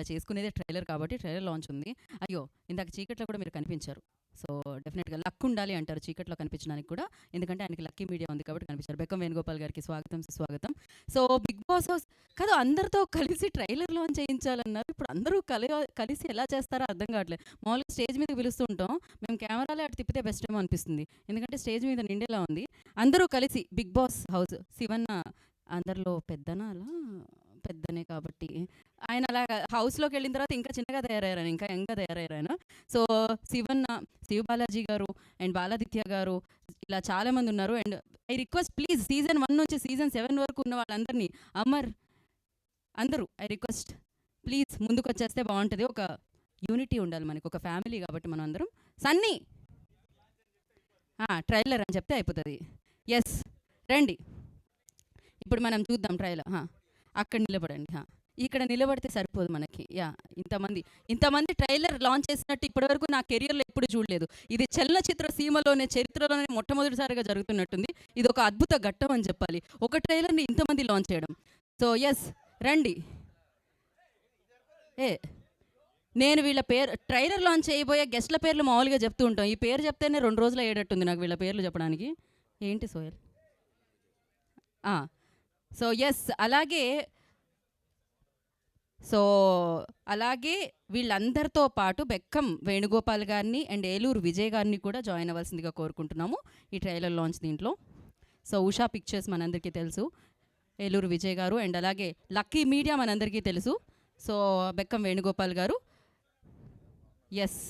ఇలా చేసుకునేదే ట్రైలర్ కాబట్టి trailer launch ఉంది. అయ్యో! ఇందాక చీకట్లో కూడా మీరు కనిపించారు. సో, డెఫినెట్‌గా లక్ ఉండాలి అంటారు చీకట్లో కనిపించడానికి కూడా. ఎందుకంటే ఆయనకి లక్కీ మీడియా ఉంది కాబట్టి కనిపించారు. బెక్కం వేణుగోపాల్ గారికి స్వాగతం, సుస్వాగతం. సో, బిగ్ బాస్ హౌస్ కాదు అందరితో కలిసి ట్రైలర్ లాంచ్ చేయించాలన్నారు. ఇప్పుడు అందరూ కలిసి ఎలా చేస్తారో అర్థం కావట్లేదు. మామూలుగా స్టేజ్ మీదకి పిలుస్తూ ఉంటాం. మేము కెమెరాలే అటు తిప్పితే బెస్ట్ ఏమో అనిపిస్తుంది. ఎందుకంటే స్టేజ్ మీద నిండేలా ఉంది. అందరూ కలిసి బిగ్ బాస్ హౌస్ శివన్న అందరిలో పెద్దనా అలా పెద్దనే కాబట్టి ఆయన అలా హౌస్లోకి వెళ్ళిన తర్వాత ఇంకా చిన్నగా తయారయ్యారు, ఇంకా యంగ్గా తయారయ్యారు ఆయన. సో శివన్న, శివ బాలాజీ గారు అండ్ బాలాదిత్య గారు ఇలా చాలామంది ఉన్నారు. And I request please season 1 నుంచి సీజన్ 7 వరకు ఉన్న వాళ్ళందరినీ, అమర్ అందరూ ఐ రిక్వెస్ట్ ప్లీజ్ ముందుకు వచ్చేస్తే బాగుంటుంది. ఒక యూనిటీ ఉండాలి మనకి, ఒక ఫ్యామిలీ కాబట్టి మనం అందరం. సన్నీ ట్రైలర్ అని చెప్తే అయిపోతుంది. ఎస్ రండి, ఇప్పుడు మనం చూద్దాం ట్రైలర్. అక్కడ నిలబడండి. ఇక్కడ నిలబడితే సరిపోదు మనకి. ఇంతమంది ట్రైలర్ లాంచ్ చేసినట్టు ఇప్పటివరకు నా కెరియర్లో ఎప్పుడు చూడలేదు. ఇది చలనచిత్ర సీమలోనే చరిత్రలోనే మొట్టమొదటిసారిగా జరుగుతున్నట్టుంది. ఇది ఒక అద్భుత ఘట్టం అని చెప్పాలి, ఒక ట్రైలర్ని ఇంతమంది లాంచ్ చేయడం. సో ఎస్ రండి. నేను వీళ్ళ పేరు ట్రైలర్ లాంచ్ చేయబోయే గెస్ట్ల పేర్లు మామూలుగా చెప్తూ ఉంటాం. ఈ పేరు చెప్తేనే 2 రోజులు అయ్యేటట్టుంది నాకు వీళ్ళ పేర్లు చెప్పడానికి. ఏంటి సోయల్? సో ఎస్ అలాగే వీళ్ళందరితో పాటు బెక్కం వేణుగోపాల్ గారిని అండ్ ఏలూరు విజయ్ గారిని కూడా జాయిన్ అవ్వాల్సిందిగా కోరుకుంటున్నాము ఈ ట్రైలర్ లాంచ్ దీంట్లో. సో ఉషా పిక్చర్స్ మనందరికీ తెలుసు, ఏలూరు విజయ్ గారు, అండ్ అలాగే లక్కీ మీడియా మనందరికీ తెలుసు. సో బెక్కం వేణుగోపాల్ గారు. ఎస్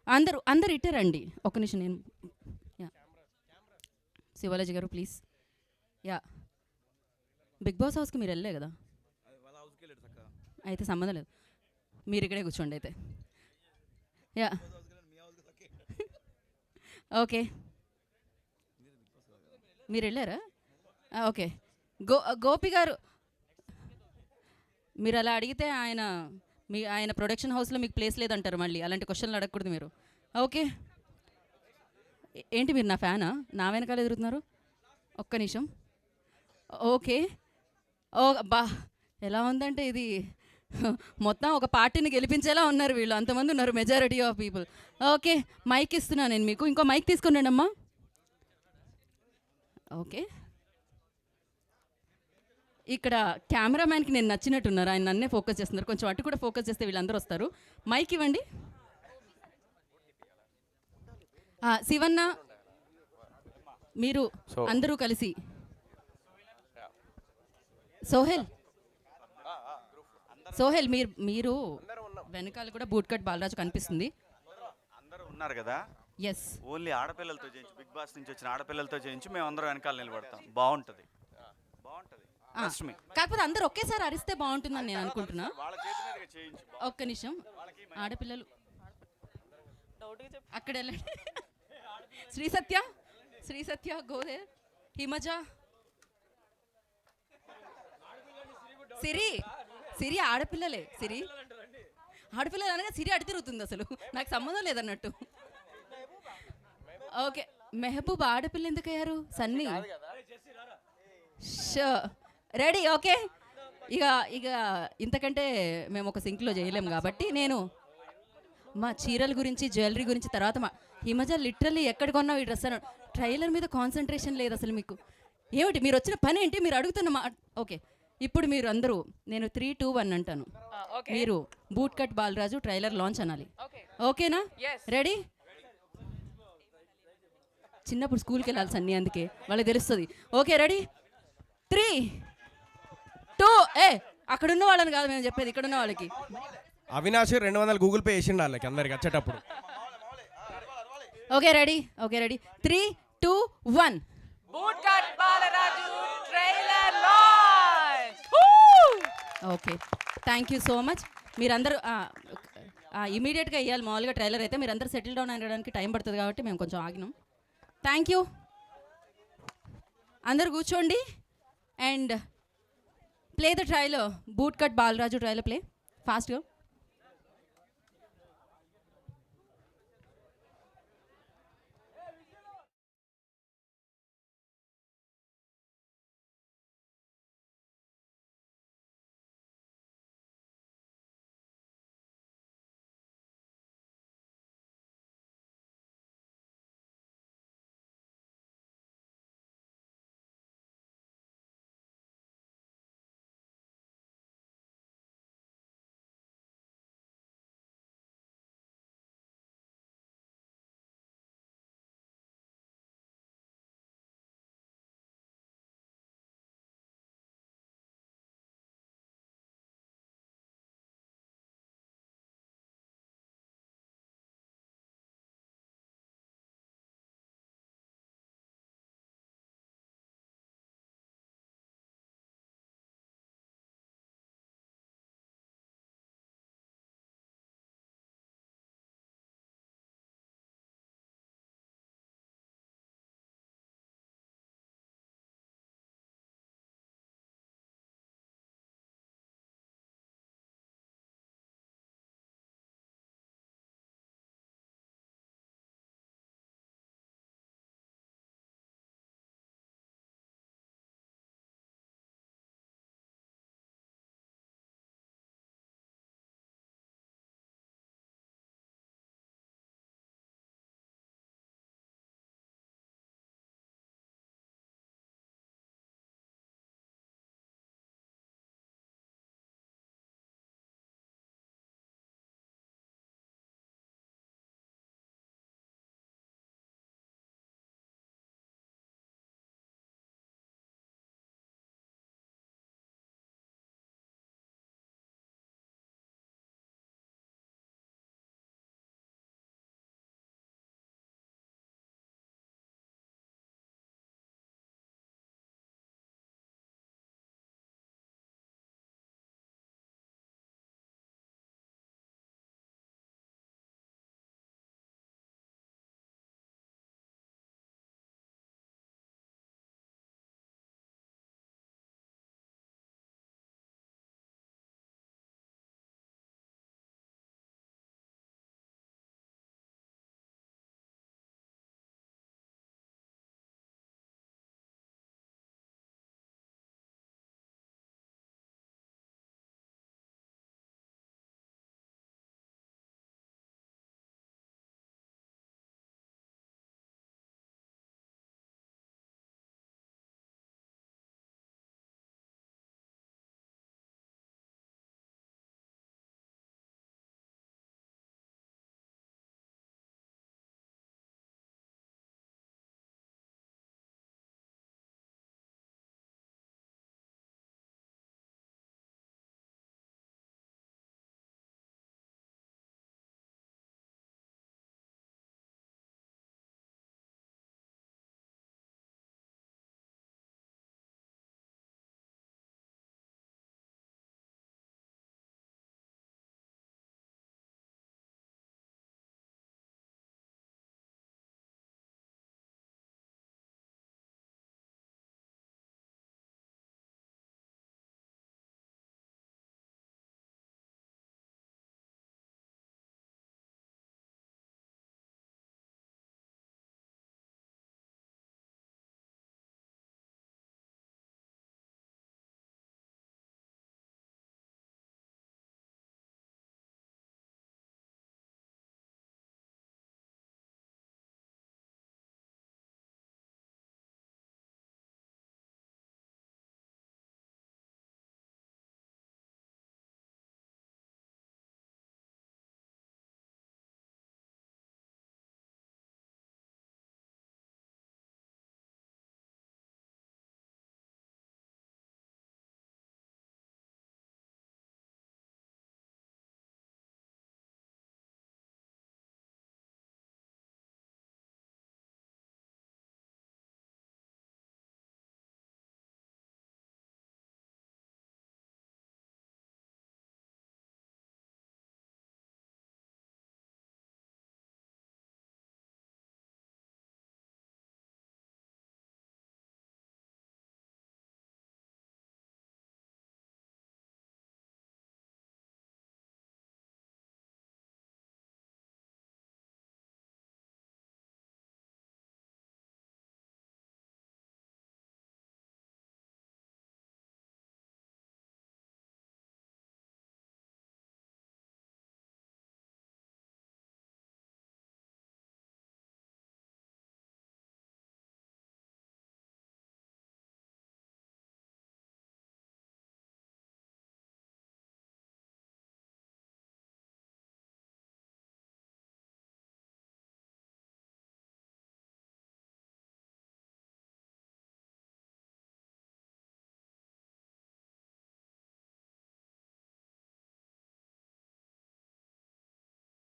అందరు ఇట్టారండి. ఒక నిమిషం, నేను శివాలజీ గారు ప్లీజ్. బిగ్ బాస్ హౌస్కి మీరు వెళ్ళలే కదా, అయితే సంబంధం లేదు, మీరు ఇక్కడే కూర్చోండి అయితే. ఓకే, మీరు వెళ్ళారా? ఓకే. గోపి గారు, మీరు అలా అడిగితే ఆయన ప్రొడక్షన్ హౌస్లో మీకు ప్లేస్ లేదంటారు. మళ్ళీ అలాంటి క్వశ్చన్లు అడగకూడదు మీరు. ఓకే, ఏంటి మీరు నా ఫ్యానా? నా వెనకాల ఎదురుతున్నారు. ఒక్క నిమిషం. ఓకే, ఎలా ఉందంటే ఇది మొత్తం ఒక పార్టీని గెలిపించేలా ఉన్నారు వీళ్ళు, అంతమంది ఉన్నారు, majority of people. Okay, mike ఇస్తున్నాను నేను మీకు, ఇంకో మైక్ తీసుకున్నాను అమ్మా. ఓకే, ఇక్కడ కెమెరామ్యాన్కి నేను నచ్చినట్టున్నారు, ఆయన నన్నే ఫోకస్ చేస్తున్నారు. కొంచెం అటు కూడా ఫోకస్ చేస్తే వీళ్ళందరూ వస్తారు. మైక్ ఇవ్వండి. శివన్న, మీరు అందరూ కలిసి. సోహెల్ మీరు వెనకాల కూడా బూట్ కట్ బాలరాజు కనిపిస్తుంది. అందరూ ఉన్నారు కదా. ఎస్, ఓన్లీ ఆడపిల్లలతో చేయించి, బిగ్ బాస్ నుంచి వచ్చిన ఆడపిల్లలతో చేయించి మేము అందరం వెనకాల నిలబడతాం. బాగుంటుంది. కాకపోతే అందరు ఒకేసారి అరిస్తే బాగుంటుందని నేను అనుకుంటున్నా. ఒక్క నిమిషం, ఆడపిల్లలు అక్కడ వెళ్ళండి. శ్రీ సత్య గోదే, హిమజ, సిరి ఆడపిల్లలే. ఆడపిల్లలు అనగా సిరి అడి తిరుగుతుంది, అసలు నాకు సంబంధం లేదన్నట్టు. ఓకే, మెహబూబ్ ఆడపిల్ల ఎందుకు అయ్యారు? సన్నీ రెడీ. ఓకే, ఇక ఇంతకంటే మేము ఒక సింక్లో చేయలేము కాబట్టి నేను మా చీరల గురించి, జ్యువెలరీ గురించి తర్వాత హిమజ లిటరల్లీ ఎక్కడ కొన్నావు ఈ డ్రెస్ అన్నాడు. ట్రైలర్ మీద కాన్సన్ట్రేషన్ లేదు అసలు మీకు. ఏమిటి మీరు వచ్చిన పని ఏంటి? మీరు అడుగుతున్న ఓకే, ఇప్పుడు మీరు అందరూ నేను 3, 2, 1 అంటాను, మీరు boot cut Balaraju trailer launch అనాలి. ఓకేనా? రెడీ? చిన్నప్పుడు స్కూల్కి వెళ్ళాలి సన్నీ, అందుకే వాళ్ళకి తెలుస్తుంది. Okay, ready? 3, 2 అక్కడున్న వాళ్ళని కాదు మేము చెప్పేది, ఇక్కడున్న వాళ్ళకి. అవినాష్ 200 గూగుల్ పే చేసిండు వాళ్ళకి అందరికి వచ్చేటప్పుడు. Okay ready? 3, 2, 1. Boot cut Balaraju trailer launch. Okay, thank you so much. మీరందరూ ఇమీడియట్గా ఇవ్వాలి. మామూలుగా ట్రైలర్ అయితే మీరందరూ సెటిల్ డౌన్ అయ్యడానికి టైం పడుతుంది కాబట్టి మేము కొంచెం ఆగినాం. Thank you. అందరు కూర్చోండి and play the trailer. Boot cut Balaraju trailer play ఫాస్ట్గా.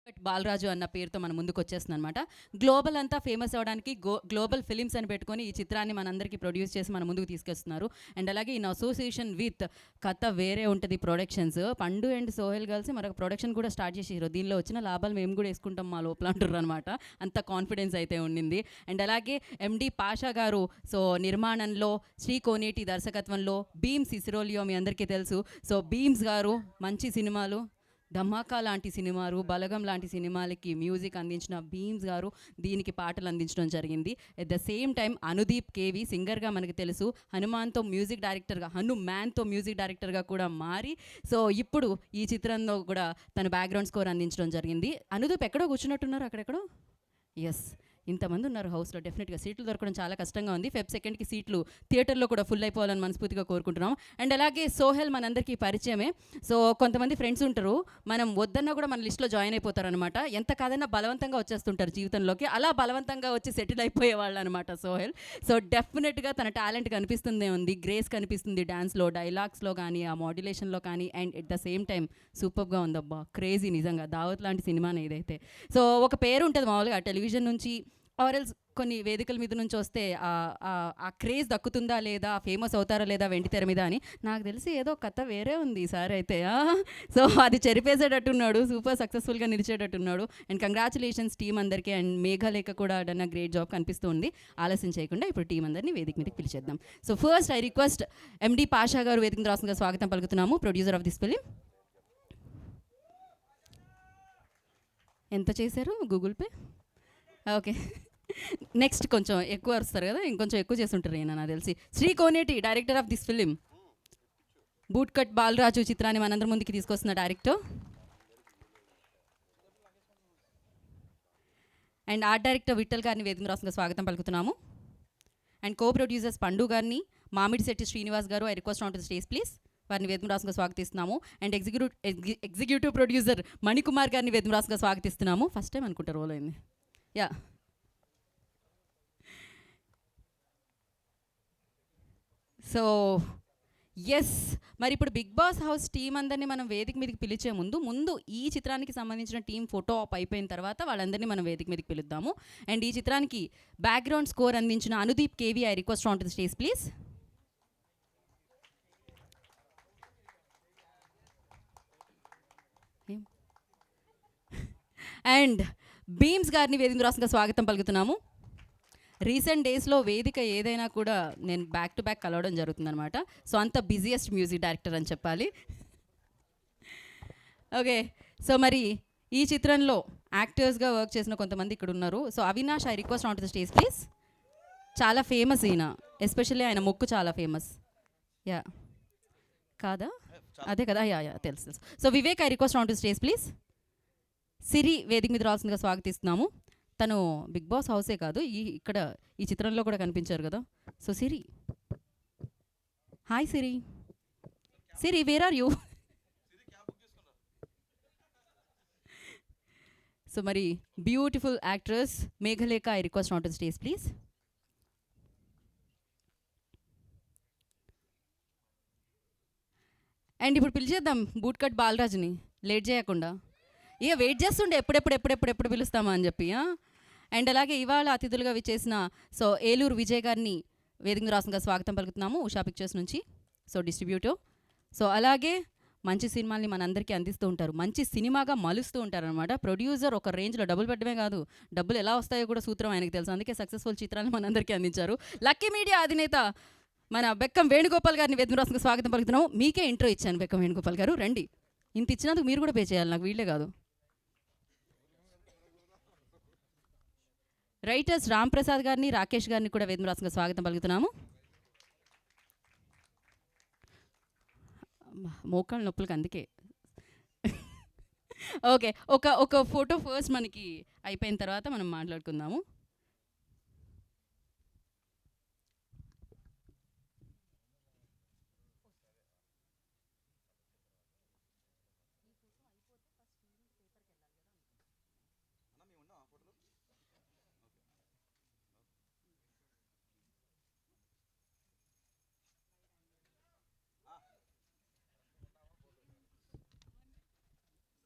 బాలరాజు అన్న పేరుతో మన ముందుకు వచ్చేస్తుంది అనమాట. గ్లోబల్ అంతా ఫేమస్ అవ్వడానికి గ్లోబల్ ఫిలిమ్స్ అని పెట్టుకొని ఈ చిత్రాన్ని మనందరికీ ప్రొడ్యూస్ చేసి మన ముందుకు తీసుకొస్తున్నారు. అండ్ అలాగే ఇన్ అసోసియేషన్ విత్ కథ వేరే ఉంటుంది ప్రొడక్షన్స్. పండు అండ్ సోహెల్ కలిసి మరొక ప్రొడక్షన్ కూడా స్టార్ట్ చేసారు. దీనిలో వచ్చిన లాభాలు మేము కూడా వేసుకుంటాం మా లోపల అంటారు అనమాట. అంత కాన్ఫిడెన్స్ అయితే ఉండింది. అండ్ అలాగే ఎండి పాషా గారు సో నిర్మాణంలో, శ్రీ కోనేటి దర్శకత్వంలో, బీమ్స్ ఇస్రోలియో మీ అందరికీ తెలుసు. సో బీమ్స్ గారు మంచి సినిమాలు, ధమాకా లాంటి సినిమాలు, బలగం లాంటి సినిమాలకి మ్యూజిక్ అందించిన బీమ్స్ గారు దీనికి పాటలు అందించడం జరిగింది. At the same time Anudeep KV సింగర్గా మనకు తెలుసు, హనుమాన్తో మ్యూజిక్ డైరెక్టర్గా, హనుమాన్తో మ్యూజిక్ డైరెక్టర్గా కూడా మారి సో ఇప్పుడు ఈ చిత్రంలో కూడా తన బ్యాక్గ్రౌండ్ స్కోర్ అందించడం జరిగింది. అనుదీప్ ఎక్కడో కూర్చున్నట్టున్నారు, అక్కడెక్కడో. ఎస్, ఇంతమంది ఉన్నారు హౌస్లో. డెఫినెట్గా సీట్లు దొరకడం చాలా కష్టంగా ఉంది. ఫెబ్ 2కి సీట్లు థియేటర్లో కూడా ఫుల్ అయిపోవాలని మనస్ఫూర్తిగా కోరుకుంటున్నాం. అండ్ అలాగే సోహెల్ మనందరికీ పరిచయమే. సో కొంతమంది ఫ్రెండ్స్ ఉంటారు, మనం వద్దన్నా కూడా మన లిస్ట్లో జాయిన్ అయిపోతారనమాట. ఎంత కాదన్నా బలవంతంగా వచ్చేస్తుంటారు జీవితంలోకి. అలా బలవంతంగా వచ్చి సెటిల్ అయిపోయే వాళ్ళు అనమాట సోహెల్. సో డెఫినెట్గా తన టాలెంట్ కనిపిస్తుందే ఉంది, గ్రేస్ కనిపిస్తుంది డాన్స్లో, డైలాగ్స్లో కానీ, ఆ మాడ్యులేషన్లో కానీ. And at the same time సూపర్గా ఉందబ్బా, క్రేజీ నిజంగా. దావత్ లాంటి సినిమానే ఇదైతే. సో ఒక పేరు ఉంటుంది మామూలుగా టెలివిజన్ నుంచి ఆర్ఎల్స్ కొన్ని వేదికల మీద నుంచి వస్తే ఆ క్రేజ్ దక్కుతుందా లేదా, ఫేమస్ అవుతారా లేదా వెండి తెర మీద అని. నాకు తెలిసి ఏదో కథ వేరే ఉంది ఈసారి అయితే. సో అది చెరిపేసేటట్టున్నాడు, సూపర్ సక్సెస్ఫుల్గా నిలిచేటట్టున్నాడు. అండ్ కంగ్రాచులేషన్స్ టీం అందరికీ. అండ్ మేఘలేఖ కూడా డన్న గ్రేట్ జాబ్ కనిపిస్తూ ఉంది. ఆలస్యం చేయకుండా ఇప్పుడు టీం అందరినీ వేదిక మీదకి పిలిచేద్దాం. సో ఫస్ట్ ఐ రిక్వెస్ట్ ఎండి పాషా గారు వేదిక మీద రాష్ట్రంగా స్వాగతం పలుకుతున్నాము, ప్రొడ్యూసర్ ఆఫ్ దిస్ ఫిలిం. ఎంత చేశారు గూగుల్ పే? ఓకే, నెక్స్ట్ కొంచెం ఎక్కువ వస్తారు కదా, ఇంకొంచెం ఎక్కువ చేస్తుంటారు ఈయన నాకు తెలిసి. Shri Koneti director of this film. Boot cut Balaraju చిత్రాన్ని మనందరి ముందుకి తీసుకొస్తున్న director. And art director Vithal గారిని వేదిక రాష్ట్రంగా స్వాగతం పలుకుతున్నాము. అండ్ కో ప్రొడ్యూసర్స్ పండు గారిని, మామిడిశెట్టి శ్రీనివాస్ గారు, I request on to the stage please. వారిని వేదిక రాష్ట్రంగా స్వాగతిస్తున్నాము. అండ్ ఎగ్జిక్యూటివ్ ప్రొడ్యూసర్ మణికుమార్ గారిని వేదిక రాష్ట్రంగా స్వాగతిస్తున్నాము. ఫస్ట్ టైం అనుకుంటారు రోల్ అయింది. యా, సో ఎస్, మరి ఇప్పుడు బిగ్ బాస్ హౌస్ టీం అందరినీ మనం వేదిక మీదకి పిలిచే ముందు ఈ చిత్రానికి సంబంధించిన టీం ఫోటో ఆప్ అయిపోయిన తర్వాత వాళ్ళందరినీ మనం వేదిక మీదకి పిలుద్దాము. అండ్ ఈ చిత్రానికి బ్యాక్గ్రౌండ్ స్కోర్ అందించిన Anudeep KV, I request on to the stage please. And Bheems గారిని వేదిక రాష్ట్రంగా స్వాగతం పలుకుతున్నాము. రీసెంట్ డేస్లో వేదిక ఏదైనా కూడా నేను బ్యాక్ టు బ్యాక్ కలవడం జరుగుతుందనమాట. సో అంత బిజియెస్ట్ మ్యూజిక్ డైరెక్టర్ అని చెప్పాలి. ఓకే, సో మరి ఈ చిత్రంలో యాక్టర్స్గా వర్క్ చేసిన కొంతమంది ఇక్కడ ఉన్నారు. So Avinash, I request on to the stage please. చాలా ఫేమస్ ఈయన, ఎస్పెషల్లీ ఆయన మొక్కు చాలా ఫేమస్. యా కాదా? అదే కదా, యా యా తెలుసు. So Vivek, I request on to stage please. Siri వేదిక మీద రావాల్సిందిగా స్వాగతిస్తున్నాము. తను బిగ్ బాస్ హౌసే కాదు, ఇక్కడ ఈ చిత్రంలో కూడా కనిపించారు కదా. So Siri, hi Siri. Siri, where are you? So మరి beautiful actress Meghalekha, I request on to the stage please. And ఇప్పుడు పిలిచేద్దాం బూట్ కట్ బాలరాజుని, లేట్ చేయకుండా. ఇక వెయిట్ చేస్తుండే ఎప్పుడు పిలుస్తామా అని చెప్పి. అండ్ అలాగే ఇవాళ అతిథులుగా విచ్చేసిన సో ఏలూరు విజయ్ గారిని వేదిక రాష్ట్రంగా స్వాగతం పలుకుతున్నాము, ఉషా పిక్చర్స్ నుంచి. So distributor. సో అలాగే మంచి సినిమాల్ని మనందరికీ అందిస్తూ ఉంటారు, మంచి సినిమాగా మలుస్తూ ఉంటారు అనమాట. ప్రొడ్యూసర్ ఒక రేంజ్లో డబ్బులు పెట్టడమే కాదు, డబ్బులు ఎలా వస్తాయో కూడా సూత్రం ఆయనకు తెలుసు. అందుకే సక్సెస్ఫుల్ చిత్రాన్ని మనందరికీ అందించారు. లక్కీ మీడియా అధినేత మన బెక్కం వేణుగోపాల్ గారిని వేదిక రాష్ట్రంగా స్వాగతం పలుకుతున్నాము. మీకే ఇంట్రో ఇచ్చాను బెక్కం వేణుగోపాల్ గారు, రండి. ఇంత ఇచ్చినందుకు మీరు కూడా పే చేయాలి, నాకు వీళ్ళే కాదు. రైటర్స్ రామ్ ప్రసాద్ గారిని, రాకేష్ గారిని కూడా వేదిక రాష్ట్రంగా స్వాగతం పలుకుతున్నాము. మోకాళ్ళ నొప్పులకి అందుకే. ఓకే, ఒక ఫోటో ఫస్ట్ మనకి అయిపోయిన తర్వాత మనం మాట్లాడుకుందాము.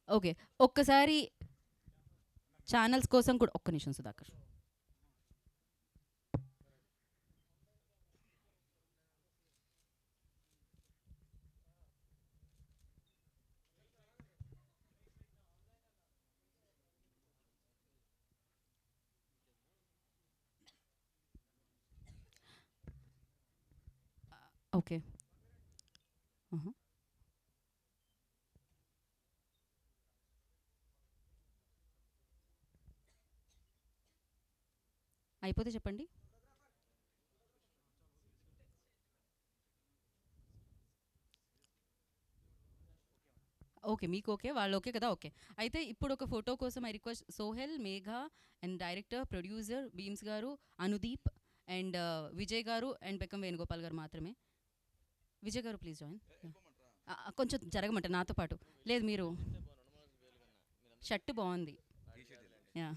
ఓకే, ఒక్కసారి ఛానల్స్ కోసం కూడా ఒక్క నిమిషం సుధాకర్. ఓకే. అయిపోతే చెప్పండి. ఓకే, మీకు ఓకే, వాళ్ళు ఓకే కదా. ఓకే, అయితే ఇప్పుడు ఒక ఫోటో కోసం I request Sohel, Megha and director, producer Bheems garu, Anudeep and Vijay గారు అండ్ బెక్కం వేణుగోపాల్ గారు మాత్రమే. విజయ్ గారు ప్లీజ్ జాయిన్. కొంచెం జరగమంట నాతో పాటు. లేదు, మీరు షర్ట్ బాగుంది. యా,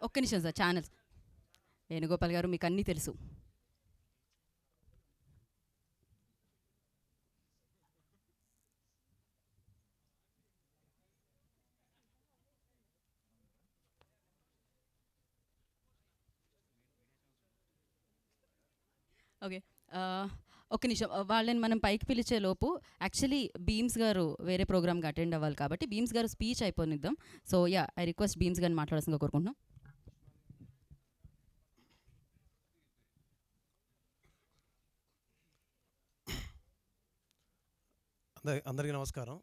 ఒక్క నిమిషం సార్. ఛానల్స్ వేణుగోపాల్ గారు మీకు అన్నీ తెలుసు. ఓకే, ఒక్క నిమిషం. వాళ్ళని మనం పైకి పిలిచే లోపు యాక్చువల్లీ బీమ్స్ గారు వేరే ప్రోగ్రామ్కి అటెండ్ అవ్వాలి కాబట్టి బీమ్స్ గారు స్పీచ్ అయిపోనిద్దాం. So yeah, I request Bheems గారిని మాట్లాడాల్సిందిగా కోరుకుంటున్నాం. అందరికీ నమస్కారం.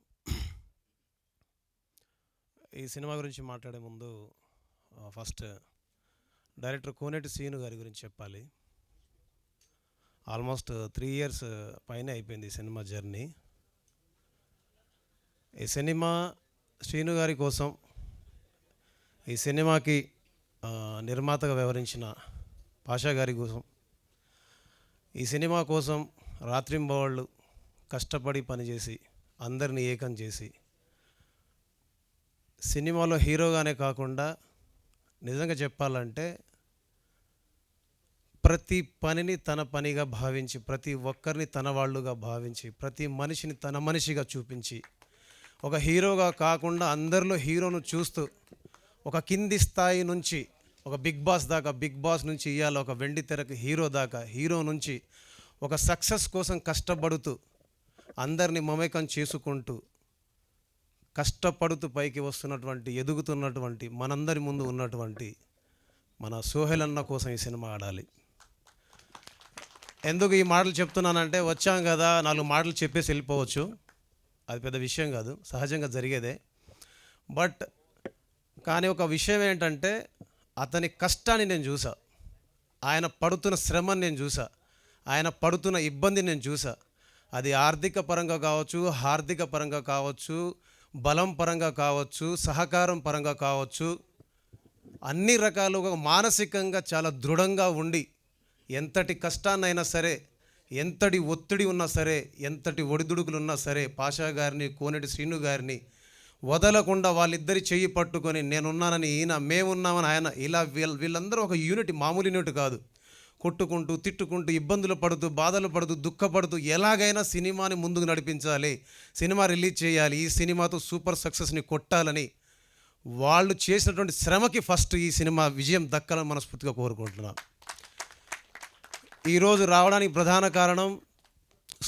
ఈ సినిమా గురించి మాట్లాడే ముందు ఫస్ట్ డైరెక్టర్ కోనేటి శ్రీను గారి గురించి చెప్పాలి. ఆల్మోస్ట్ 3 years పైన అయిపోయింది ఈ సినిమా జర్నీ. ఈ సినిమా శ్రీను గారి కోసం, ఈ సినిమాకి నిర్మాతగా వ్యవహరించిన పాషా గారి కోసం, ఈ సినిమా కోసం రాత్రింబవళ్ళు కష్టపడి పనిచేసి అందరినీ ఏకం చేసి సినిమాలో హీరోగానే కాకుండా నిజంగా చెప్పాలంటే ప్రతి పనిని తన పనిగా భావించి, ప్రతి ఒక్కరిని తన వాళ్ళుగా భావించి, ప్రతి మనిషిని తన మనిషిగా చూపించి, ఒక హీరోగా కాకుండా అందరిలో హీరోను చూస్తూ ఒక కింది స్థాయి నుంచి ఒక బిగ్ బాస్ దాకా, బిగ్ బాస్ నుంచి ఇవాళ ఒక వెండి తెరకు హీరో దాకా, హీరో నుంచి ఒక సక్సెస్ కోసం కష్టపడుతూ అందరినీ మమేకం చేసుకుంటూ కష్టపడుతూ పైకి వస్తున్నటువంటి, ఎదుగుతున్నటువంటి, మనందరి ముందు ఉన్నటువంటి మన సోహెల్ అన్న కోసం ఈ సినిమా ఆడాలి. ఎందుకు ఈ మాటలు చెప్తున్నానంటే, వచ్చాం కదా 4 మాటలు చెప్పేసి వెళ్ళిపోవచ్చు, అది పెద్ద విషయం కాదు, సహజంగా జరిగేదే. బట్ కానీ ఒక విషయం ఏంటంటే, అతని కష్టాన్ని నేను చూసా, ఆయన పడుతున్న శ్రమని నేను చూసా, ఆయన పడుతున్న ఇబ్బందిని నేను చూసా. అది ఆర్థిక పరంగా కావచ్చు, హార్దిక పరంగా కావచ్చు, బలం పరంగా కావచ్చు, సహకారం పరంగా కావచ్చు, అన్ని రకాలుగా మానసికంగా చాలా దృఢంగా ఉండి ఎంతటి కష్టాన్నైనా సరే, ఎంతటి ఒత్తిడి ఉన్నా సరే, ఎంతటి ఒడిదుడుకులు ఉన్నా సరే పాషా గారిని, కోనేటి శ్రీను గారిని వదలకుండా వాళ్ళిద్దరి చెయ్యి పట్టుకొని నేనున్నానని ఈయన, మేమున్నామని ఆయన, ఇలా వీళ్ళందరూ ఒక యూనిట్, మామూలు యూనిట్ కాదు. కొట్టుకుంటూ, తిట్టుకుంటూ, ఇబ్బందులు పడుతూ, బాధలు పడుతూ, దుఃఖపడుతూ ఎలాగైనా సినిమాని ముందుకు నడిపించాలి, సినిమా రిలీజ్ చేయాలి, ఈ సినిమాతో సూపర్ సక్సెస్ని కొట్టాలని వాళ్ళు చేసినటువంటి శ్రమకి ఫస్ట్ ఈ సినిమా విజయం దక్కాలని మనస్ఫూర్తిగా కోరుకుంటున్నాను. ఈరోజు రావడానికి ప్రధాన కారణం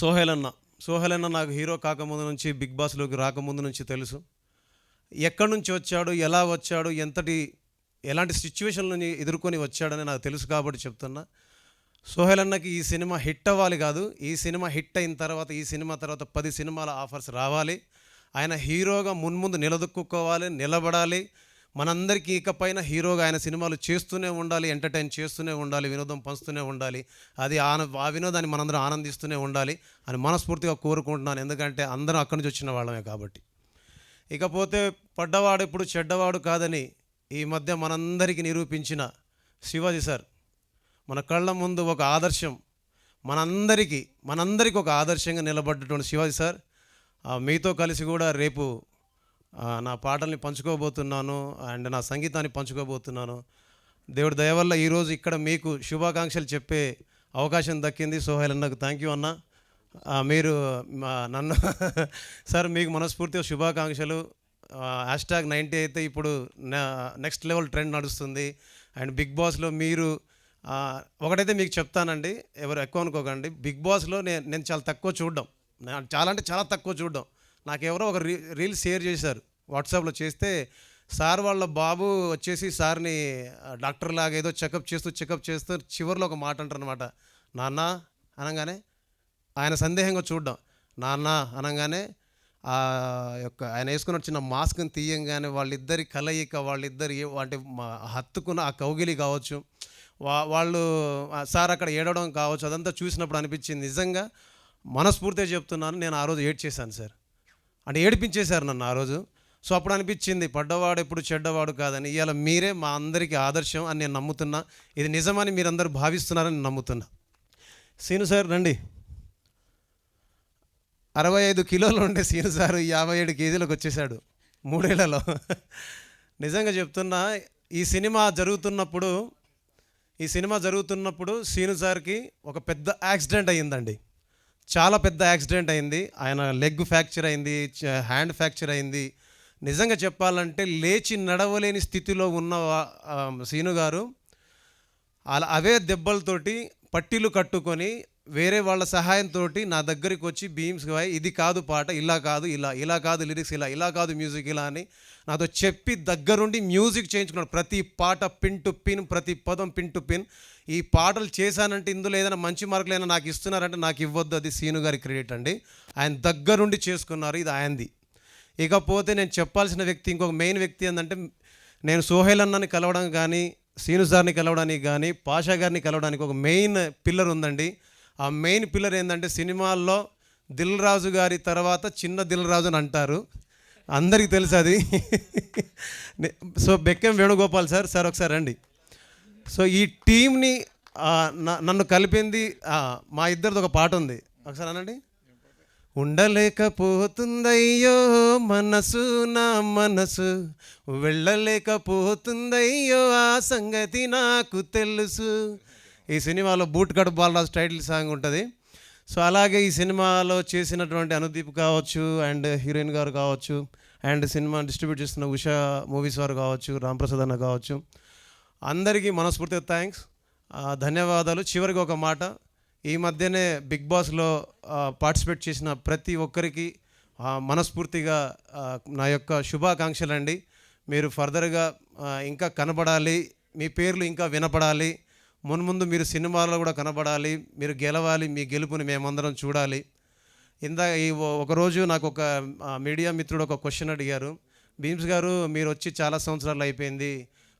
సోహెల్ అన్న. సోహెల్ అన్న నాకు హీరో కాకముందు నుంచి, బిగ్ బాస్లోకి రాకముందు నుంచి తెలుసు. ఎక్కడి నుంచి వచ్చాడు, ఎలా వచ్చాడు, ఎలాంటి సిచ్యువేషన్లని ఎదుర్కొని వచ్చాడని నాకు తెలుసు కాబట్టి చెప్తున్నా. సోహెల్ అన్నకి ఈ సినిమా హిట్ అవ్వాలి కాదు, ఈ సినిమా హిట్ అయిన తర్వాత, ఈ సినిమా తర్వాత 10 సినిమాల ఆఫర్స్ రావాలి, ఆయన హీరోగా మున్ముందు నిలదొక్కుకోవాలి, నిలబడాలి, మనందరికీ ఇకపైన హీరోగా ఆయన సినిమాలు చేస్తూనే ఉండాలి, ఎంటర్టైన్ చేస్తూనే ఉండాలి, వినోదం పంచుతూనే ఉండాలి, అది ఆ వినోదాన్ని మనందరం ఆనందిస్తూనే ఉండాలి అని మనస్ఫూర్తిగా కోరుకుంటున్నాను. ఎందుకంటే అందరం అక్కడి నుంచి వచ్చిన వాళ్ళమే కాబట్టి. ఇకపోతే పడ్డవాడు ఇప్పుడు చెడ్డవాడు కాదని ఈ మధ్య మనందరికీ నిరూపించిన శివాజీ సార్ మన కళ్ళ ముందు ఒక ఆదర్శం, మనందరికీ ఒక ఆదర్శంగా నిలబడ్డటువంటి శివాజీ సార్ మీతో కలిసి కూడా రేపు నా పాటల్ని పంచుకోబోతున్నాను అండ్ నా సంగీతాన్ని పంచుకోబోతున్నాను. దేవుడి దయ వల్ల ఈరోజు ఇక్కడ మీకు శుభాకాంక్షలు చెప్పే అవకాశం దక్కింది. సోహెల్ అన్నకు థ్యాంక్ యూ అన్న. మీరు నన్ను సార్ మీకు మనస్ఫూర్తిగా శుభాకాంక్షలు. #90 అయితే ఇప్పుడు నెక్స్ట్ లెవెల్ ట్రెండ్ నడుస్తుంది. అండ్ బిగ్ బాస్లో మీరు ఒకటైతే మీకు చెప్తానండి, ఎవరు ఎక్కువ అనుకోకండి, బిగ్ బాస్లో నేను చాలా తక్కువ చూడడం, చాలా తక్కువ చూడడం. నాకెవరో ఒక రీల్ షేర్ చేశారు వాట్సాప్లో. చేస్తే సార్ వాళ్ళ బాబు వచ్చేసి సార్ని డాక్టర్ లాగా ఏదో చెకప్ చేస్తూ చివరిలో ఒక మాట అంటారు అనమాట, నాన్న అనగానే ఆయన సందేహంగా చూడడం, నాన్న అనగానే ఆయన వేసుకున్న చిన్న మాస్క్ని తీయంగానే వాళ్ళిద్దరి కలయిక, వాళ్ళిద్దరి అంటే హత్తుకున్న ఆ కౌగిలి కావచ్చు, వాళ్ళు సార్ అక్కడ ఏడవడం కావచ్చు, అదంతా చూసినప్పుడు అనిపించింది నిజంగా మనస్ఫూర్తిగా చెప్తున్నాను, నేను ఆ రోజు ఏడ్చేశాను సార్. అంటే ఏడిపించేశారు నన్ను ఆ రోజు. సో అప్పుడు అనిపించింది పడ్డవాడు ఎప్పుడు చెడ్డవాడు కాదని. ఇవాళ మీరే మా అందరికీ ఆదర్శం అని నేను నమ్ముతున్నా. ఇది నిజమని మీరందరూ భావిస్తున్నారని నమ్ముతున్నా. సీను సార్ రండి. 65 కిలోలు ఉండే సీను సారు 57 కేజీలకు వచ్చేసాడు 3 ఏళ్లలో. నిజంగా చెప్తున్నా, ఈ సినిమా జరుగుతున్నప్పుడు సీను సార్కి ఒక పెద్ద యాక్సిడెంట్ అయ్యిందండి. చాలా పెద్ద యాక్సిడెంట్ అయింది. ఆయన లెగ్ ఫ్రాక్చర్ అయింది, హ్యాండ్ ఫ్రాక్చర్ అయింది. నిజంగా చెప్పాలంటే లేచి నడవలేని స్థితిలో ఉన్న సీను గారు అవే దెబ్బలతోటి పట్టీలు కట్టుకొని వేరే వాళ్ళ సహాయంతో నా దగ్గరికి వచ్చి బీమ్స్ ఇది కాదు పాట, ఇలా కాదు లిరిక్స్, ఇలా కాదు మ్యూజిక్ ఇలా అని నాతో చెప్పి దగ్గరుండి మ్యూజిక్ చేయించుకున్నాడు. ప్రతి పాట పిన్ టు పిన్, ప్రతి పదం పిన్ టు పిన్. ఈ పాటలు చేశానంటే ఇందులో ఏదైనా మంచి మార్కులు అయినా నాకు ఇస్తున్నారంటే నాకు ఇవ్వద్దు, అది సీను గారి క్రెడిట్ అండి. ఆయన దగ్గరుండి చేసుకున్నారు, ఇది ఆయనది. ఇకపోతే నేను చెప్పాల్సిన వ్యక్తి, ఇంకొక మెయిన్ వ్యక్తి ఏంటంటే, నేను సోహెల్ అన్నని కలవడం కానీ, సీను సార్ని కలవడానికి కానీ, పాషా గారిని కలవడానికి ఒక మెయిన్ పిల్లర్ ఉందండి. ఆ మెయిన్ పిల్లర్ ఏంటంటే, సినిమాల్లో దిల్ రాజు గారి తర్వాత చిన్న దిల్ రాజు అని అంటారు, అందరికీ తెలుసు అది. సో బెక్కం వేణుగోపాల్ సార్ ఒకసారి రండి. సో ఈ టీంని నన్ను కలిపింది మా ఇద్దరిది ఒక పాట ఉంది, ఒకసారి అనండి. ఉండలేకపోతుందయ్యో మనసు, నా మనసు వెళ్ళలేకపోతుందయ్యో, ఆ సంగతి నాకు తెలుసు. ఈ సినిమాలో boot cut Balaraju title song ఉంటుంది. సో అలాగే ఈ సినిమాలో చేసినటువంటి అనుదీప్ కావచ్చు, అండ్ హీరోయిన్ గారు కావచ్చు, అండ్ సినిమా డిస్ట్రిబ్యూట్ చేస్తున్న ఉషా మూవీస్ వారు కావచ్చు, రాంప్రసాద్ అన్న కావచ్చు, అందరికీ మనస్ఫూర్తిగా థ్యాంక్స్, ధన్యవాదాలు. చివరికి ఒక మాట, ఈ మధ్యనే బిగ్ బాస్లో పార్టిసిపేట్ చేసిన ప్రతి ఒక్కరికి మనస్ఫూర్తిగా నా యొక్క శుభాకాంక్షలు అండి. మీరు ఫర్దర్గా ఇంకా కనబడాలి, మీ పేర్లు ఇంకా వినపడాలి, మున్ముందు మీరు సినిమాల్లో కూడా కనబడాలి, మీరు గెలవాలి, మీ గెలుపుని మేమందరం చూడాలి. ఒకరోజు నాకు ఒక మీడియా మిత్రుడు ఒక క్వశ్చన్ అడిగారు, భీమ్స్ గారు మీరు వచ్చి చాలా సంవత్సరాలు అయిపోయింది,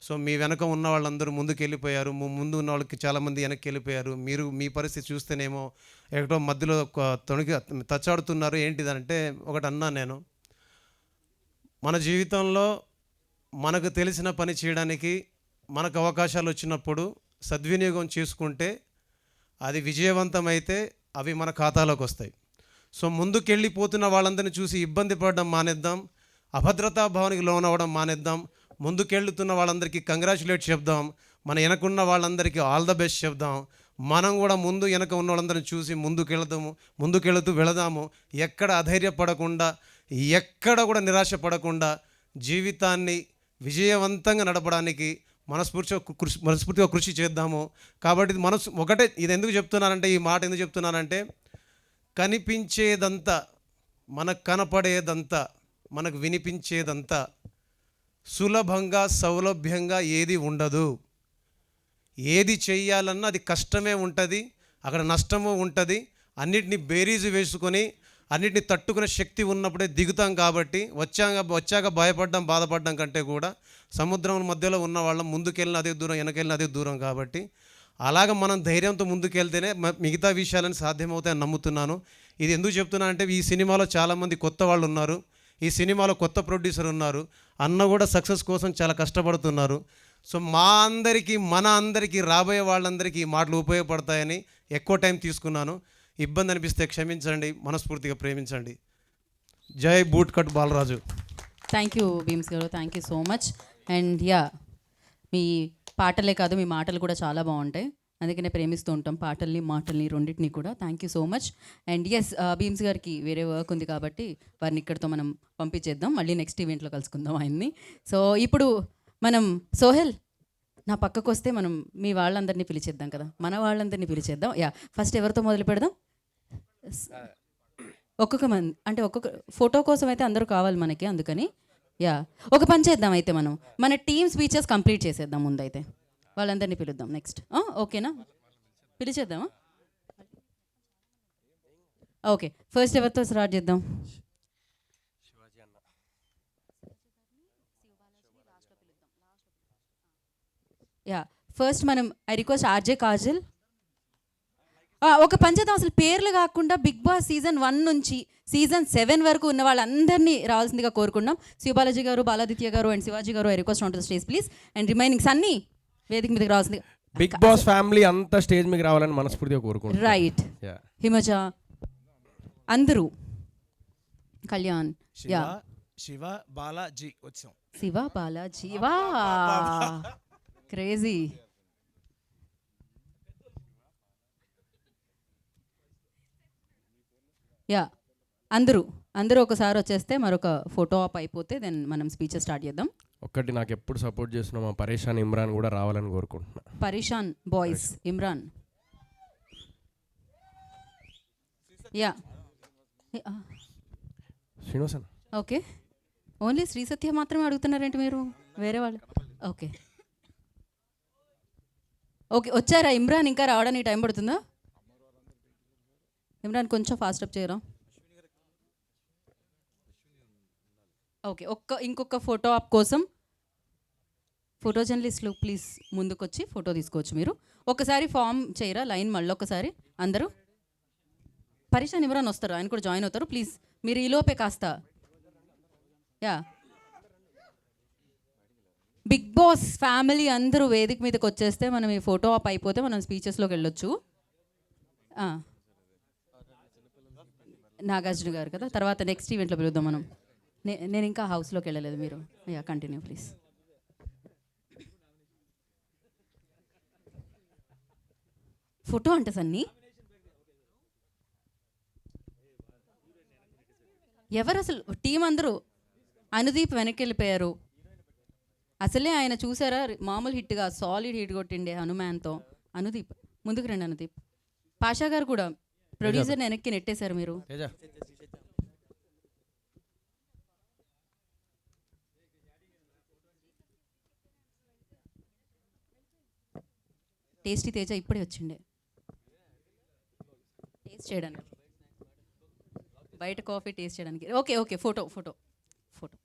సో మీ వెనక ఉన్న వాళ్ళందరూ ముందుకు వెళ్ళిపోయారు, ముందు ఉన్న వాళ్ళకి చాలామంది వెనక్కి వెళ్ళిపోయారు, మీరు మీ పరిస్థితి చూస్తేనేమో ఎక్కడో మధ్యలో తచ్చాడుతున్నారు ఏంటిదంటే, ఒకటి అన్నా నేను, మన జీవితంలో మనకు తెలిసిన పని చేయడానికి మనకు అవకాశాలు వచ్చినప్పుడు సద్వినియోగం చేసుకుంటే అది విజయవంతమైతే అవి మన ఖాతాలోకి వస్తాయి. సో ముందుకెళ్ళిపోతున్న వాళ్ళందరినీ చూసి ఇబ్బంది పడడం మానేద్దాం, అభద్రతా భావానికి లోనవ్వడం మానేద్దాం, ముందుకెళ్తున్న వాళ్ళందరికీ కంగ్రాచులేట్ చెప్దాం, మన వెనకున్న వాళ్ళందరికీ ఆల్ ద బెస్ట్ చెప్దాం. మనం కూడా ముందు వెనక ఉన్న వాళ్ళందరినీ చూసి ముందుకెళ్తూ వెళదాము. ఎక్కడ అధైర్యపడకుండా, ఎక్కడ కూడా నిరాశ పడకుండా జీవితాన్ని విజయవంతంగా నడపడానికి మనస్ఫూర్తిగా కృషి చేద్దాము. కాబట్టి ఒకటే, ఇది ఎందుకు చెప్తున్నానంటే, ఈ మాట ఎందుకు చెప్తున్నానంటే, కనిపించేదంతా, మనకు కనపడేదంతా, మనకు వినిపించేదంతా సులభంగా సౌలభ్యంగా ఏది ఉండదు. ఏది చెయ్యాలన్నా అది కష్టమే ఉంటుంది, అక్కడ నష్టము ఉంటుంది. అన్నిటినీ బేరీజు వేసుకొని అన్నిటిని తట్టుకునే శక్తి ఉన్నప్పుడే దిగుతాం కాబట్టి వచ్చాక భయపడడం బాధపడడం కంటే కూడా సముద్రం మధ్యలో ఉన్న వాళ్ళం ముందుకెళ్ళిన అదే దూరం వెనకెళ్ళిన అదే దూరం కాబట్టి అలాగ మనం ధైర్యంతో ముందుకెళ్తేనే మిగతా విషయాలను సాధ్యమవుతాయని నమ్ముతున్నాను. ఇది ఎందుకు చెప్తున్నా అంటే ఈ సినిమాలో చాలామంది కొత్త వాళ్ళు ఉన్నారు, ఈ సినిమాలో కొత్త ప్రొడ్యూసర్ ఉన్నారు, అన్న కూడా సక్సెస్ కోసం చాలా కష్టపడుతున్నారు. సో మన అందరికీ రాబోయే వాళ్ళందరికీ ఈ మాటలు ఉపయోగపడతాయని ఎక్కువ టైం తీసుకున్నాను. ఇబ్బంది అనిపిస్తే క్షమించండి, మనస్ఫూర్తిగా ప్రేమించండి. జై boot cut Balaraju. Thank you Bheems గారు, thank you so much. And yeah, మీ పాటలే కాదు మీ మాటలు కూడా చాలా బాగుంటాయి, అందుకనే ప్రేమిస్తూ ఉంటాం పాటల్ని మాటల్ని రెండింటిని కూడా. Thank you so much. And yes, Bheems గారికి వేరే వర్క్ ఉంది కాబట్టి వారిని ఇక్కడితో మనం పంపించేద్దాం, మళ్ళీ నెక్స్ట్ ఈవెంట్లో కలుసుకుందాం ఆయన్ని. సో ఇప్పుడు మనం సోహెల్ నా పక్కకు వస్తే మనం మీ వాళ్ళందరినీ పిలిచేద్దాం కదా, మన వాళ్ళందరినీ పిలిచేద్దాం. యా, ఫస్ట్ ఎవరితో మొదలు పెడదాం? ఒక్కొక్క మంది అంటే ఒక్కొక్క ఫోటో కోసం అయితే అందరూ కావాలి మనకి, అందుకని యా ఒక పని చేద్దాం అయితే మనం మన టీమ్ స్పీచెస్ కంప్లీట్ చేసేద్దాం ముందైతే, వాళ్ళందరినీ పిలుద్దాం నెక్స్ట్. ఓకేనా, పిలిచేద్దామా? ఓకే, ఫస్ట్ ఎవరితో స్టార్ట్ చేద్దాం? యా, ఫస్ట్ మనం ఐ రిక్వెస్ట్ ఆర్జే కాజల్. ఒక పంచేద్దాం, అసలు పేర్లు కాకుండా బిగ్ బాస్ సీజన్ 1 నుంచి సీజన్ 7 వరకు ఉన్న వాళ్ళందరినీ రావాల్సిందిగా కోరుకున్నాం. శివబాలాజీ గారు, బాలాదిత్య గారు అండ్ శివాజీ గారు, I request on to the stage please. And remaining Sunny వేదిక మీదకి రావాల్సింది. బిగ్ బాస్ ఫ్యామిలీ అంతా స్టేజ్ మీకు రావాలని మనస్ఫూర్తిగా కోరుకుంటున్నాను. రైట్, హిమజ, అందరూ, కళ్యాణ్, యా, శివ బాలాజీ వచ్చాం. శివ బాలాజీ, వా క్రేజీ. యా, అందరూ ఒకసారి వచ్చేస్తే మరొక ఫోటో ఆప్ అయిపోతే దెన్ మనం స్పీచెస్ స్టార్ట్ చేద్దాం. ఒక్కటి నాకు ఎప్పుడు సపోర్ట్ చేస్తున్నా మా పరేషాన్ ఇమ్రాన్ కూడా రావాలని కోరుకుంటున్నా. Pareshan boys, Imran. Yeah, Srinivasan. Okay, only Sri Satya మాత్రమే అడుగుతున్నారేంటి మీరు, వేరే వాళ్ళు? ఓకే ఓకే, వచ్చారా ఇమ్రాన్? ఇంకా రావడానికి టైం పడుతుందా? ఇమ్రాన్ కొంచెం ఫాస్ట్ అప్ చేయరా? ఓకే, ఇంకొక ఫోటో ఆప్ కోసం ఫోటో జర్నలిస్టులు ప్లీజ్ ముందుకొచ్చి ఫోటో తీసుకోవచ్చు. మీరు ఒకసారి ఫామ్ చేయరా లైన్, మళ్ళీ ఒకసారి అందరూ. పరేషాన్ ఇమ్రాన్ వస్తారు, ఆయన కూడా జాయిన్ అవుతారు. ప్లీజ్ మీరు ఈలోపే కాస్త. యా, బిగ్ బాస్ ఫ్యామిలీ అందరూ వేదిక మీదకి వచ్చేస్తే మనం ఈ ఫోటో ఆప్ అయిపోతే మనం స్పీచెస్లోకి వెళ్ళొచ్చు. నాగార్జున గారు కదా, తర్వాత నెక్స్ట్ ఈవెంట్లో పిలుద్దాం మనం. నేను ఇంకా హౌస్లోకి వెళ్ళలేదు, మీరు యా కంటిన్యూ ప్లీజ్. ఫోటో అంటే సన్నీ ఎవరు అసలు? టీం అందరూ, అనుదీప్ వెనక్కి వెళ్ళిపోయారు. అసలే ఆయన చూసారా మామూలు హిట్గా సాలిడ్ హిట్ కొట్టిండే హనుమాన్తో. అనుదీప్ ముందుకు రండి. అనుదీప్, పాషా గారు కూడా ప్రొడ్యూసర్ వెనక్కి నెట్టేశారు మీరు. టేస్టీ తేజ ఇప్పుడే వచ్చిండే టేస్ట్ చేయడానికి, బయట కాఫీ టేస్ట్ చేయడానికి. Okay okay, photo photo photo.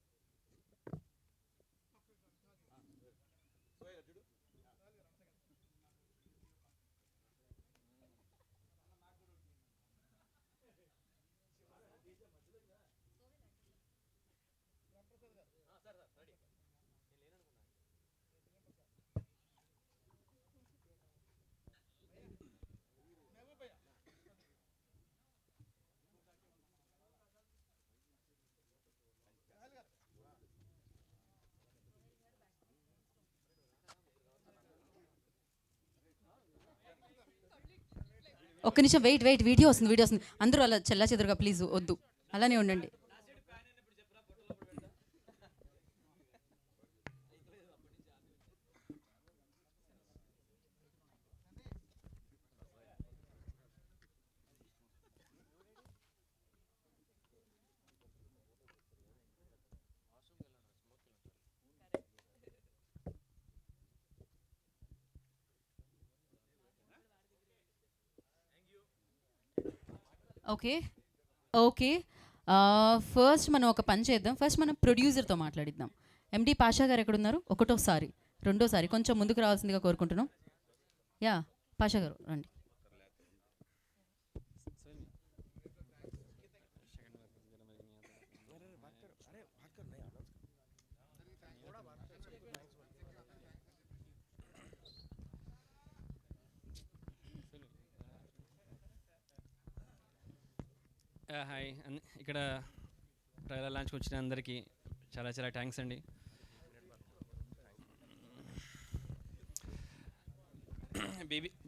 ఒక్క నిమిషం వెయిట్, వీడియో వస్తుంది. అందరూ అలా చెల్లా చెదురుగా ప్లీజ్ వద్దు, అలానే ఉండండి. Okay, okay. ఫస్ట్ మనం ఒక పని చేద్దాం. ఫస్ట్ మనం ప్రొడ్యూసర్‌తో మాట్లాడిద్దాం. ఎండి పాషా గారు ఎక్కడున్నారు? ఒకటోసారి, రెండోసారి కొంచెం ముందుకు రావాల్సిందిగా కోరుకుంటున్నాం. యాహ్! పాషా గారు రండి. హాయ్ ఇక్కడ ట్రైలర్ లాంచ్కి వచ్చిన అందరికీ చాలా చాలా థ్యాంక్స్ అండి.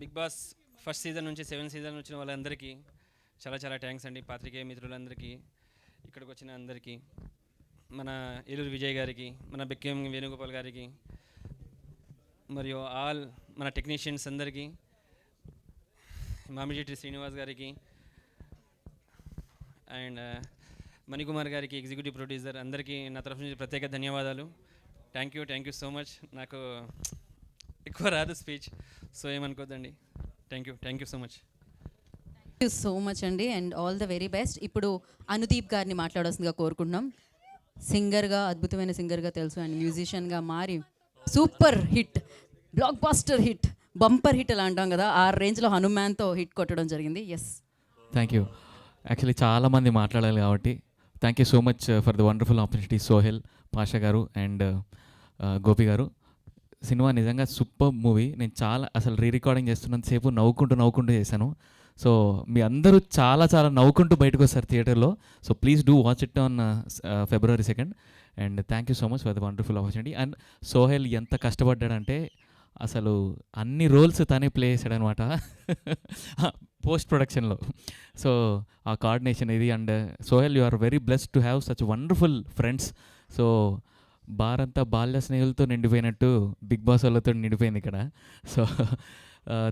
బిగ్ బాస్ ఫస్ట్ సీజన్ నుంచి 7 సీజన్ వచ్చిన వాళ్ళందరికీ చాలా చాలా థ్యాంక్స్ అండి. పాత్రికేయ మిత్రులందరికీ, ఇక్కడికి వచ్చిన అందరికీ, మన ఏలూరు విజయ్ గారికి, మన బెక్కేం వేణుగోపాల్ గారికి, మరియు ఆల్ మన టెక్నీషియన్స్ అందరికీ, మామిడిచెట్టి శ్రీనివాస్ గారికి అండ్ మణికుమార్ గారికి, ఎగ్జిక్యూటివ్ ప్రొడ్యూసర్ అందరికీ నా తరఫు నుంచి ప్రత్యేక ధన్యవాదాలు. Thank you so much. నాకు ఎక్కువ రాదు స్పీచ్, సో ఏమనుకోద్దండి. Thank you so much. Thank you so much అండి and all the very best. ఇప్పుడు అనుదీప్ గారిని మాట్లాడాల్సిందిగా కోరుకుంటున్నాం. సింగర్గా, అద్భుతమైన సింగర్గా తెలుసు అండ్ మ్యూజిషియన్గా మారి super hit, blockbuster hit, bumper hit అలా అంటాం కదా, ఆ రేంజ్లో హనుమాన్తో హిట్ కొట్టడం జరిగింది. Yes, thank you. యాక్చువల్లీ చాలామంది మాట్లాడాలి కాబట్టి thank you so much for the wonderful opportunity Sohel, Pasha garu and Gopi గారు. సినిమా నిజంగా సూపర్ మూవీ. నేను చాలా అసలు రికార్డింగ్ చేస్తున్నంతసేపు నవ్వుకుంటూ చేశాను. సో మీ అందరూ చాలా నవ్వుకుంటూ బయటకు వస్తారు థియేటర్లో. So please do watch it on February 2nd and thank you so much for the wonderful opportunity. And Sohel ఎంత కష్టపడ్డాడంటే అసలు అన్ని రోల్స్ తనే ప్లే చేశాడనమాట పోస్ట్ ప్రొడక్షన్లో. సో ఆ కోఆర్డినేషన్ ఇది. And Sohel, you are very blessed to have such wonderful friends. So బారంతా బాల్య స్నేహితులతో నిండిపోయినట్టు బిగ్ బాస్ వాళ్ళతో నిండిపోయింది ఇక్కడ. So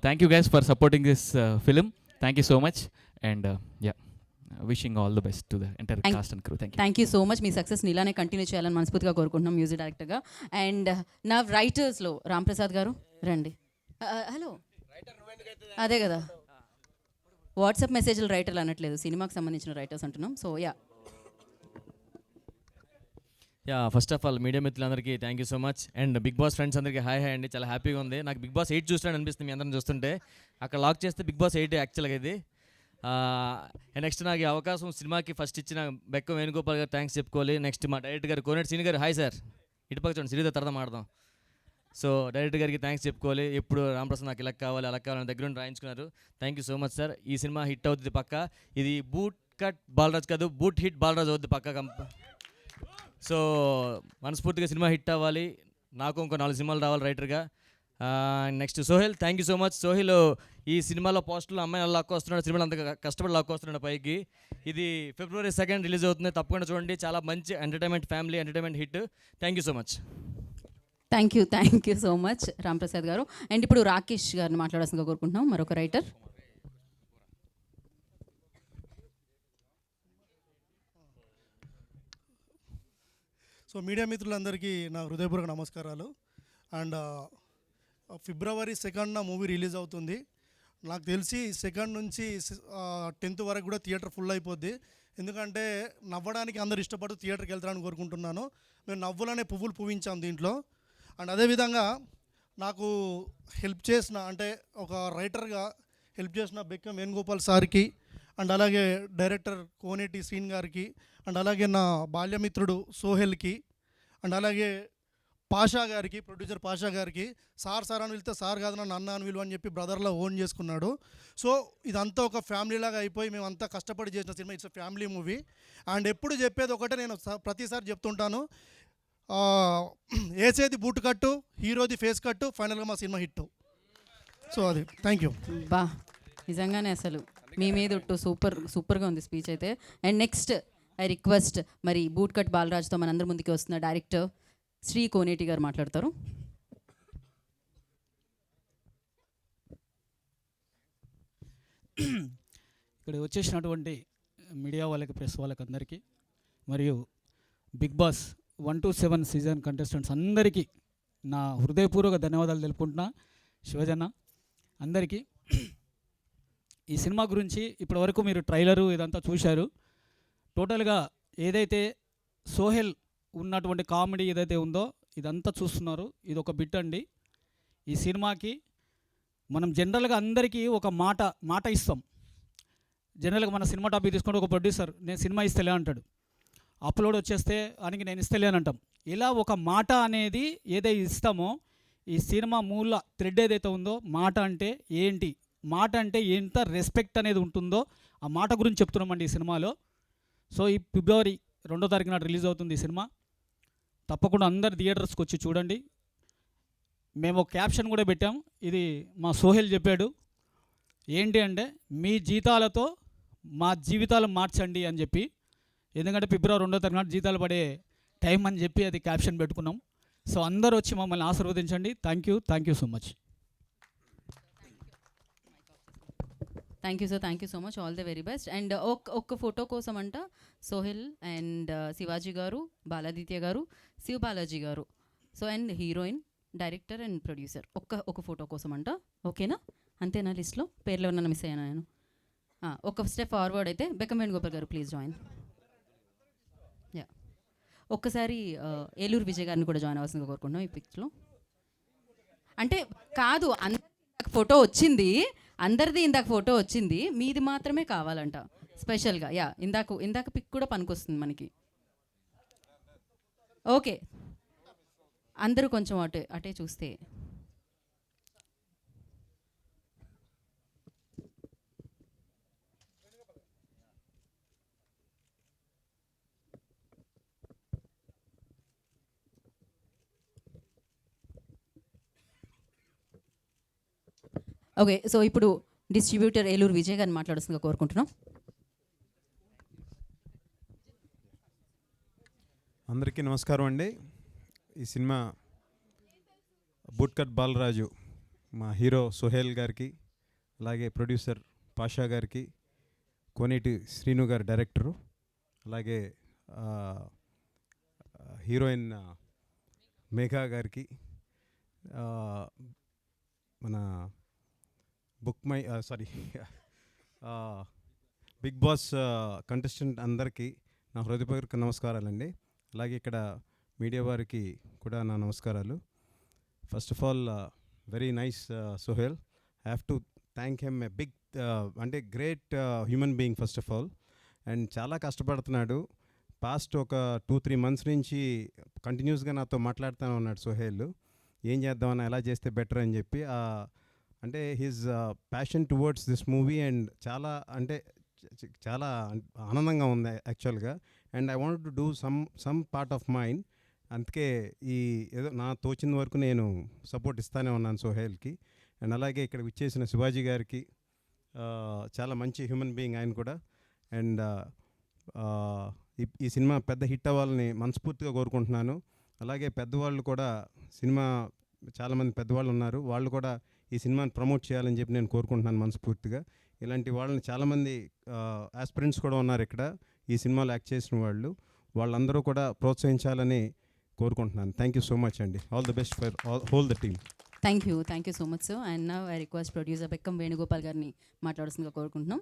thank you guys for supporting this film. Thank you so much and wishing all the best to the entire cast and crew. Thank you so much. మీ సక్సెస్ని ఇలానే కంటిన్యూ చేయాలని మనస్ఫూర్తిగా కోరుకుంటున్నాం మ్యూజిక్ డైరెక్టర్గా. అండ్ నా రైటర్స్లో రాంప్రసాద్ గారు రండి. హలో, అదే కదా, వాట్సాప్ మెసేజ్లు రైటర్లు అనట్లేదు, సినిమాకి సంబంధించిన రైటర్స్ అంటున్నాం. So first of all media మిత్రులందరికీ thank you so much and Bigg Boss friends అందరికీ హాయ్ అండి. చాలా హ్యాపీగా ఉంది. నాకు బిగ్ బాస్ 8 చూస్తాను అనిపిస్తుంది మీ అందరం చూస్తుంటే. అక్కడ లాక్ చేస్తే బిగ్ బాస్ 8 యాక్చువల్గా ఇది. నెక్స్ట్ నాకు ఈ అవకాశం సినిమాకి ఫస్ట్ ఇచ్చిన బెక్కం వేణుగోపాల్ గారు థ్యాంక్స్ చెప్పుకోవాలి. నెక్స్ట్ మా డైరెక్టర్ గారు కోనేటి సీని గారు, హాయ్ సార్, ఇటుపక్క చూడండి, సిరీతో తర్వాత మాడదాం. సో డైరెక్టర్ గారికి థ్యాంక్స్ చెప్పుకోవాలి. ఎప్పుడు రామప్రసాద్ నాకు ఇలా కావాలి అలా కావాలని దగ్గర నుండి రాయించుకున్నారు. Thank you so much sir. ఈ సినిమా హిట్ అవుతుంది పక్క. ఇది బూట్ కట్ బాలరాజ్ కాదు, బూట్ హిట్ బాలరాజ్ అవుద్ది పక్క. సో మనస్ఫూర్తిగా సినిమా హిట్ అవ్వాలి. నాకు ఇంకో 4 సినిమాలు రావాలి రైటర్గా. Next Sohel, thank you so much. Sohel ఈ సినిమాలో పోస్టులో అమ్మాయి అలా లాక్కు వస్తున్నాడు, సినిమాలో అంత కష్టపడి లాక్కు వస్తున్నాడు పైకి. ఇది February 2nd రిలీజ్ అవుతుంది, తప్పకుండా చూడండి. చాలా మంచి entertainment, family entertainment hit. Thank you so much. Thank you so much Ramprasad గారు. అండ్ ఇప్పుడు రాకేష్ గారిని మాట్లాడాల్సిందిగా కోరుకుంటున్నాం, మరొక రైటర్. సో మీడియా మిత్రులందరికీ నా హృదయపూర్వక నమస్కారాలు. And February 2nd movie release అవుతుంది. నాకు తెలిసి 2nd నుంచి 10th వరకు కూడా థియేటర్ ఫుల్ అయిపోద్ది. ఎందుకంటే నవ్వడానికి అందరు ఇష్టపడుతూ థియేటర్కి వెళ్తారని కోరుకుంటున్నాను. మేము నవ్వులనే పువ్వులు పూవించాం దీంట్లో. అండ్ అదేవిధంగా నాకు హెల్ప్ చేసిన, అంటే ఒక రైటర్గా హెల్ప్ చేసిన బెక్కం వేణుగోపాల్ సార్కి, అండ్ అలాగే డైరెక్టర్ కోనేటి శ్రీన్ గారికి, అండ్ అలాగే నా బాల్యమిత్రుడు సోహెల్కి, అండ్ అలాగే పాషా గారికి, ప్రొడ్యూసర్ పాషా గారికి. సార్ అని వెళ్తే సార్ కాదు నన్ను అన్న అని విలువ అని చెప్పి బ్రదర్లా ఓన్ చేసుకున్నాడు. సో ఇదంతా ఒక ఫ్యామిలీలాగా అయిపోయి మేమంతా కష్టపడి చేసిన cinema. It's family movie. And ఎప్పుడు చెప్పేది ఒకటే, నేను ప్రతిసారి చెప్తుంటాను, వేసేది బూట్ కట్టు, హీరోది ఫేస్ కట్టు, ఫైనల్గా మా సినిమా హిట్. సో అది థ్యాంక్ యూ. బా, నిజంగానే అసలు మీ మీద సూపర్గా ఉంది స్పీచ్ అయితే. అండ్ నెక్స్ట్ ఐ రిక్వెస్ట్, మరి బూట్ కట్ బాలరాజ్తో మనందరి ముందుకి వస్తున్న డైరెక్టర్ శ్రీ కోనేటి గారు మాట్లాడతారు. ఇక్కడ వచ్చేసినటువంటి మీడియా వాళ్ళకి, ప్రెస్ వాళ్ళకి అందరికీ, మరియు Bigg Boss 1 to 7 season contestants అందరికీ నా హృదయపూర్వక ధన్యవాదాలు తెలుపుకుంటున్నా. శివజన్న అందరికీ. ఈ సినిమా గురించి ఇప్పటివరకు మీరు ట్రైలరు ఇదంతా చూశారు. టోటల్గా ఏదైతే సోహెల్ ఉన్నటువంటి కామెడీ ఏదైతే ఉందో ఇదంతా చూస్తున్నారు. ఇది ఒక బిట్ అండి. ఈ సినిమాకి మనం జనరల్గా అందరికీ ఒక మాట ఇస్తాం. జనరల్గా మన సినిమా టాపిక్ తీసుకుంటే ఒక ప్రొడ్యూసర్ నేను సినిమా ఇస్తలే అంటాడు, అప్లోడ్ వచ్చేస్తే ఆయనకి నేను ఇస్తలే అని అంటాం. ఇలా ఒక మాట అనేది ఏదైతే ఇస్తామో ఈ సినిమా మూల థ్రెడ్ ఏదైతే ఉందో మాట అంటే ఏంటి, మాట అంటే ఎంత రెస్పెక్ట్ అనేది ఉంటుందో ఆ మాట గురించి చెప్తున్నామండి ఈ సినిమాలో. సో ఈ ఫిబ్రవరి 2వ తారీఖున రిలీజ్ అవుతుంది ఈ సినిమా. తప్పకుండా అందరు థియేటర్స్కి వచ్చి చూడండి. మేము ఒక క్యాప్షన్ కూడా పెట్టాం, ఇది మా సోహెల్ చెప్పాడు. ఏంటి అంటే మీ జీతాలతో మా జీవితాలు మార్చండి అని చెప్పి. ఎందుకంటే ఫిబ్రవరి 2వ తారీఖున జీతాలు పడే టైం అని చెప్పి అది క్యాప్షన్ పెట్టుకున్నాం. సో అందరూ వచ్చి మమ్మల్ని ఆశీర్వదించండి. Thank you so much. Thank you sir, thank you so much, all the very best. And ఒక్క ఫోటో కోసం అంట సోహెల్ అండ్ శివాజీ గారు, బాలాదిత్య గారు, శివ్ బాలాజీ గారు, so and heroine, director and producer ఒక ఫోటో కోసం అంట. ఓకేనా, అంతేనా? లిస్ట్లో పేర్లు ఏమన్నా మిస్ అయ్యాను నేను? ఒక స్టెప్ ఫార్వర్డ్ అయితే బెక్కం వేణుగోపాల్ గారు ప్లీజ్ జాయిన్. యా, ఒక్కసారి ఏలూరు విజయ్ గారిని కూడా జాయిన్ అవ్వాల్సిందిగా కోరుకుంటున్నాం ఈ పిక్స్లో. అంటే కాదు, ఫోటో వచ్చింది, అందరిది ఇందాక ఫోటో వచ్చింది, మీది మాత్రమే కావాలంట స్పెషల్గా. యా, ఇందాక పిక్ కూడా పనికొస్తుంది మనకి. ఓకే, అందరూ కొంచెం అటే చూస్తే. ఓకే, సో ఇప్పుడు డిస్ట్రిబ్యూటర్ ఏలూరు విజయ్ గారిని మాట్లాడుతుందిగా కోరుకుంటున్నాం. అందరికీ నమస్కారం అండి. ఈ సినిమా బూట్కట్ బాలరాజు మా హీరో సోహెల్ గారికి, అలాగే ప్రొడ్యూసర్ పాషా గారికి, కోనేటి శ్రీను గారు డైరెక్టరు, అలాగే హీరోయిన్ మేఘా గారికి, మన బిగ్ బాస్ కంటెస్టెంట్ అందరికీ నా హృదయపూర్వక నమస్కారాలండి. అలాగే ఇక్కడ మీడియా వారికి కూడా నా నమస్కారాలు. First of all very nice Sohel, I have to thank him a big అంటే great human being first of all. And చాలా కష్టపడుతున్నాడు. పాస్ట్ ఒక 2-3 months నుంచి కంటిన్యూస్గా నాతో మాట్లాడుతూనే ఉన్నాడు సోహెల్. ఏం చేద్దామన్నా, ఎలా చేస్తే బెటర్ అని చెప్పి. అంటే his passion towards this movie and చాలా ఆనందంగా ఉంది యాక్చువల్గా. And I want to do some part of mind. అందుకే ఏదో నా తోచిన వరకు నేను సపోర్ట్ ఇస్తానే ఉన్నాను సోహెల్కి. అండ్ అలాగే ఇక్కడ విచ్చేసిన శివాజీ గారికి, చాలా మంచి హ్యూమన్ బీయింగ్ ఆయన కూడా. అండ్ ఈ సినిమా పెద్ద హిట్ అవ్వాలని మనస్ఫూర్తిగా కోరుకుంటున్నాను. అలాగే పెద్దవాళ్ళు కూడా, సినిమా చాలామంది పెద్దవాళ్ళు ఉన్నారు, వాళ్ళు కూడా ఈ సినిమాని ప్రమోట్ చేయాలని చెప్పి నేను కోరుకుంటున్నాను మనస్ఫూర్తిగా. ఇలాంటి వాళ్ళని చాలామంది ఆస్పిరెంట్స్ కూడా ఉన్నారు ఇక్కడ ఈ సినిమాలో యాక్ట్ చేసిన వాళ్ళు, వాళ్ళందరూ కూడా ప్రోత్సహించాలని కోరుకుంటున్నాను. థ్యాంక్ యూ సో మచ్ అండి. All the best for whole the team. Thank you so much sir. And now I request producer Bekkam Venugopal గారిని మాట్లాడుతుందిగా కోరుకుంటున్నాం.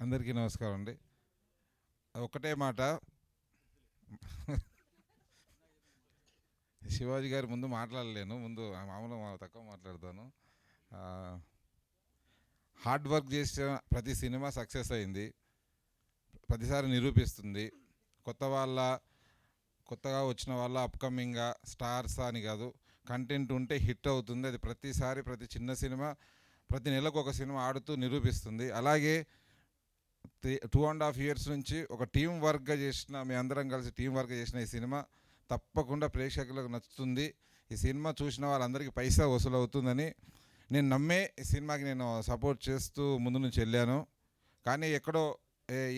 అందరికీ నమస్కారం అండి. ఒకటే మాట, శివాజీ గారి ముందు మాట్లాడలేను, ముందు మామూలుగా తక్కువ మాట్లాడతాను. హార్డ్ వర్క్ చేసిన ప్రతి సినిమా సక్సెస్ అయింది, ప్రతిసారి నిరూపిస్తుంది. కొత్తగా వచ్చిన వాళ్ళ అప్కమింగ్గా స్టార్స్ అని కాదు, కంటెంట్ ఉంటే హిట్ అవుతుంది. అది ప్రతిసారి ప్రతి చిన్న సినిమా ప్రతి నెలకు ఒక సినిమా ఆడుతూ నిరూపిస్తుంది. అలాగే 2.5 years నుంచి ఒక టీం వర్క్గా చేసిన, మీ అందరం కలిసి టీం వర్క్ చేసిన ఈ సినిమా తప్పకుండా ప్రేక్షకులకు నచ్చుతుంది. ఈ సినిమా చూసిన వాళ్ళందరికీ పైసా వసూలు అవుతుందని నేను నమ్మే ఈ సినిమాకి నేను సపోర్ట్ చేస్తూ ముందు నుంచి వెళ్ళాను. కానీ ఎక్కడో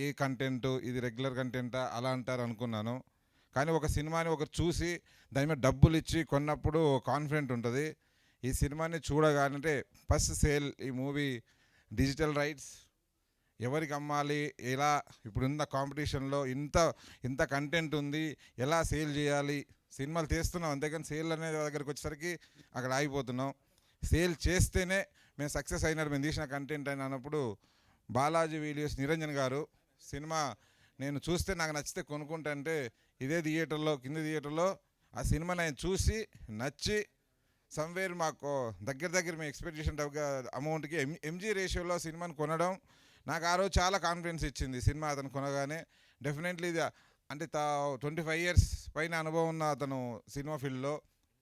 ఈ కంటెంట్ ఇది రెగ్యులర్ కంటెంటా అలా అంటారు అనుకున్నాను. కానీ ఒక సినిమాని ఒకరు చూసి దాని మీద డబ్బులు ఇచ్చి కొన్నప్పుడు కాన్ఫిడెంట్ ఉంటుంది. ఈ సినిమాని చూడగానంటే ఫస్ట్ సేల్, ఈ మూవీ డిజిటల్ రైట్స్ ఎవరికి అమ్మాలి, ఎలా ఇప్పుడున్న కాంపిటీషన్లో ఇంత కంటెంట్ ఉంది, ఎలా సేల్ చేయాలి, సినిమాలు తీస్తున్నాం అంతేకాని సేల్ అనే దగ్గరికి వచ్చేసరికి అక్కడ ఆగిపోతున్నాం. సేల్ చేస్తేనే మేము సక్సెస్ అయినట్టు, మేము తీసిన కంటెంట్ అని అన్నప్పుడు బాలాజీ వీడియోస్ నిరంజన్ గారు. సినిమా నేను చూస్తే నాకు నచ్చితే కొనుక్కుంటే ఇదే థియేటర్లో కింది థియేటర్లో ఆ సినిమా నేను చూసి నచ్చి సమ్వేర్ మాకు దగ్గర మీ ఎక్స్పెక్టేషన్ అమౌంట్కి ఎంజీ రేషియోలో సినిమాని కొనడం నాకు ఆ రోజు చాలా కాన్ఫిడెన్స్ ఇచ్చింది. సినిమా అతను కొనగానే డెఫినెట్లీ ఇది అంటే 25 years పైన అనుభవం ఉన్న అతను సినిమా ఫీల్డ్లో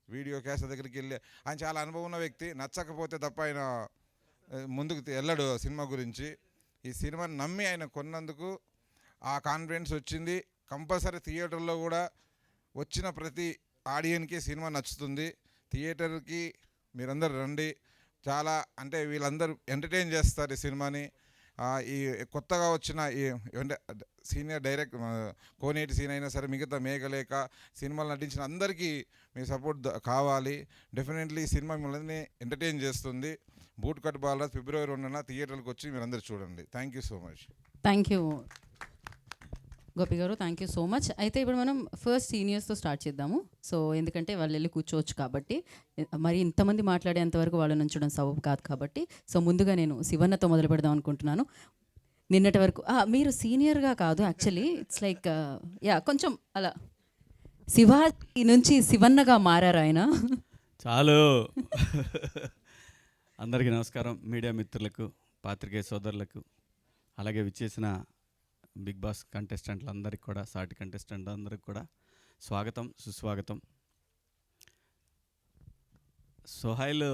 వీడియో క్యాస్ట్ దగ్గరికి వెళ్ళి ఆయన చాలా అనుభవం ఉన్న వ్యక్తి. నచ్చకపోతే తప్ప ఆయన ముందుకు వెళ్ళడు సినిమా గురించి. ఈ సినిమాని నమ్మి ఆయన కొన్నందుకు ఆ కాన్ఫిడెన్స్ వచ్చింది. కంపల్సరీ థియేటర్లో కూడా వచ్చిన ప్రతి ఆడియన్కి సినిమా నచ్చుతుంది. థియేటర్కి మీరందరూ రండి. చాలా అంటే వీళ్ళందరూ ఎంటర్టైన్ చేస్తారు ఈ సినిమాని. ఈ కొత్తగా వచ్చిన ఈ సీనియర్ కోనేటి సీన్ అయినా సరే మిగతా మేఘలేక సినిమాలు నటించిన అందరికీ మీ సపోర్ట్ కావాలి. డెఫినెట్లీ ఈ సినిమా మిమ్మల్ని ఎంటర్టైన్ చేస్తుంది. బూట్ కట్ బాలరాజ్ February 2న థియేటర్కి వచ్చి మీరు అందరూ చూడండి. Thank you so much. Thank you Gopi గారు, థ్యాంక్ యూ సో మచ్. అయితే ఇప్పుడు మనం ఫస్ట్ సీనియర్స్తో స్టార్ట్ చేద్దాము. సో ఎందుకంటే వాళ్ళు వెళ్ళి కూర్చోవచ్చు కాబట్టి, మరి ఇంతమంది మాట్లాడేంతవరకు వాళ్ళని ఉంచడం సబబు కాదు కాబట్టి, సో ముందుగా నేను శివన్నతో మొదలు పెడదాం అనుకుంటున్నాను. నిన్నటి వరకు మీరు సీనియర్గా కాదు, యాక్చువల్లీ ఇట్స్ లైక్ కొంచెం అలా శివాజీ నుంచి శివన్నగా మారారు ఆయన. చాలు. అందరికీ నమస్కారం. మీడియా మిత్రులకు, పాత్రికేయ సోదరులకు, అలాగే విచ్చేసిన బిగ్ బాస్ కంటెస్టెంట్లందరికీ కూడా, సాటి కంటెస్టెంట్లందరికీ కూడా స్వాగతం, సుస్వాగతం. సోహైల్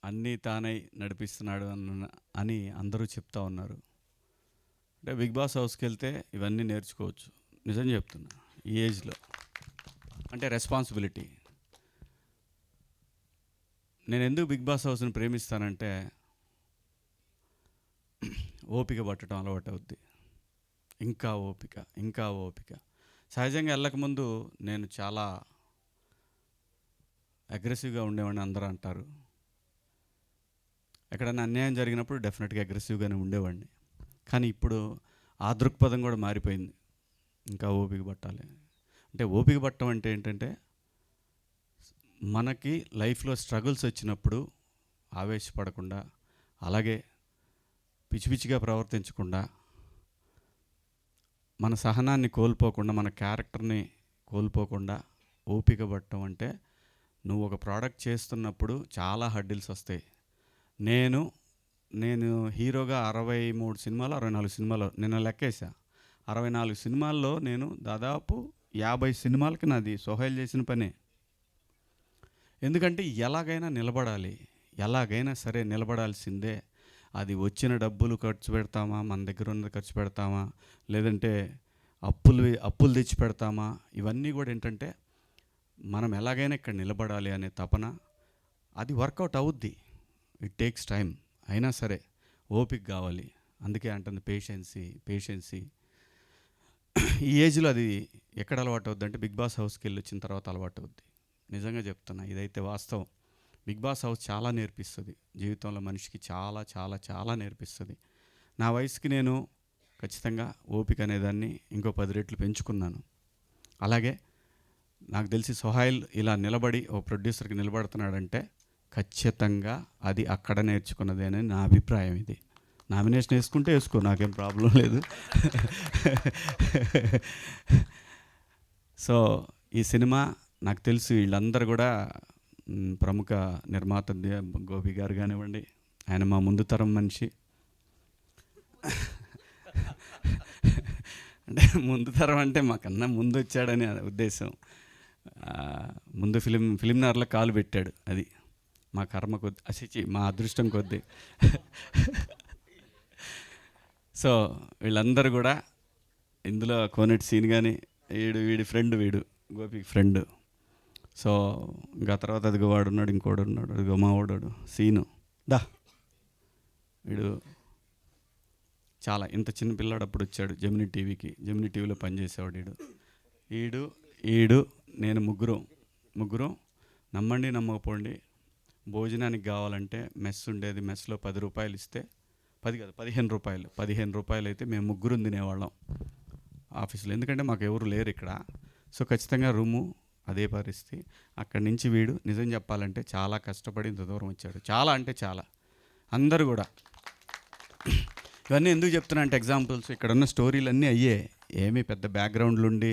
అన్నీ తానై నడిపిస్తున్నాడు అని అందరూ చెప్తా ఉన్నారు. అంటే బిగ్ బాస్ హౌస్కి వెళ్తే ఇవన్నీ నేర్చుకోవచ్చు. నిజం చెప్తున్నా, ఈ ఏజ్లో అంటే రెస్పాన్సిబిలిటీ. నేను ఎందుకు బిగ్ బాస్ హౌస్ని ప్రేమిస్తానంటే ఓపిక పట్టడం అలవాటు అవుద్ది. ఇంకా ఓపిక. సహజంగా వెళ్ళకముందు నేను చాలా అగ్రెసివ్గా ఉండేవాడిని అందరూ అంటారు. ఎక్కడైనా అన్యాయం జరిగినప్పుడు డెఫినెట్గా అగ్రెసివ్గానే ఉండేవాడిని. కానీ ఇప్పుడు ఆ దృక్పథం కూడా మారిపోయింది. ఇంకా ఓపిక పట్టాలి. అంటే ఓపిక పట్టడం అంటే ఏంటంటే, మనకి లైఫ్లో స్ట్రగుల్స్ వచ్చినప్పుడు ఆవేశపడకుండా, అలాగే పిచ్చిగా ప్రవర్తించకుండా, మన సహనాన్ని కోల్పోకుండా, మన క్యారెక్టర్ని కోల్పోకుండా ఓపిక పట్టడం అంటే, నువ్వు ఒక ప్రోడక్ట్ చేస్తున్నప్పుడు చాలా హడ్డిల్స్ వస్తాయి. నేను హీరోగా 63 సినిమాలు 64 సినిమాలు నిన్న లెక్కేసా. 64 సినిమాల్లో నేను దాదాపు 50 సినిమాలకి నాది సోహైల్ చేసిన పనే. ఎందుకంటే ఎలాగైనా నిలబడాలి, ఎలాగైనా సరే నిలబడాల్సిందే. అది వచ్చిన డబ్బులు ఖర్చు పెడతామా, మన దగ్గర ఉన్నది ఖర్చు పెడతామా, లేదంటే అప్పులు తెచ్చి పెడతామా, ఇవన్నీ కూడా ఏంటంటే మనం ఎలాగైనా ఇక్కడ నిలబడాలి అనే తపన. అది వర్కౌట్ అవుద్ది. It takes time. అయినా సరే ఓపిక కావాలి. అందుకే అంటుంది పేషెన్సీ. ఈ ఏజ్లో అది ఎక్కడ అలవాటు అవుద్ది అంటే బిగ్ బాస్ హౌస్కి వెళ్ళి వచ్చిన తర్వాత అలవాటు అవుద్ది. నిజంగా చెప్తున్నా, ఇదైతే వాస్తవం. బిగ్ బాస్ హౌస్ చాలా నేర్పిస్తుంది జీవితంలో, మనిషికి చాలా చాలా చాలా నేర్పిస్తుంది. నా వయసుకి నేను ఖచ్చితంగా ఓపిక అనేదాన్ని ఇంకో 10 రెట్లు పెంచుకున్నాను. అలాగే నాకు తెలిసి సోహైల్ ఇలా నిలబడి ఓ ప్రొడ్యూసర్కి నిలబడుతున్నాడంటే ఖచ్చితంగా అది అక్కడ నేర్చుకున్నదే అని నా అభిప్రాయం. ఇది నామినేషన్ వేసుకో, నాకేం ప్రాబ్లం లేదు. సో ఈ సినిమా నాకు తెలుసు వీళ్ళందరూ కూడా ప్రముఖ నిర్మాత గోపి గారు కానివ్వండి, ఆయన మా ముందు తరం మనిషి. అంటే ముందు తరం అంటే మాకన్నా ముందు వచ్చాడని ఉద్దేశం. ముందు ఫిలింనగర్లో కాలు పెట్టాడు. అది మా కర్మ కొద్ది, మా అదృష్టం కొద్ది. సో వీళ్ళందరూ కూడా ఇందులో కోనేటి సీన్ కానీ, వీడి ఫ్రెండ్, గోపికి ఫ్రెండ్. సో ఇంకా తర్వాత అదిగో వాడు ఉన్నాడు, ఇంకోడు ఉన్నాడు, అదిగో మా వాడు సీను వీడు చాలా ఇంత చిన్న పిల్లాడు అప్పుడు వచ్చాడు జెమినీ టీవీలో పనిచేసేవాడు. ఈడు నేను ముగ్గురం నమ్మండి నమ్మకపోండి, భోజనానికి కావాలంటే మెస్ ఉండేది. మెస్లో 10 రూపాయలు ఇస్తే, 10 కాదు 15 రూపాయలు అయితే మేము ముగ్గురు తినేవాళ్ళం ఆఫీస్లో. ఎందుకంటే మాకు ఎవరు లేరు ఇక్కడ. సో ఖచ్చితంగా రూము అదే పరిస్థితి. అక్కడి నుంచి వీడు నిజం చెప్పాలంటే చాలా కష్టపడి ఇంత దూరం వచ్చాడు. చాలా అంటే చాలా. అందరూ కూడా ఇవన్నీ ఎందుకు చెప్తున్నా అంటే ఎగ్జాంపుల్స్ ఇక్కడ ఉన్న స్టోరీలు అన్నీ అయ్యే, ఏమీ పెద్ద బ్యాక్గ్రౌండ్లు ఉండి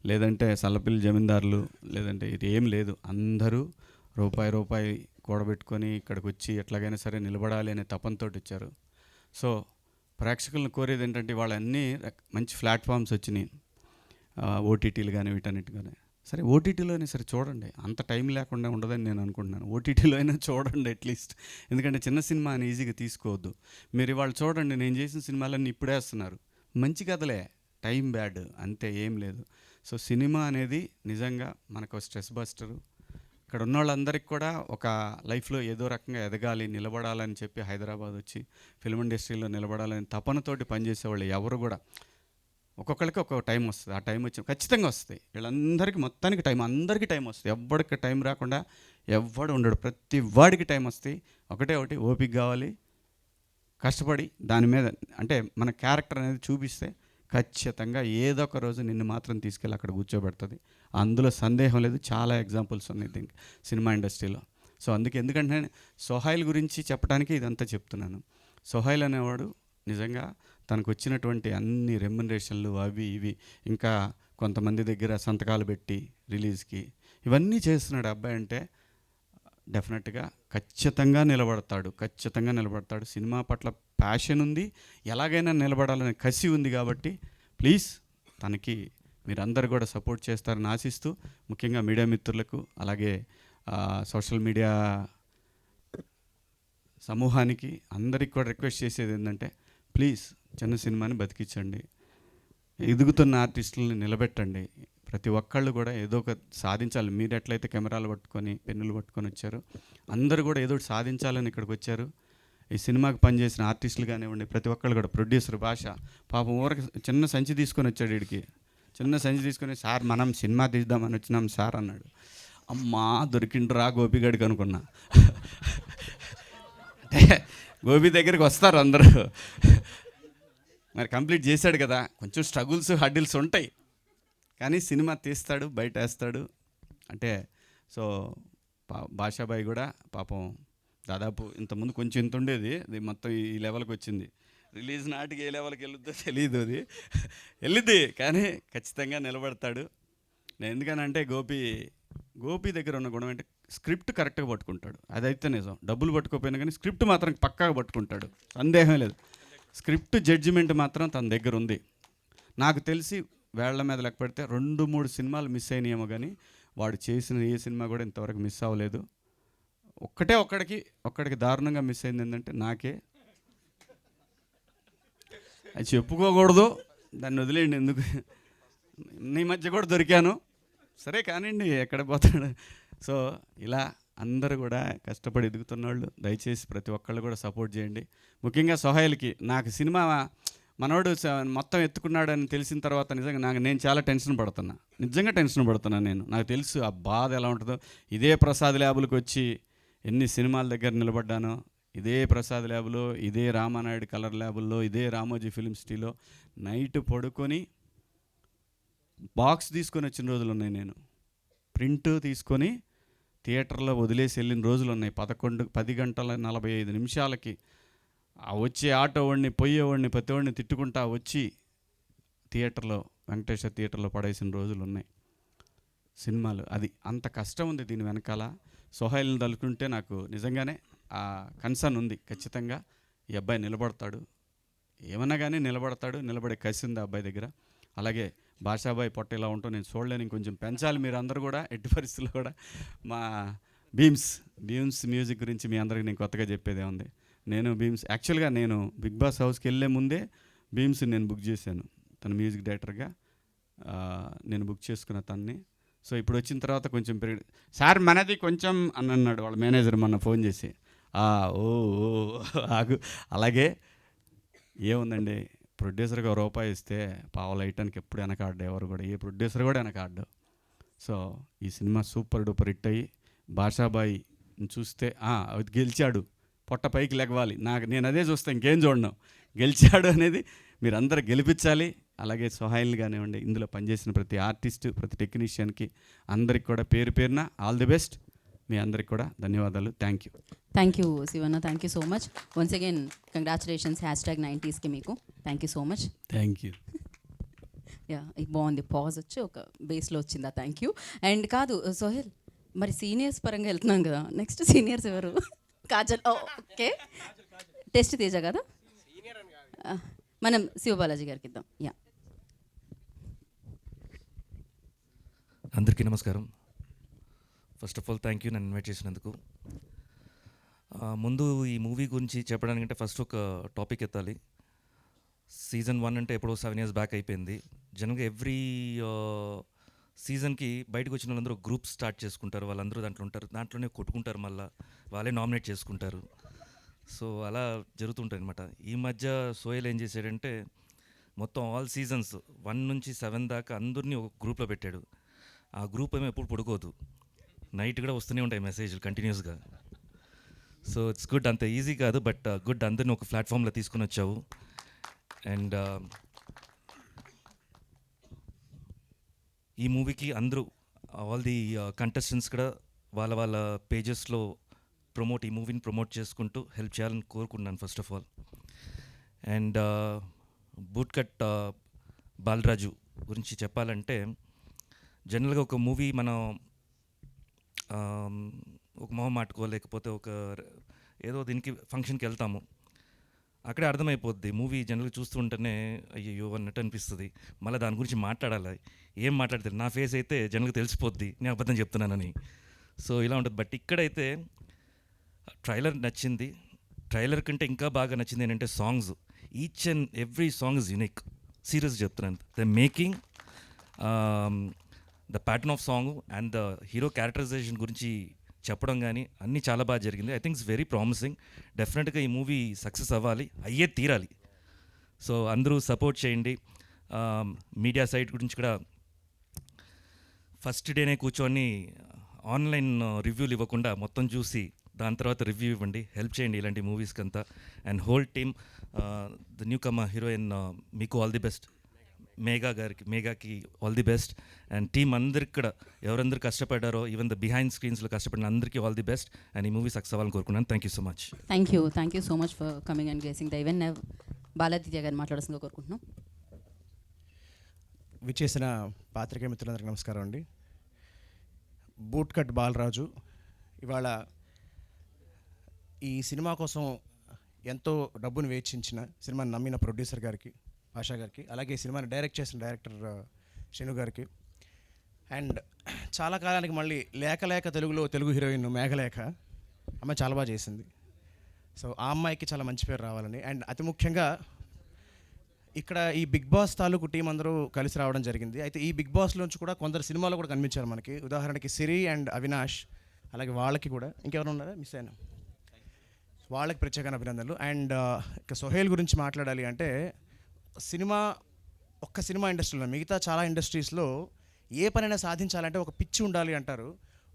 లేదంటే సల్లపిల్లి జమీందారులు లేదంటే ఇది ఏం లేదు. అందరూ రూపాయి కూడబెట్టుకొని ఇక్కడికి వచ్చి ఎట్లాగైనా సరే నిలబడాలి అనే తపంతో ఇచ్చారు. సో ప్రేక్షకులను కోరేది ఏంటంటే వాళ్ళ అన్నీ మంచి ప్లాట్ఫామ్స్ వచ్చినాయి, ఓటీటీలు కానీ వీటన్నిటి కానీ. సరే ఓటీటీలోనే సరే చూడండి, అంత టైం లేకుండా ఉండదని నేను అనుకుంటున్నాను. ఓటీటీలో అయినా చూడండి అట్లీస్ట్, ఎందుకంటే చిన్న సినిమా అని ఈజీగా తీసుకోవద్దు. మీరు ఇవాళ చూడండి, నేను చేసిన సినిమాలన్నీ ఇప్పుడే వేస్తున్నారు, మంచి కథలే, టైం బ్యాడ్ అంతే, ఏం లేదు. సో సినిమా అనేది నిజంగా మనకు స్ట్రెస్ బస్టరు. ఇక్కడ ఉన్న వాళ్ళందరికీ కూడా ఒక లైఫ్లో ఏదో రకంగా ఎదగాలి, నిలబడాలని చెప్పి హైదరాబాద్ వచ్చి ఫిల్మ్ ఇండస్ట్రీలో నిలబడాలని తపనతోటి పనిచేసేవాళ్ళు ఎవరు కూడా, ఒక్కొక్కరికి ఒక్కొక్క టైం వస్తుంది. ఆ టైం వచ్చి ఖచ్చితంగా వస్తాయి. వీళ్ళందరికీ మొత్తానికి టైం, అందరికీ టైం వస్తుంది. ఎవరికి టైం రాకుండా ఎవ్వడు ఉండడు, ప్రతి వాడికి టైం వస్తాయి. ఒకటి ఓపిక కావాలి, కష్టపడి దాని మీద అంటే మన క్యారెక్టర్ అనేది చూపిస్తే ఖచ్చితంగా ఏదో ఒక రోజు నిన్ను మాత్రం తీసుకెళ్ళి అక్కడ కూర్చోబెడుతుంది. అందులో సందేహం లేదు. చాలా ఎగ్జాంపుల్స్ ఉన్నాయి దీనికి సినిమా ఇండస్ట్రీలో. సో ఎందుకంటే నేను సోహైల్ గురించి చెప్పడానికి ఇదంతా చెప్తున్నాను. సోహైల్ అనేవాడు నిజంగా తనకు వచ్చినటువంటి అన్ని రెమ్యునరేషన్లు అవి ఇవి, ఇంకా కొంతమంది దగ్గర సంతకాలు పెట్టి రిలీజ్కి ఇవన్నీ చేస్తున్నాడు అబ్బాయి. అంటే డెఫినెట్గా ఖచ్చితంగా నిలబడతాడు. సినిమా పట్ల ప్యాషన్ ఉంది, ఎలాగైనా నిలబడాలనే కసి ఉంది. కాబట్టి ప్లీజ్ తనకి మీరందరూ కూడా సపోర్ట్ చేస్తారని ఆశిస్తూ, ముఖ్యంగా మీడియా మిత్రులకు అలాగే సోషల్ మీడియా సమూహానికి అందరికి కూడా రిక్వెస్ట్ చేసేది ఏంటంటే ప్లీజ్ చిన్న సినిమాని బతికించండి, ఎదుగుతున్న ఆర్టిస్టులని నిలబెట్టండి. ప్రతి ఒక్కళ్ళు కూడా ఏదో ఒక సాధించాలి. మీరు ఎట్లయితే కెమెరాలు పట్టుకొని పెన్నులు పట్టుకొని వచ్చారు, అందరూ కూడా ఏదో ఒకటి సాధించాలని ఇక్కడికి వచ్చారు. ఈ సినిమాకి పనిచేసిన ఆర్టిస్టులు కానివ్వండి, ప్రతి ఒక్కళ్ళు కూడా, ప్రొడ్యూసర్ భాష పాపం ఊరికి చిన్న సంచి తీసుకొని వచ్చాడు. వీడికి చిన్న సంచి తీసుకొని, సార్ మనం సినిమా తీద్దామని వచ్చినాం సార్ అన్నాడు. అమ్మా దొరికిండ్రా గోపిగడికి అనుకున్నా. గోపి దగ్గరికి వస్తారు అందరూ, మరి కంప్లీట్ చేశాడు కదా. కొంచెం స్ట్రగుల్స్ హడ్డిల్స్ ఉంటాయి, కానీ సినిమా తీస్తాడు, బయట వేస్తాడు. అంటే సో భాషాబాయి కూడా పాపం దాదాపు ఇంతకుముందు కొంచెం ఇంత ఉండేది, అది మొత్తం ఈ లెవెల్కి వచ్చింది. రిలీజ్ నాటికి ఏ లెవెల్కి వెళ్ళొద్దో తెలియదు, అది వెళ్ళిద్ది, కానీ ఖచ్చితంగా నిలబడతాడు. నేను ఎందుకనంటే గోపి దగ్గర ఉన్న గుణం అంటే స్క్రిప్ట్ కరెక్ట్గా పట్టుకుంటాడు, అదైతే నిజం. డబ్బులు పట్టుకోపోయినా కానీ స్క్రిప్ట్ మాత్రం పక్కాగా పట్టుకుంటాడు, సందేహం లేదు. స్క్రిప్ట్ జడ్జిమెంట్ మాత్రం తన దగ్గర ఉంది. నాకు తెలిసి వేళ్ల మీద లెక్క పెడితే 2-3 సినిమాలు మిస్ అయినాయేమో, కానీ వాడు చేసిన ఏ సినిమా కూడా ఇంతవరకు మిస్ అవ్వలేదు. ఒక్కడికి దారుణంగా మిస్ అయింది ఏంటంటే నాకే, అది చెప్పుకోకూడదు, దాన్ని వదిలేయండి, ఎందుకు నీ మధ్య కూడా దొరికాను, సరే కానివ్వండి, ఎక్కడ పోతాడు. సో ఇలా అందరూ కూడా కష్టపడి ఎదుగుతున్నవాళ్ళు, దయచేసి ప్రతి ఒక్కళ్ళు కూడా సపోర్ట్ చేయండి. ముఖ్యంగా సోహైల్కి, నాకు సినిమా మనోడు మొత్తం ఎత్తుకున్నాడని తెలిసిన తర్వాత నిజంగా నేను చాలా టెన్షన్ పడుతున్నా. నాకు తెలుసు ఆ బాధ ఎలా ఉంటుందో. ఇదే ప్రసాద్ ల్యాబులకు వచ్చి ఎన్ని సినిమాల దగ్గర నిలబడ్డానో, ఇదే ప్రసాద్ ల్యాబులో, ఇదే రామానాయుడు కలర్ ల్యాబుల్లో, ఇదే రామోజీ ఫిల్మ్ సిటీలో నైట్ పడుకొని బాక్స్ తీసుకొని వచ్చిన రోజులు ఉన్నాయి. నేను ప్రింట్ తీసుకొని థియేటర్లో వదిలేసి వెళ్ళిన రోజులు ఉన్నాయి. 10:45 ఆ వచ్చే ఆటో వాడిని, పోయేవాడిని, ప్రతివాడిని తిట్టుకుంటా వచ్చి థియేటర్లో, వెంకటేశ్వర థియేటర్లో పడేసిన రోజులు ఉన్నాయి. సినిమాలు అది అంత కష్టం ఉంది దీని వెనకాల. సోహైల్ని తలుచుకుంటే నాకు నిజంగానే ఆ కన్సర్న్ ఉంది. ఖచ్చితంగా ఈ అబ్బాయి నిలబడతాడు, ఏమన్నా కానీ నిలబడతాడు, నిలబడే కసి ఉంది ఆ అబ్బాయి దగ్గర. అలాగే భాషాబాయి పొట్ట ఇలా ఉంటూ నేను చూడలేను, ఇంకొంచెం పెంచాలి మీరు అందరూ కూడా, ఎట్టి పరిస్థితుల్లో కూడా. మా బీమ్స్ మ్యూజిక్ గురించి మీ అందరికి నేను కొత్తగా చెప్పేదే ఉంది. నేను యాక్చువల్గా నేను బిగ్ బాస్ హౌస్కి వెళ్ళే ముందే బీమ్స్ నేను బుక్ చేశాను, తన మ్యూజిక్ డైరెక్టర్గా నేను బుక్ చేసుకున్న తన్ని. సో ఇప్పుడు వచ్చిన తర్వాత కొంచెం సార్ మనది కొంచెం అని అన్నాడు వాళ్ళ మేనేజర్ మొన్న ఫోన్ చేసి. ఆగు. అలాగే ఏముందండి, ప్రొడ్యూసర్గా రూపాయి ఇస్తే పావులు వేయటానికి ఎప్పుడు వెనకాడ్డు, ఎవరు కూడా, ఏ ప్రొడ్యూసర్ కూడా వెనకాడ్డు. సో ఈ సినిమా సూపర్ డూపర్ హిట్ అయ్యి భాషాబాయి చూస్తే గెలిచాడు, పొట్ట పైకి లెగవాలి. నేను అదే చూస్తాను, ఇంకేం చూడను. గెలిచాడు అనేది మీరు అందరూ గెలిపించాలి. అలాగే సోహైల్ కానివ్వండి, ఇందులో పనిచేసిన ప్రతి ఆర్టిస్టు, ప్రతి టెక్నీషియన్కి అందరికి కూడా పేరు పేరున ఆల్ ది బెస్ట్. మీ అందరికి కూడా ధన్యవాదాలు. Thank you. Thank you Shivanna, thank you so much. Once again congratulations #90sకి మీకు. Thank you so much. Thank you. Yeah, బాగుంది, పాజ్ వచ్చి ఒక బేస్లో వచ్చిందా. Thank you. అండ్ కాదు సోహెల్, మరి సీనియర్స్ పరంగా వెళ్తున్నాం కదా, నెక్స్ట్ సీనియర్స్ ఎవరు? కాజల్. ఓకే, టెస్ట్ తేజ కదా, మనం శివబాలాజీ గారికి ఇద్దాం. యా, అందరికీ నమస్కారం. First of all thank you నన్ను ఇన్వైట్ చేసినందుకు. ముందు ఈ మూవీ గురించి చెప్పడానికంటే ఫస్ట్ ఒక టాపిక్ ఎత్తాలి. సీజన్ 1 అంటే ఎప్పుడో 7 years బ్యాక్ అయిపోయింది. జనరల్గా ఎవ్రీ సీజన్కి బయటకు వచ్చిన వాళ్ళందరూ గ్రూప్ స్టార్ట్ చేసుకుంటారు, వాళ్ళందరూ దాంట్లో ఉంటారు, దాంట్లోనే కొట్టుకుంటారు, మళ్ళీ వాళ్ళే నామినేట్ చేసుకుంటారు. సో అలా జరుగుతుంటాయి అనమాట. ఈ మధ్య సోహెల్ ఏం చేశాడంటే మొత్తం ఆల్ సీజన్స్ 1 నుంచి 7 దాకా అందరినీ ఒక గ్రూప్లో పెట్టాడు. ఆ గ్రూప్ ఏమో ఎప్పుడు పడుకోదు, నైట్ కూడా వస్తూనే ఉంటాయి మెసేజ్లు కంటిన్యూస్గా. సో ఇట్స్ గుడ్, అంత ఈజీ కాదు, బట్ గుడ్, అందరిని ఒక ప్లాట్ఫామ్లో తీసుకుని వచ్చావు. అండ్ ఈ మూవీకి అందరూ ఆల్ ది కంటెస్టెంట్స్ కూడా వాళ్ళ వాళ్ళ పేజెస్లో ఈ మూవీని ప్రమోట్ చేసుకుంటూ హెల్ప్ చేయాలని కోరుకున్నాను first of all. And boot cut Balaraju గురించి చెప్పాలంటే, జనరల్గా ఒక మూవీ మనం ఒక మొహమాటకో లేకపోతే ఒక ఏదో దీనికి ఫంక్షన్కి వెళ్తాము, అక్కడే అర్థమైపోద్ది. మూవీ జనరల్గా చూస్తుంటేనే అయ్యో అన్నట్టు అనిపిస్తుంది, మళ్ళీ దాని గురించి మాట్లాడాలి, ఏం మాట్లాడతారు, నా ఫేస్ అయితే జనరల్గా తెలిసిపోద్ది నేను అబద్ధం చెప్తున్నానని. సో ఇలా ఉంటుంది. బట్ ఇక్కడైతే ట్రైలర్ నచ్చింది, ట్రైలర్ కంటే ఇంకా బాగా నచ్చింది ఏంటంటే songs. Each and every song is unique, serious చెప్తున్నాను. The making, the pattern of song and the hero characterization గురించి చెప్పడం కానీ అన్నీ చాలా బాగా జరిగింది. I think it's very promising. డెఫినెట్గా ఈ మూవీ సక్సెస్ అవ్వాలి, అయ్యే తీరాలి. సో అందరూ సపోర్ట్ చేయండి. మీడియా సైట్ గురించి కూడా ఫస్ట్ డేనే కూర్చొని ఆన్లైన్ రివ్యూలు ఇవ్వకుండా మొత్తం చూసి దాని తర్వాత రివ్యూ ఇవ్వండి, హెల్ప్ చేయండి ఇలాంటి మూవీస్కి అంతా. And whole team, the newcomer heroine, మీకు ఆల్ ది బెస్ట్. మేఘాకి all the best. And team అందరికి కూడా ఎవరందరూ కష్టపడ్డారో, ఈవెన్ ద బిహైండ్ స్క్రీన్స్లో కష్టపడిన అందరికీ ఆల్ ది బెస్ట్. అండ్ ఈ మూవీ సక్సెస్ అవ్వాలని కోరుకున్నాను. Thank you so much. Thank you so much for coming and gracing the event. Baladitya గారిని మాట్లాడాల్సిందిగా కోరుకుంటున్నాం. విచ్చేసిన పాత్రికేయ మిత్రులందరికీ నమస్కారం అండి. బూట్ కట్ బాలరాజు ఇవాళ ఈ సినిమా కోసం ఎంతో డబ్బును వెచ్చించిన, సినిమాని నమ్మిన ప్రొడ్యూసర్ గారికి, ఆశా గారికి, అలాగే ఈ సినిమాని డైరెక్ట్ చేసిన డైరెక్టర్ శను గారికి, అండ్ చాలా కాలానికి మళ్ళీ లేక తెలుగులో తెలుగు హీరోయిన్ మేఘలేఖ, అమ్మాయి చాలా బాగా చేసింది. సో ఆ అమ్మాయికి చాలా మంచి పేరు రావాలని, అండ్ అతి ముఖ్యంగా ఇక్కడ ఈ బిగ్ బాస్ తాలూకు టీం అందరూ కలిసి రావడం జరిగింది. అయితే ఈ బిగ్ బాస్లోంచి కూడా కొందరు సినిమాలో కూడా కనిపించారు మనకి. ఉదాహరణకి సిరి అండ్ అవినాష్, అలాగే వాళ్ళకి కూడా ఇంకెవరు ఉన్నారా మిస్ అయినా, వాళ్ళకి ప్రత్యేకమైన అభినందనలు. అండ్ ఇక సోహెల్ గురించి మాట్లాడాలి అంటే, ఒక్క సినిమా ఇండస్ట్రీలో, మిగతా చాలా ఇండస్ట్రీస్లో ఏ పనైనా సాధించాలంటే ఒక పిచ్చి ఉండాలి అంటారు.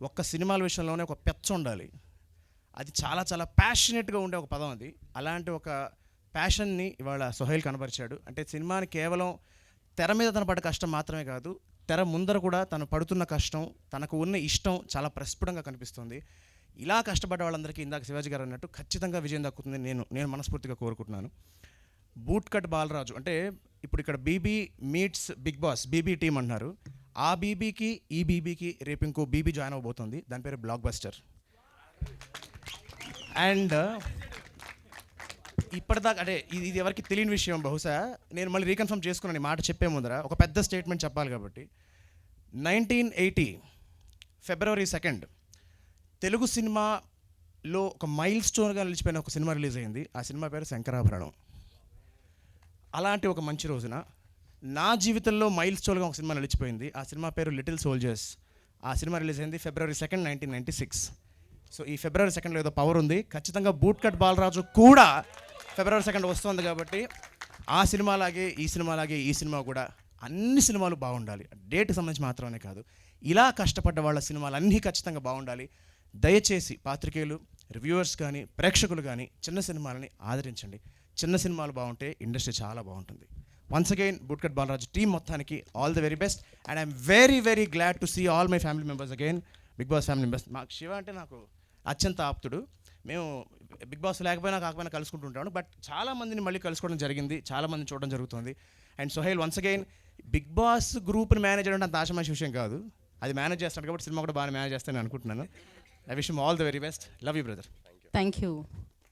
ఒక్క సినిమాల విషయంలోనే ఒక పెచ్చ ఉండాలి. అది చాలా చాలా ప్యాషనెట్గా ఉండే ఒక పదం అది. అలాంటి ఒక ప్యాషన్ని ఇవాళ సోహెల్ కనబరిచాడు. అంటే సినిమాని కేవలం తెర మీద తన పడ్డ కష్టం మాత్రమే కాదు, తెర ముందర కూడా తను పడుతున్న కష్టం, తనకు ఉన్న ఇష్టం చాలా ప్రస్ఫుటంగా కనిపిస్తుంది. ఇలా కష్టపడ్డ వాళ్ళందరికీ ఇందాక శివాజీ గారు అన్నట్టు ఖచ్చితంగా విజయం దక్కుతుంది నేను మనస్ఫూర్తిగా కోరుకుంటున్నాను. బూట్ కట్ బాలరాజు అంటే ఇప్పుడు ఇక్కడ BB meets Bigg Boss, BB team అంటున్నారు. ఆ బీబీకి ఈ బీబీకి రేపు ఇంకో బీబీ జాయిన్ అవ్వబోతుంది, దాని పేరు బ్లాక్ బస్టర్. అండ్ ఇప్పటిదాకా అంటే ఇది ఎవరికి తెలియని విషయం, బహుశా నేను మళ్ళీ రీకన్ఫర్మ్ చేసుకున్నాను ఈ మాట చెప్పే ముందర. ఒక పెద్ద స్టేట్మెంట్ చెప్పాలి కాబట్టి, 1980 February 2 తెలుగు సినిమాలో ఒక మైల్ స్టోన్గా నిలిచిపోయిన ఒక సినిమా రిలీజ్ అయింది. ఆ సినిమా పేరు శంకరాభరణం. అలాంటి ఒక మంచి రోజున నా జీవితంలో మైల్ స్టోన్గా ఒక సినిమా నిలిచిపోయింది. ఆ సినిమా పేరు లిటిల్ సోల్జర్స్. ఆ సినిమా రిలీజ్ అయింది February 2, 1996. సో ఈ February 2 ఏదో పవర్ ఉంది. ఖచ్చితంగా బూట్ కట్ బాలరాజు కూడా February 2 వస్తుంది కాబట్టి ఆ సినిమాలాగే ఈ సినిమా కూడా అన్ని సినిమాలు బాగుండాలి. డేట్కి సంబంధించి మాత్రమే కాదు, ఇలా కష్టపడ్డ వాళ్ళ సినిమాలు అన్నీ ఖచ్చితంగా బాగుండాలి. దయచేసి పాత్రికేయులు, రివ్యూవర్స్ కానీ ప్రేక్షకులు కానీ చిన్న సినిమాలని ఆదరించండి. చిన్న సినిమాలు బాగుంటే ఇండస్ట్రీ చాలా బాగుంటుంది. Once again boot cut Balaraju team మొత్తానికి all the very best. And I'm very very glad to see all my family members again. Bigg Boss family members. మాకు శివ అంటే నాకు అత్యంత ఆప్తుడు. మేము బిగ్ బాస్ లేకపోయినా కాకపోయినా కలుసుకుంటుంటాను, బట్ చాలా మందిని మళ్ళీ కలుసుకోవడం జరిగింది, చాలా మందిని చూడడం జరుగుతుంది. And Sohel once again Bigg Boss గ్రూప్ని మేనేజ్ చేయడం అంత ఆశమాషి విషయం కాదు, అది మేనేజ్ చేస్తాను కాబట్టి సినిమా కూడా బాగా మేనేజ్ చేస్తానని అనుకుంటున్నాను. I wish all the very best. Love you brother. Thank you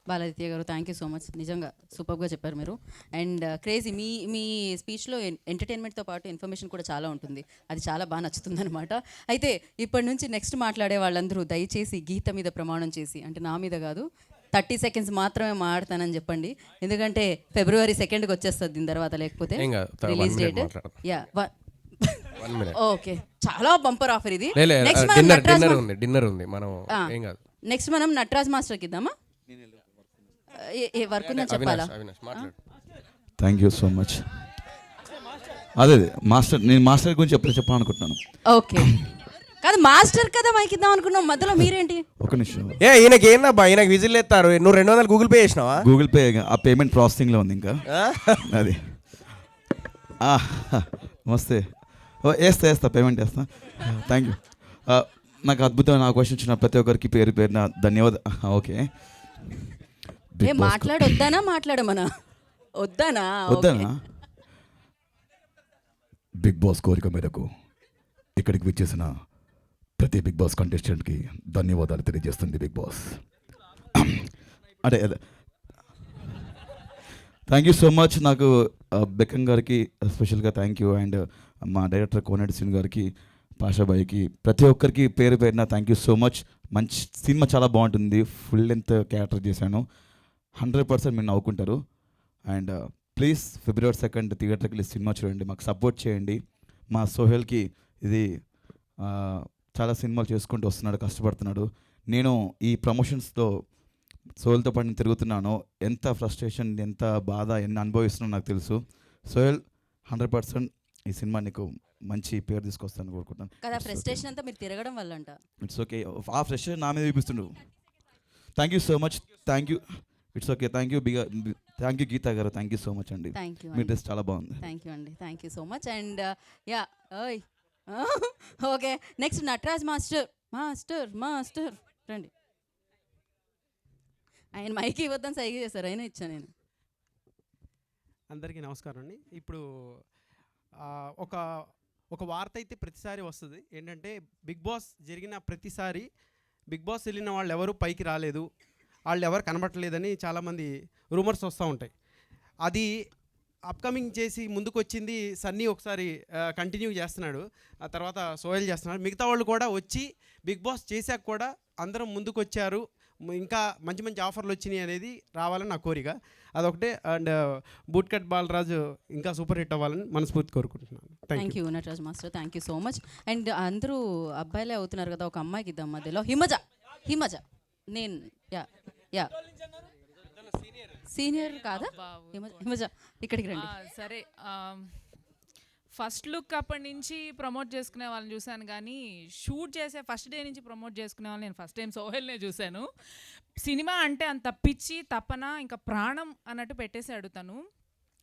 Baladitya గారు, థ్యాంక్ యూ సో మచ్. నిజంగా సూపర్గా చెప్పారు మీరు. అండ్ క్రేజీ మీ స్పీచ్లో ఎంటర్టైన్మెంట్తో పాటు ఇన్ఫర్మేషన్ కూడా చాలా ఉంటుంది, అది చాలా బాగా నచ్చుతుంది అనమాట. అయితే ఇప్పటి నుంచి నెక్స్ట్ మాట్లాడే వాళ్ళందరూ దయచేసి గీత మీద ప్రమాణం చేసి, అంటే నా మీద కాదు, 30 seconds మాత్రమే మాట్లాడతానని చెప్పండి, ఎందుకంటే February 2nd వచ్చేస్తుంది దీని తర్వాత, లేకపోతే రిలీజ్ డేట్. యా, ఓకే, చాలా బంపర్ ఆఫర్ ఇది. డిన్నర్ ఉంది మనం. నెక్స్ట్ మనం నటరాజ్ మాస్టర్కి ఇద్దామా? ఏ వర్క్ ఉందని చెప్పాలా? Thank you so much. అదే మాస్టర్, నేను మాస్టర్ గురించి చెప్పాలనుకుంటున్నాను. ఓకే, కాదు మాస్టర్ కదా మైక్ ఇద్దాం అనుకున్నాం, మధ్యలో మీరేంటి? ఒక నిమిషం. ఈయనకి ఏందబ్బా, ఈయనకి విజిల్ ఎత్తారు. నువ్వు 200 గూగుల్ పే చేసినావా? గూగుల్ పే ఆ పేమెంట్ ప్రాసెసింగ్లో ఉంది ఇంకా. అది నమస్తే, వేస్తా పేమెంట్ వేస్తా. Thank you. నాకు అద్భుతమైన అవకాశం ఇచ్చిన ప్రతి ఒక్కరికి పేరు పేరున ధన్యవాదాలు. ఓకే, మాట్లాడమనా? వద్దానా? బిగ్ బాస్ కోరిక మేరకు ఇక్కడికి విచ్చేసిన ప్రతి బిగ్ బాస్ కంటెస్టెంట్కి ధన్యవాదాలు తెలియజేస్తుంది బిగ్ బాస్. అదే థ్యాంక్ యూ సో మచ్. నాకు బెక్కం గారికి స్పెషల్గా థ్యాంక్ యూ, అండ్ మా డైరెక్టర్ కోనేటి శ్రీను గారికి, పాషాబాయికి, ప్రతి ఒక్కరికి పేరు పేరున థ్యాంక్ యూ సో మచ్. మంచి సినిమా చాలా బాగుంటుంది, ఫుల్ లెంత్ క్యారెక్టర్ చేశాను. 100% మీరు నవ్వుకుంటారు. అండ్ ప్లీజ్ February 2nd థియేటర్కి వెళ్ళి సినిమా చూడండి, మాకు సపోర్ట్ చేయండి. మా సోహెల్కి ఇది చాలా సినిమాలు చేసుకుంటూ వస్తున్నాడు, కష్టపడుతున్నాడు. నేను ఈ ప్రమోషన్స్తో సోహెల్తో పాటు నేను తిరుగుతున్నాను. ఎంత ఫ్రస్ట్రేషన్, ఎంత బాధ, ఎన్ని అనుభవిస్తున్నానో నాకు తెలుసు. సోహెల్ 100% ఈ సినిమా నీకు మంచి పేరు తీసుకొస్తాను కోరుకుంటున్నాను. కదా, ఫ్రస్ట్రేషన్ అంతా మీరు తిరగడం వల్ల అంట. ఇట్స్ ఓకే, ఆ ఫ్రస్ట్రేషన్ నా మీద చూపిస్తుండు. Thank you so much. Thank you. It's okay. Thank you Geeta గారు, థ్యాంక్ యూ సో మచ్ అండి. మీ డ్రెస్ చాలా బాగుంది. థ్యాంక్ యూ అండి, thank you so much. And yeah, okay, next Nataraj master రండి. ఆయన మైక్ ఇవ్వద్దని సైగ చేశారు, అయినా ఇచ్చాను నేను. అందరికీ నమస్కారం అండి. ఇప్పుడు ఒక వార్త అయితే ప్రతిసారి వస్తుంది, ఏంటంటే బిగ్ బాస్ జరిగిన ప్రతిసారి బిగ్ బాస్ వెళ్ళిన వాళ్ళు ఎవరు పైకి రాలేదు, వాళ్ళు ఎవరు కనబట్టలేదని చాలామంది రూమర్స్ వస్తూ ఉంటాయి. అది అప్కమింగ్ చేసి ముందుకు వచ్చింది సన్నీ ఒకసారి కంటిన్యూ చేస్తున్నాడు, ఆ తర్వాత సోహెల్ చేస్తున్నాడు. మిగతా వాళ్ళు కూడా వచ్చి బిగ్ బాస్ చేశాక కూడా అందరం ముందుకు వచ్చారు, ఇంకా మంచి మంచి ఆఫర్లు వచ్చినాయి అనేది రావాలని నా కోరిక, అదొకటే. అండ్ బూట్ కట్ బాలరాజు ఇంకా సూపర్ హిట్ అవ్వాలని మనస్ఫూర్తి కోరుకుంటున్నాను. Thank you Nataraj master, thank you so much. And అందరూ అబ్బాయిలే అవుతున్నారు కదా, ఒక అమ్మాయికి ఇద్దాం మధ్యలో. హిమజ నేను యా సీనియర్ కాదా? హిమజ ఇక్కడికి రండి. సరే, ఫస్ట్ లుక్ అప్పటి నుంచి ప్రమోట్ చేసుకునే వాళ్ళని చూశాను, కానీ షూట్ చేసే ఫస్ట్ డే నుంచి ప్రమోట్ చేసుకునే వాళ్ళని నేను ఫస్ట్ టైం సోహెల్నే చూశాను. సినిమా అంటే అంత పిచ్చి, తపన, ఇంకా ప్రాణం అన్నట్టు పెట్టేశాడు తను.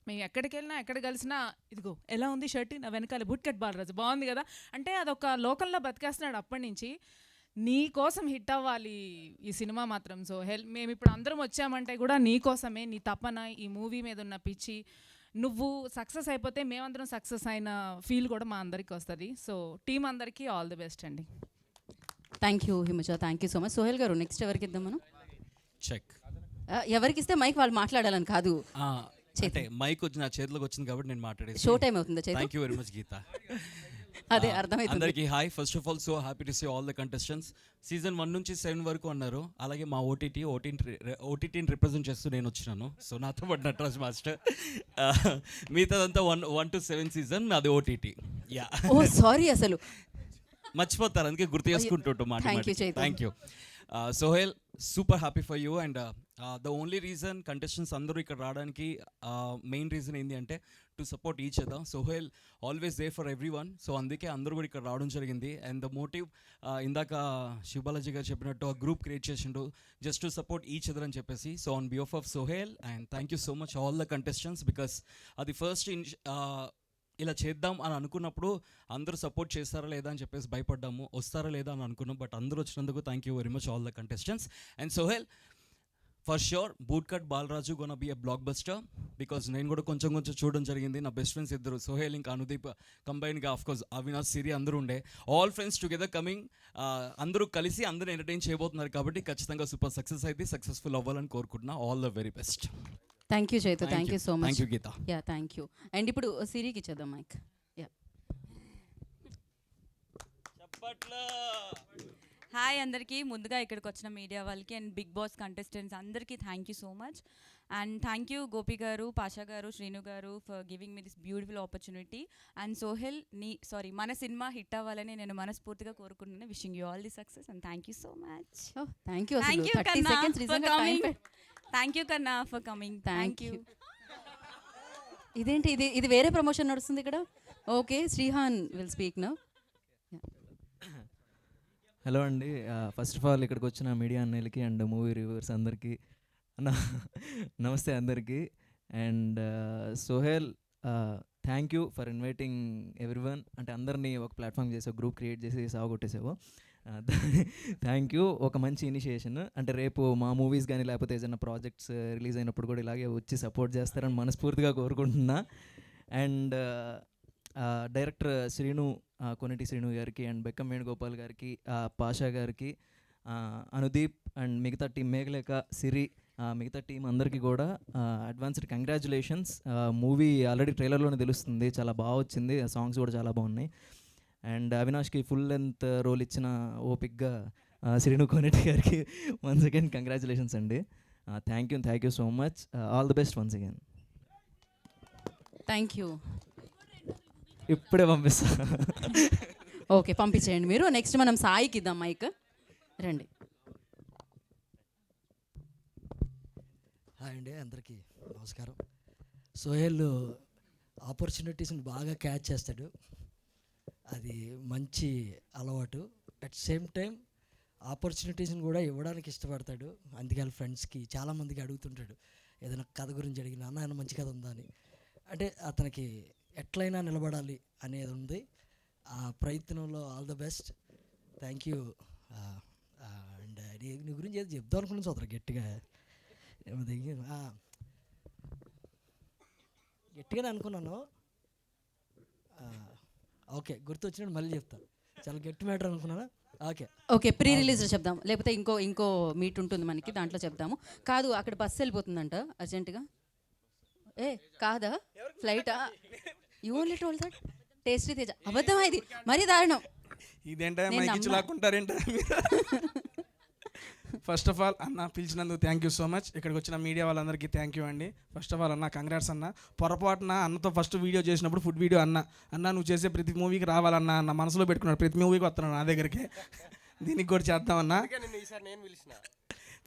మేము ఎక్కడికి వెళ్ళినా, ఎక్కడ కలిసినా, ఇదిగో ఎలా ఉంది షర్ట్, నా వెనకాల బూట్ కట్ బాలరాజు బాగుంది కదా అంటే అదొక లోకల్లో బతికేస్తున్నాడు అప్పటి నుంచి. నీ కోసం హిట్ అవ్వాలి ఈ సినిమా మాత్రం. సో మేము ఇప్పుడు అందరం వచ్చామంటే కూడా నీ కోసమే, నీ తపన, ఈ మూవీ మీద ఉన్న పిచ్చి. నువ్వు సక్సెస్ అయిపోతే మేమందరం సక్సెస్ అయిన ఫీల్ కూడా మా అందరికీ వస్తుంది. సో టీం అందరికీ ఆల్ ది బెస్ట్ అండి. Thank you Himaja, thank you so much. Sohel garu, next ఎవరికి ఇద్దాం మనం? చెక్ ఎవరికి ఇస్తే మైక్ వాళ్ళు మాట్లాడాలని కాదు, అంటే మైక్ వచ్చి నా చేతిలోకి వచ్చింది కాబట్టి నేను మాట్లాడేది. షో టైం అవుతుందా? Thank you very much Geetha. అదే అర్థమైంది. అందరికీ hi. First of all so happy to see all the contestants. Season 1 నుంచి 7 వరకు అన్నారు, అలాగే మా ఓటీటీని రిప్రజెంట్ చేస్తూ నేను వచ్చినాను. సో నాతో పాటు నటరాజ్ మాస్టర్, మిగతాదంతా 1 to 7 సీజన్ అది ఓటీటీ. యా, ఓ సారీ, అసలు మర్చిపోతారు, అందుకే గుర్తు చేసుకుంటుంటాం. Thank you Sohel, super happy for you. And the only reason contestants అందరూ ఇక్కడ రావడానికి మెయిన్ రీజన్ ఏంటి అంటే to support each other. Sohel always there for everyone. So అందుకే అందరూ కూడా ఇక్కడ రావడం జరిగింది. అండ్ ద మోటివ్ ఇందాక శివబాలాజీ గారు చెప్పినట్టు ఆ గ్రూప్ క్రియేట్ చేసిండు just to support each other అని చెప్పేసి. So on behalf of Sohel and thank you so much all the contestants, because అది ఫస్ట్ ఇలా చేద్దాం అని అనుకున్నప్పుడు అందరూ సపోర్ట్ చేస్తారా లేదా అని చెప్పేసి భయపడ్డాము, వస్తారా లేదా అని అనుకున్నాం. బట్ అందరూ వచ్చినందుకు thank you very much all the contestants. And Sohel, for sure boot cut Balaraju gonna be a blockbuster, because నేను కూడా కొంచెం చూడడం జరిగింది. నా బెస్ట్ ఫ్రెండ్స్ ఇద్దరు, సోహెల్ ఇంకా అనుదీప్ కంబైన్గా, ఆఫ్కోర్స్ అవినాష్, సిరి అందరూ ఉండే, ఆల్ ఫ్రెండ్స్ టుగెదర్ కమింగ్, అందరూ కలిసి అందరూ ఎంటర్టైన్ చేయబోతున్నారు కాబట్టి ఖచ్చితంగా సూపర్ సక్సెస్ అయితే సక్సెస్ఫుల్ అవ్వాలని కోరుకుంటున్నా. All the very best. Thank you Chaitu, thank you so much. Thank you Geetha. Ya thank you. And ఇప్పుడు సిరికి ఇచ్చేద్దాం మైక్. యా హాయ్ అందరికీ. ముందుగా ఇక్కడికి వచ్చిన మీడియా వాళ్ళకి అండ్ బిగ్ బాస్ కంటెస్టెంట్స్ అందరికీ thank you so much. And thank you Gopi garu, Pasha garu, Srinu garu for giving me this beautiful opportunity. And Sohel మన సినిమా హిట్ అవ్వాలని నేను మనస్ఫూర్తిగా కోరుకుంటున్నాను. Wishing you all the success and thank you so much. Thank you. Thank you Kanna for coming. Thank you. ఇదేంటి ఇది వేరే promotion నడుస్తుంది ఇక్కడ. Okay, Shrihan will speak now. Hello అండి, ఫస్ట్ ఆఫ్ ఆల్ ఇక్కడికి వచ్చిన మీడియా అన్నయ్యలకి అండ్ మూవీ రివ్యూవర్స్ అందరికీ నమస్తే అందరికీ. And Sohel, thank you for inviting everyone. అంటే అందరినీ ఒక ప్లాట్ఫామ్ చేసావు, గ్రూప్ క్రియేట్ చేసి సాగొట్టేసావు. Thank you. ఒక మంచి ఇనిషియేషన్. అంటే రేపు మా మూవీస్ కానీ లేకపోతే ఏదైనా ప్రాజెక్ట్స్ రిలీజ్ అయినప్పుడు కూడా ఇలాగే వచ్చి సపోర్ట్ చేస్తారని మనస్ఫూర్తిగా కోరుకుంటున్నా. అండ్ డైరెక్టర్ కొనటి శ్రీను గారికి అండ్ బెక్కం వేణుగోపాల్ గారికి, పాషా గారికి, అనుదీప్ అండ్ మిగతా టీం, మేఘలేఖ, సిరి, మిగతా టీం అందరికీ కూడా అడ్వాన్స్డ్ కంగ్రాచులేషన్స్. మూవీ ఆల్రెడీ ట్రైలర్లోనే తెలుస్తుంది, చాలా బాగా వచ్చింది, సాంగ్స్ కూడా చాలా బాగున్నాయి. అండ్ అవినాష్కి ఫుల్ లెంత్ రోల్ ఇచ్చిన ఓపిక్గా శ్రీను కొనటి గారికి వన్స్ అగైన్ కంగ్రాచులేషన్స్ అండి. Thank you so much. All the best once again. Thank you. ఇప్పుడే పంపిస్తా. ఓకే, పంపించేయండి మీరు. నెక్స్ట్ మనం సాయికి ఇద్దాం మైక్. రండి. హాయ్ అండి, అందరికీ నమస్కారం. సోహెల్ ఆపర్చునిటీస్ని బాగా క్యాచ్ చేస్తాడు, అది మంచి అలవాటు. అట్ సేమ్ టైం ఆపర్చునిటీస్ని కూడా ఇవ్వడానికి ఇష్టపడతాడు. అందుకే వాళ్ళ ఫ్రెండ్స్కి చాలామందికి అడుగుతుంటాడు ఏదైనా కథ గురించి అడిగిన, అన్న మంచి కథ ఉందా అని. అంటే అతనికి ఎట్లయినా నిలబడాలి అనేది ఉంది. ఆ ప్రయత్నంలో all the best. Thank you. And నీ గురించి ఏదో చెప్దాం అనుకున్నాను సోదరు, గట్టిగానే అనుకున్నాను. ఓకే, గుర్తొచ్చినట్టు మళ్ళీ చెప్తాను. చాలా గట్టి మ్యాటర్ అనుకున్నాను. ఓకే, ప్రీ రిలీజ్ చెప్దాం, లేకపోతే ఇంకో మీట్ ఉంటుంది మనకి, దాంట్లో చెప్దాము. కాదు, అక్కడ బస్సు వెళ్ళిపోతుందంట అర్జెంటుగా. కాదా ఫ్లైటా? You only told that. Tasty Teja అబద్ధమా? ఇది మరీ దారుణం. ఇదేంటో మైక్ ఇచ్చి లాక్కుంటారేంట మీరు. ఫస్ట్ ఆఫ్ ఆల్ అన్న పిలిచినందుకు థ్యాంక్ యూ సో మచ్. ఇక్కడికి వచ్చిన మీడియా వాళ్ళందరికీ థ్యాంక్ యూ అండి. ఫస్ట్ ఆఫ్ ఆల్ అన్న కంగ్రాట్స్ అన్న. పొరపాటున అన్నతో ఫస్ట్ వీడియో చేసినప్పుడు ఫుడ్ వీడియో అన్న నువ్వు చేసే ప్రతి మూవీకి రావాలన్నా అన్న మనసులో పెట్టుకున్నాడు. ప్రతి మూవీకి వస్తున్నాడు నా దగ్గరికి, దీనికి కూడా చేద్దామన్నా.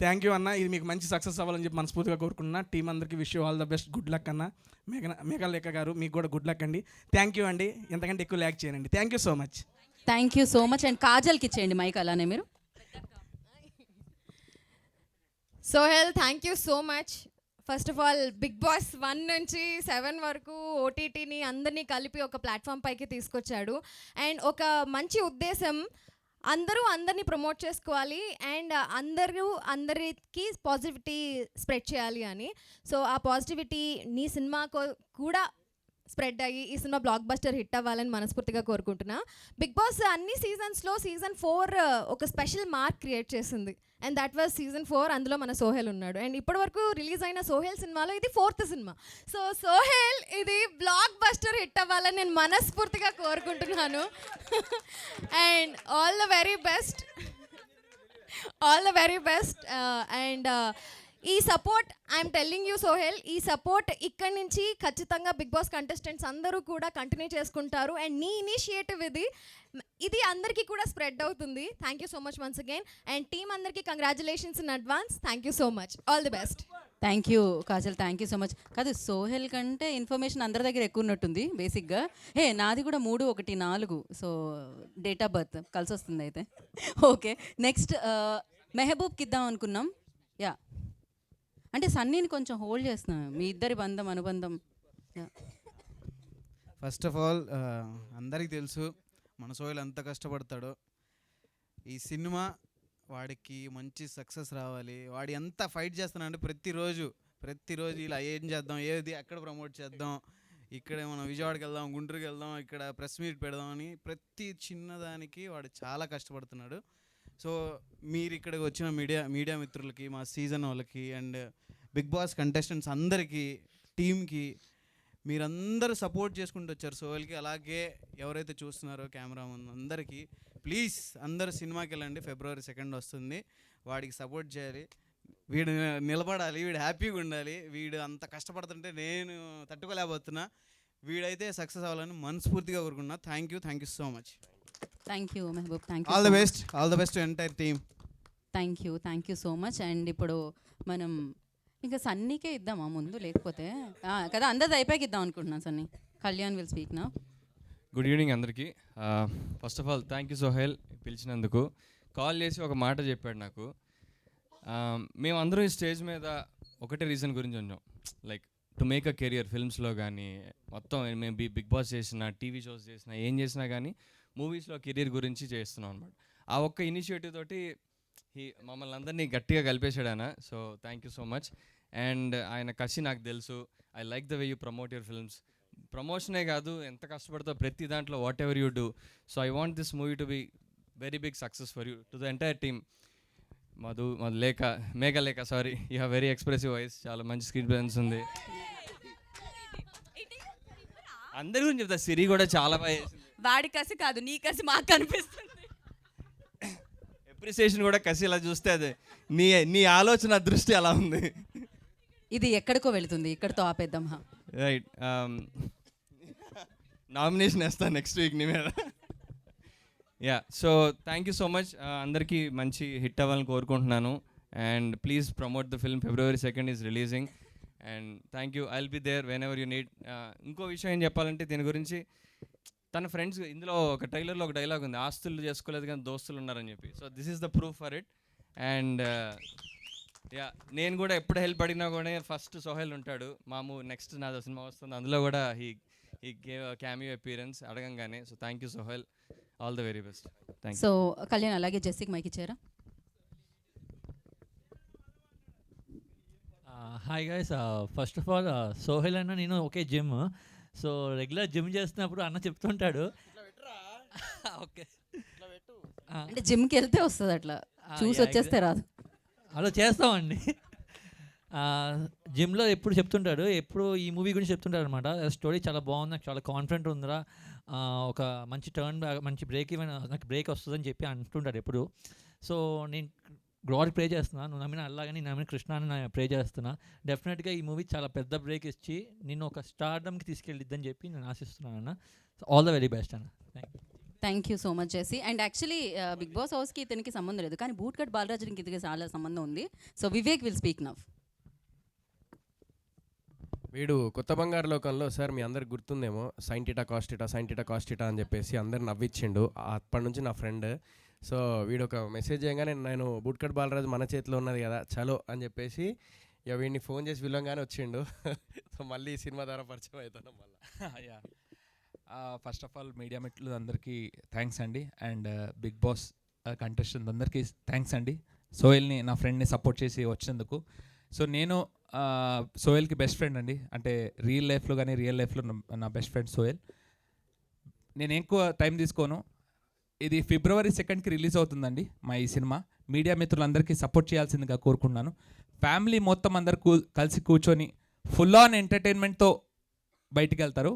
థ్యాంక్ యూ అన్న. ఇది మీకు మంచి సక్సెస్ అవ్వాలని చెప్పి మనస్ఫూర్తిగా కోరుకుంటున్నా. టీం అందరికీ wish you all the best. Good luck అన్న. మేఘలేఖ గారు మీకు కూడా గుడ్ లక్ అండి. థ్యాంక్ యూ అండి. ఎంతకంటే ఎక్కువ ల్యాక్ చేయనండి. Thank you so much. Thank you so much. And కాజల్కి ఇచ్చేయండి మైక్ అలానే మీరు. Sohel, thank you so much. First of all Bigg Boss 1 నుంచి 7 వరకు ఓటీటీని అందరినీ కలిపి ఒక ప్లాట్ఫామ్ పైకి తీసుకొచ్చాడు. అండ్ ఒక మంచి ఉద్దేశం, అందరినీ ప్రమోట్ చేసుకోవాలి అండ్ అందరికీ పాజిటివిటీ స్ప్రెడ్ చేయాలి అని. సో ఆ పాజిటివిటీ నీ సినిమా కూడా స్ప్రెడ్ అయ్యి ఈ సినిమా బ్లాక్ బస్టర్ హిట్ అవ్వాలని మనస్ఫూర్తిగా కోరుకుంటున్నా. బిగ్ బాస్ అన్ని సీజన్స్లో సీజన్ 4 ఒక స్పెషల్ మార్క్ క్రియేట్ చేసింది, అండ్ దట్ వాజ్ సీజన్ 4. అందులో మన సోహెల్ ఉన్నాడు. అండ్ ఇప్పటివరకు రిలీజ్ అయిన సోహెల్ సినిమాలో ఇది 4th సినిమా. సో సోహెల్ ఇది బ్లాక్ బస్టర్ హిట్ అవ్వాలని నేను మనస్ఫూర్తిగా కోరుకుంటున్నాను. And all the very best. And ఈ support I'm telling you Sohel, ఈ సపోర్ట్ ఇక్కడి నుంచి ఖచ్చితంగా బిగ్ బాస్ కంటెస్టెంట్స్ అందరూ కూడా కంటిన్యూ చేసుకుంటారు. అండ్ నీ ఇనిషియేటివ్ ఇది అందరికీ కూడా స్ప్రెడ్ అవుతుంది. Thank you so much once again. And team అందరికీ congratulations in advance. Thank you so much. All the best. Thank you Kajal, thank you so much. కాదు, సోహెల్ కంటే ఇన్ఫర్మేషన్ అందరి దగ్గర ఎక్కువ ఉన్నట్టుంది బేసిక్గా. నాది కూడా 3, 1, 4. సో డేట్ ఆఫ్ బర్త్ కలిసి వస్తుంది అయితే. ఓకే, నెక్స్ట్ మెహబూబ్కి ఇద్దాం అనుకున్నాం. యా, అంటే సన్నీని కొంచెం హోల్డ్ చేస్తున్నాం, మీ ఇద్దరి అనుబంధం. ఫస్ట్ ఆఫ్ ఆల్ అందరికీ తెలుసు మన సోహెల్ ఎంత కష్టపడతాడో. ఈ సినిమా వాడికి మంచి సక్సెస్ రావాలి. వాడు ఎంత ఫైట్ చేస్తున్నాడంటే ప్రతిరోజు ఇలా ఏం చేద్దాం, ఏది ఎక్కడ ప్రమోట్ చేద్దాం, ఇక్కడ మనం విజయవాడకి వెళ్దాం, గుంటూరుకి వెళ్దాం, ఇక్కడ ప్రెస్ మీట్ పెడదాం అని ప్రతి చిన్నదానికి వాడు చాలా కష్టపడుతున్నాడు. సో మీరు ఇక్కడికి వచ్చిన మీడియా మిత్రులకి, మా సీజన్ వాళ్ళకి అండ్ బిగ్ బాస్ కంటెస్టెంట్స్ అందరికీ, టీమ్కి మీరందరూ సపోర్ట్ చేసుకుంటూ వచ్చారు సోహెల్కి. అలాగే ఎవరైతే చూస్తున్నారో కెమెరా ముందు అందరికీ ప్లీజ్ అందరూ సినిమాకి వెళ్ళండి. February 2 వస్తుంది. వాడికి సపోర్ట్ చేయాలి. వీడు నిలబడాలి, వీడు హ్యాపీగా ఉండాలి. వీడు అంత కష్టపడుతుంటే నేను తట్టుకోలేకపోతున్నా. వీడైతే సక్సెస్ అవ్వాలని మనస్ఫూర్తిగా కోరుకున్నా. Thank you so much. Thank you Mehboob. Thank you. All the best to entire team. Thank you so much. And ఇప్పుడు మనం ఇంకా సన్నీకే ఇద్దామా ముందు, లేకపోతే కదా అందరిది అయిపోయాక ఇద్దాం అనుకుంటున్నాను. Sunny, Kalyan will speak now. Good evening అందరికీ. First of all thank you Sohel పిలిచినందుకు. కాల్ చేసి ఒక మాట చెప్పాడు నాకు. మేమందరం ఈ స్టేజ్ మీద ఒకటే రీజన్ గురించి ఉన్నాం, like to make a career. ఫిల్మ్స్లో కానీ మొత్తం మేము బిగ్ బాస్ చేసిన, టీవీ షోస్ చేసినా, ఏం చేసినా కానీ మూవీస్లో కెరియర్ గురించి చేస్తున్నాం అనమాట. ఆ ఒక్క ఇనిషియేటివ్ తోటి మమ్మల్ని అందరినీ గట్టిగా కలిపేశాడు ఆయన. So thank you so much. And ఆయన కసి నాకు తెలుసు. I like the way you promote your films. ప్రమోషనే కాదు, ఎంత కష్టపడతావు ప్రతి దాంట్లో, whatever you do. So I want this movie to be very big success for you, to the entire team. Meghalekha sorry, you have very expressive voice, చాలా మంచి screen presence ఉంది. అందరి గురించి చెప్తా, సిరి కూడా చాలా బాగా, వాడి కసి కాదు నీ కసి మాకు కనిపిస్తుంది. అప్రిసియేషన్ కూడా కసి ఇలా చూస్తే అదే నీ ఆలోచన దృష్టి అలా ఉంది. ఇది ఎక్కడికో వెళుతుంది, ఇక్కడితో ఆపేద్దాం. రైట్, నామినేషన్ వేస్తాను నెక్స్ట్ వీక్ నీ మీద. Ya, so thank you so much. అందరికీ మంచి హిట్ అవ్వాలని కోరుకుంటున్నాను. And please promote the film. February 2 is releasing. And thank you. I will be there whenever you need. ఇంకో విషయం ఏం చెప్పాలంటే దీని గురించి, తన ఫ్రెండ్స్, ఇందులో ఒక ట్రైలర్లో ఒక డైలాగ్ ఉంది, ఆస్తులు చేసుకోలేదు కానీ దోస్తులు ఉన్నారని చెప్పి. So this is the proof for it. And yeah, నేను కూడా ఎప్పుడు హెల్ప్ అడిగినా కూడా ఫస్ట్ సోహెల్ ఉంటాడు. నెక్స్ట్ నాదో సినిమా వస్తుంది, అందులో కూడా హీ గేవ్ క్యామియో అపీరెన్స్ అడగంగానే. So thank you Sohel, all the very best. Thank you. So Kalyan, అలాగే జెస్సీకి మైక్ ఇచ్చారా? Hi guys, first of all Sohel అన్న నేను ఒకే జిమ్. సో రెగ్యులర్ జిమ్ చేస్తున్నప్పుడు అన్న చెప్తుంటాడు. ఓకే, అంటే జిమ్కి వెళ్తే వస్తుంది, అట్లా చూసి వచ్చేస్తే రాదు. అలా చేస్తామండి. జిమ్లో ఎప్పుడు చెప్తుంటాడు, ఎప్పుడు ఈ మూవీ గురించి చెప్తుంటాడు అనమాట. స్టోరీ చాలా బాగుంది, నాకు చాలా కాన్ఫిడెంట్ ఉందిరా, ఒక మంచి టర్న్, మంచి బ్రేక్, ఈవెన్ నాకు బ్రేక్ వస్తుందని చెప్పి అంటుంటాడు ఎప్పుడు. సో నేను గాడ్ ప్రే చేస్తున్నా, నువ్వు నమ్మిన అలాగే నేను నమ్మిన కృష్ణ అని నేను ప్రే చేస్తున్నా. డెఫినెట్గా ఈ మూవీ చాలా పెద్ద బ్రేక్ ఇచ్చి నిన్ను ఒక స్టార్డమ్కి తీసుకెళ్ళిద్దని చెప్పి నేను ఆశిస్తున్నాను అన్న. ఆల్ ద వెరీ బెస్ట్ అన్న. Thank you so much Jessie. And actually Bigg Boss హౌస్కి ఇతనికి సంబంధం లేదు, కానీ బూట్ కట్ బాలరాజుకి ఇతనికి చాలా సంబంధం ఉంది. So Vivek will speak now. వీడు కొత్త బంగారు లోకంలో సార్ మీ అందరికి గుర్తుందేమో, సైన్ టీటా కాస్ట్ టీటా అని చెప్పేసి అందరు నవ్విచ్చిండు. అప్పటి నుంచి నా ఫ్రెండ్. సో వీడు ఒక మెసేజ్ చేయగానే నేను బూట్కట్ బాలరాజు మన చేతిలో ఉన్నది కదా చలో అని చెప్పేసి ఇక వీడిని ఫోన్ చేసి పిలవగానే వచ్చిండు. సో మళ్ళీ ఈ సినిమా ద్వారా పరిచయం అవుతున్నాం మళ్ళీ. Yeah, first of all media మిత్రులు అందరికీ థ్యాంక్స్ అండి. అండ్ బిగ్ బాస్ కంటెస్టెంట్ అందరికీ థ్యాంక్స్ అండి. సోహెల్ని, నా ఫ్రెండ్ని సపోర్ట్ చేసి వచ్చినందుకు. సో నేను సోహెల్కి బెస్ట్ ఫ్రెండ్ అండి, అంటే రియల్ లైఫ్లో కానీ రియల్ లైఫ్లో నా బెస్ట్ ఫ్రెండ్ సోహెల్. నేను ఎక్కువ టైం తీసుకోను. ఇది February 2 రిలీజ్ అవుతుందండి మా ఈ సినిమా. మీడియా మిత్రులందరికీ సపోర్ట్ చేయాల్సిందిగా కోరుకున్నాను. ఫ్యామిలీ మొత్తం అందరు కలిసి కూర్చొని ఫుల్ ఆన్ ఎంటర్టైన్మెంట్తో బయటికి వెళ్తారు,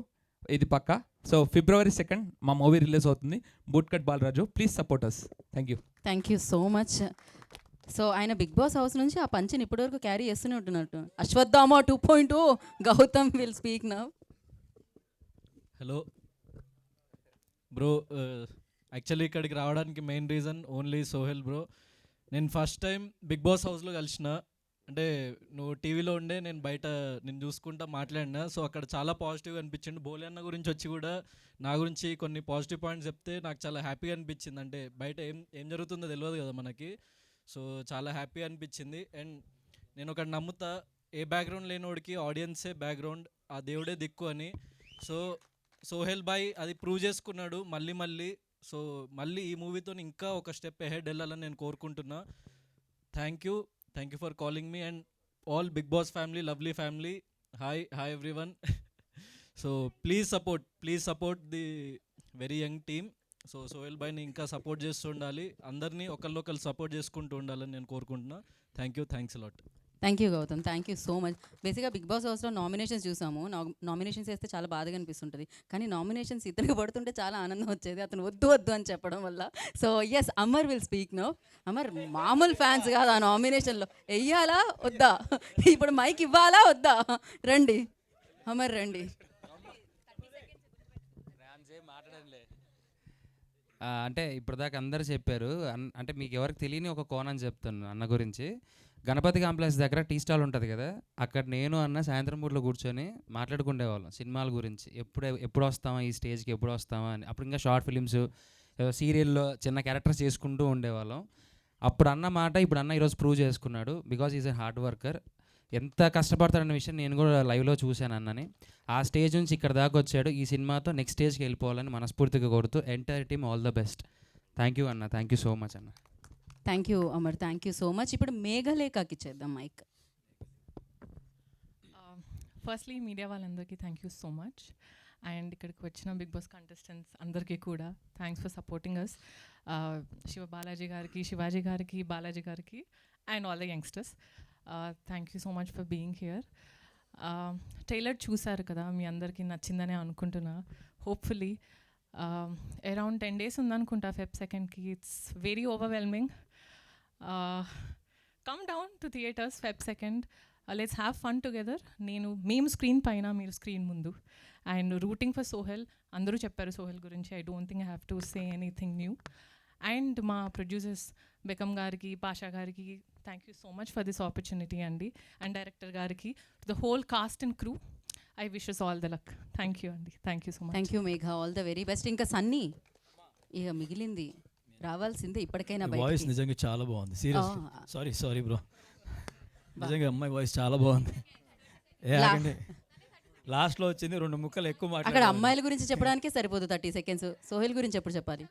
ఇది పక్కా. సో February 2 మా మూవీ రిలీజ్ అవుతుంది, bootcut Balaraju. Please support us. Thank you so much. So ఆయన బిగ్ బాస్ హౌస్ నుంచి ఆ పంచిని ఇప్పటివరకు క్యారీ చేస్తూనే ఉంటున్నట్టు. Ashwatthama 2.0 Gautham will speak now. Hello bro, actually ఇక్కడికి రావడానికి main reason only Sohel bro. నేను ఫస్ట్ టైం బిగ్ బాస్ హౌస్లో కలిసిన, అంటే నువ్వు టీవీలో ఉండే నేను బయట నేను చూసుకుంటా మాట్లాడినా. సో అక్కడ చాలా పాజిటివ్గా అనిపించింది. బోలే అన్న గురించి వచ్చి కూడా నా గురించి కొన్ని పాజిటివ్ పాయింట్స్ చెప్తే నాకు చాలా హ్యాపీగా అనిపించింది. అంటే బయట ఏం జరుగుతుందో తెలియదు కదా మనకి. సో చాలా హ్యాపీగా అనిపించింది. అండ్ నేను ఒకటి నమ్ముతా, ఏ బ్యాక్గ్రౌండ్ లేనివాడికి ఆడియన్సే బ్యాక్గ్రౌండ్, ఆ దేవుడే దిక్కు అని. సో సోహెల్ బాయ్ అది ప్రూవ్ చేసుకున్నాడు మళ్ళీ. సో మళ్ళీ ఈ మూవీతో ఇంకా ఒక స్టెప్ అహెడ్ వెళ్ళాలని నేను కోరుకుంటున్నా. Thank you for calling me and all Bigg Boss family, lovely family. Hi everyone. So please support the very young team. So Sohel బాయ్ని ఇంకా సపోర్ట్ చేస్తూ ఉండాలి, అందరినీ ఒకళ్ళు సపోర్ట్ చేసుకుంటూ ఉండాలని నేను కోరుకుంటున్నా. Thanks a lot. Thank you Gautam, thank you so much. బేసిక్గా బిగ్ బాస్ హౌస్లో నామినేషన్స్ చూసాము. నామినేషన్స్ వేస్తే చాలా బాధగా అనిపిస్తుంటుంది, కానీ నామినేషన్స్ ఇతనికి పడుతుంటే చాలా ఆనందం వచ్చేది, అతను వద్దు అని చెప్పడం వల్ల. So yes, Amar will speak now. Amar మామూలు ఫ్యాన్స్ కాదు ఆ నామినేషన్లో. వెయ్యాలా వద్దా, ఇప్పుడు మైక్ ఇవ్వాలా వద్దా? రండి అమర్ రండి. అంటే ఇప్పటిదాకా అందరూ చెప్పారు. అంటే మీకు ఎవరికి తెలియని ఒక కోణం చెప్తాను అన్న గురించి. గణపతి కాంప్లెక్స్ దగ్గర టీ స్టాల్ ఉంటుంది కదా, అక్కడ నేను అన్న సాయంత్రం పూటలో కూర్చొని మాట్లాడుకునేవాళ్ళం సినిమాల గురించి. ఎప్పుడు వస్తామా ఈ స్టేజ్కి, ఎప్పుడు వస్తామా అని. అప్పుడు ఇంకా షార్ట్ ఫిలిమ్స్, సీరియల్లో చిన్న క్యారెక్టర్స్ చేసుకుంటూ ఉండేవాళ్ళం. అప్పుడు అన్న మాట ఇప్పుడు అన్న ఈరోజు ప్రూవ్ చేసుకున్నాడు. Because is a hard worker. ఎంత కష్టపడతాడన్న విషయం నేను కూడా లైవ్లో చూశాను అన్నని. ఆ స్టేజ్ నుంచి ఇక్కడ దాకా వచ్చాడు. ఈ సినిమాతో నెక్స్ట్ స్టేజ్కి వెళ్ళిపోవాలని మనస్ఫూర్తిగా కోరుతూ entire team all the best. Thank you అన్న, థ్యాంక్ యూ సో మచ్ అన్న. Thank you Amar, thank you so much. ఇప్పుడు మేఘలేఖకి ఇచ్చేద్దాం మైక్. ఫస్ట్లీ మీడియా వాళ్ళందరికీ thank you so much. And ఇక్కడికి వచ్చిన బిగ్ బాస్ కంటెస్టెంట్స్ అందరికీ కూడా thanks for supporting us. Balaji గారికి, శివాజీ గారికి, బాలాజీ గారికి and all the youngsters, thank you so much for being here. Trailer చూసారు కదా, మీ అందరికీ నచ్చిందనే అనుకుంటున్నా. హోప్ఫుల్లీ అరౌండ్ 10 days ఉందనుకుంటా Feb 2nd. It's very overwhelming. Come down to theatres Feb 2nd. Let's have fun together. మేము స్క్రీన్ పైన, మీరు screen ముందు. And rooting for Sohel. అందరూ చెప్పారు సోహెల్ గురించి. I don't think I have to say anything new. And మా producers Bekkem గారికి, పాషా గారికి thank you so much for this opportunity అండి. అండ్ డైరెక్టర్ గారికి, the whole cast and crew, I wish us all the luck. Thank you అండి, thank you so much. Thank you Megha, all the very best. ఇంకా సన్నీ ఇక మిగిలింది రావాల్సిందే ఇప్పటికైనా. Voice నిజంగా చాలా బాగుంది. సీరియస్ సారీ బ్రో, నిజంగా అమ్మాయి వాయిస్ చాలా బాగుంది. లాస్ట్లో వచ్చింది 2 ముక్కలు ఎక్కువ అక్కడ మాట్లాడారు. అమ్మాయిల గురించి చెప్పడానికే సరిపోదు 30 seconds. సోహెల్ గురించి ఎప్పుడు చెప్పాలి?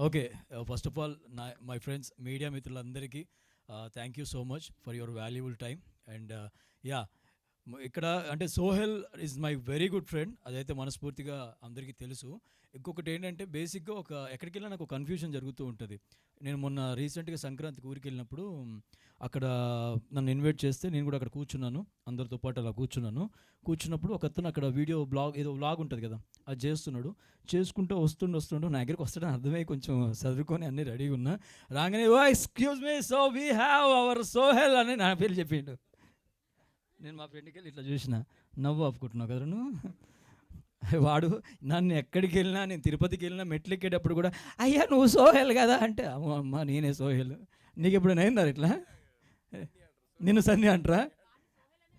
Okay, first of all my friends, media మిత్రులందరికీ thank you so much for your valuable time. And ఇక్కడ అంటే Sohel is my very good friend, అదైతే మనస్ఫూర్తిగా అందరికీ తెలుసు. ఇంకొకటి ఏంటంటే బేసిక్గా ఎక్కడికి వెళ్ళినా నాకు కన్ఫ్యూజన్ జరుగుతూ ఉంటుంది. నేను మొన్న రీసెంట్గా సంక్రాంతికి ఊరికి వెళ్ళినప్పుడు అక్కడ నన్ను ఇన్వైట్ చేస్తే నేను కూడా అక్కడ కూర్చున్నాను, అందరితో పాటు అలా కూర్చున్నప్పుడు ఒక అతను అక్కడ ఏదో వ్లాగ్ ఉంటుంది కదా, అది చేసుకుంటూ వస్తుండు నా దగ్గరికి వస్తాడని అర్థమై కొంచెం చదువుకొని అన్నీ రెడీగా ఉన్నా. రాగానే oh excuse me, so we have our Sohel అని నా పేరు చెప్పిండు. నేను మా ఫ్రెండ్కి వెళ్ళి ఇట్లా చూసిన, నవ్వు ఆపుకుంటున్నావు కదా నువ్వు. వాడు నన్ను ఎక్కడికి వెళ్ళినా, నేను తిరుపతికి వెళ్ళినా మెట్లు ఎక్కేటప్పుడు కూడా అయ్యా నువ్వు సోహెల్ కదా అంటే, అమ్మ నేనే సోహెల్. నీకు ఎప్పుడైనా అయిందా ఇట్లా? నిన్ను సన్ని అంటారా?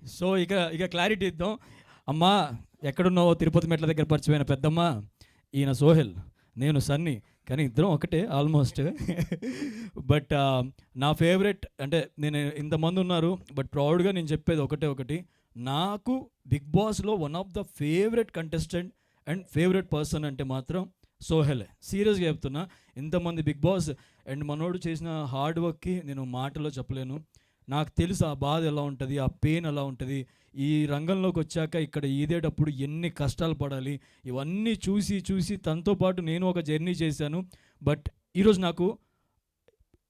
సో ఇక క్లారిటీ ఇద్దాం. అమ్మా ఎక్కడున్నావో తిరుపతి మెట్ల దగ్గర పరిచయమైన పెద్దమ్మ, ఈయన సోహెల్, నేను సన్ని, కానీ ఇద్దరం ఒకటే ఆల్మోస్ట్. బట్ నా ఫేవరెట్ అంటే నేను ఇంతమంది ఉన్నారు, బట్ ప్రౌడ్గా నేను చెప్పేది ఒకటి, నాకు బిగ్ బాస్లో one of the favourite contestant and favourite person అంటే మాత్రం సోహెల్. సీరియస్గా చెప్తున్నా. ఇంతమంది బిగ్ బాస్ అండ్ మనోడు చేసిన హార్డ్ వర్క్కి నేను మాటలో చెప్పలేను. నాకు తెలుసు ఆ బాధ ఎలా ఉంటుంది, ఆ పెయిన్ ఎలా ఉంటుంది. ఈ రంగంలోకి వచ్చాక ఇక్కడ ఈదేటప్పుడు ఎన్ని కష్టాలు పడాలి, ఇవన్నీ చూసి తనతో పాటు నేను ఒక జర్నీ చేశాను. బట్ ఈరోజు నాకు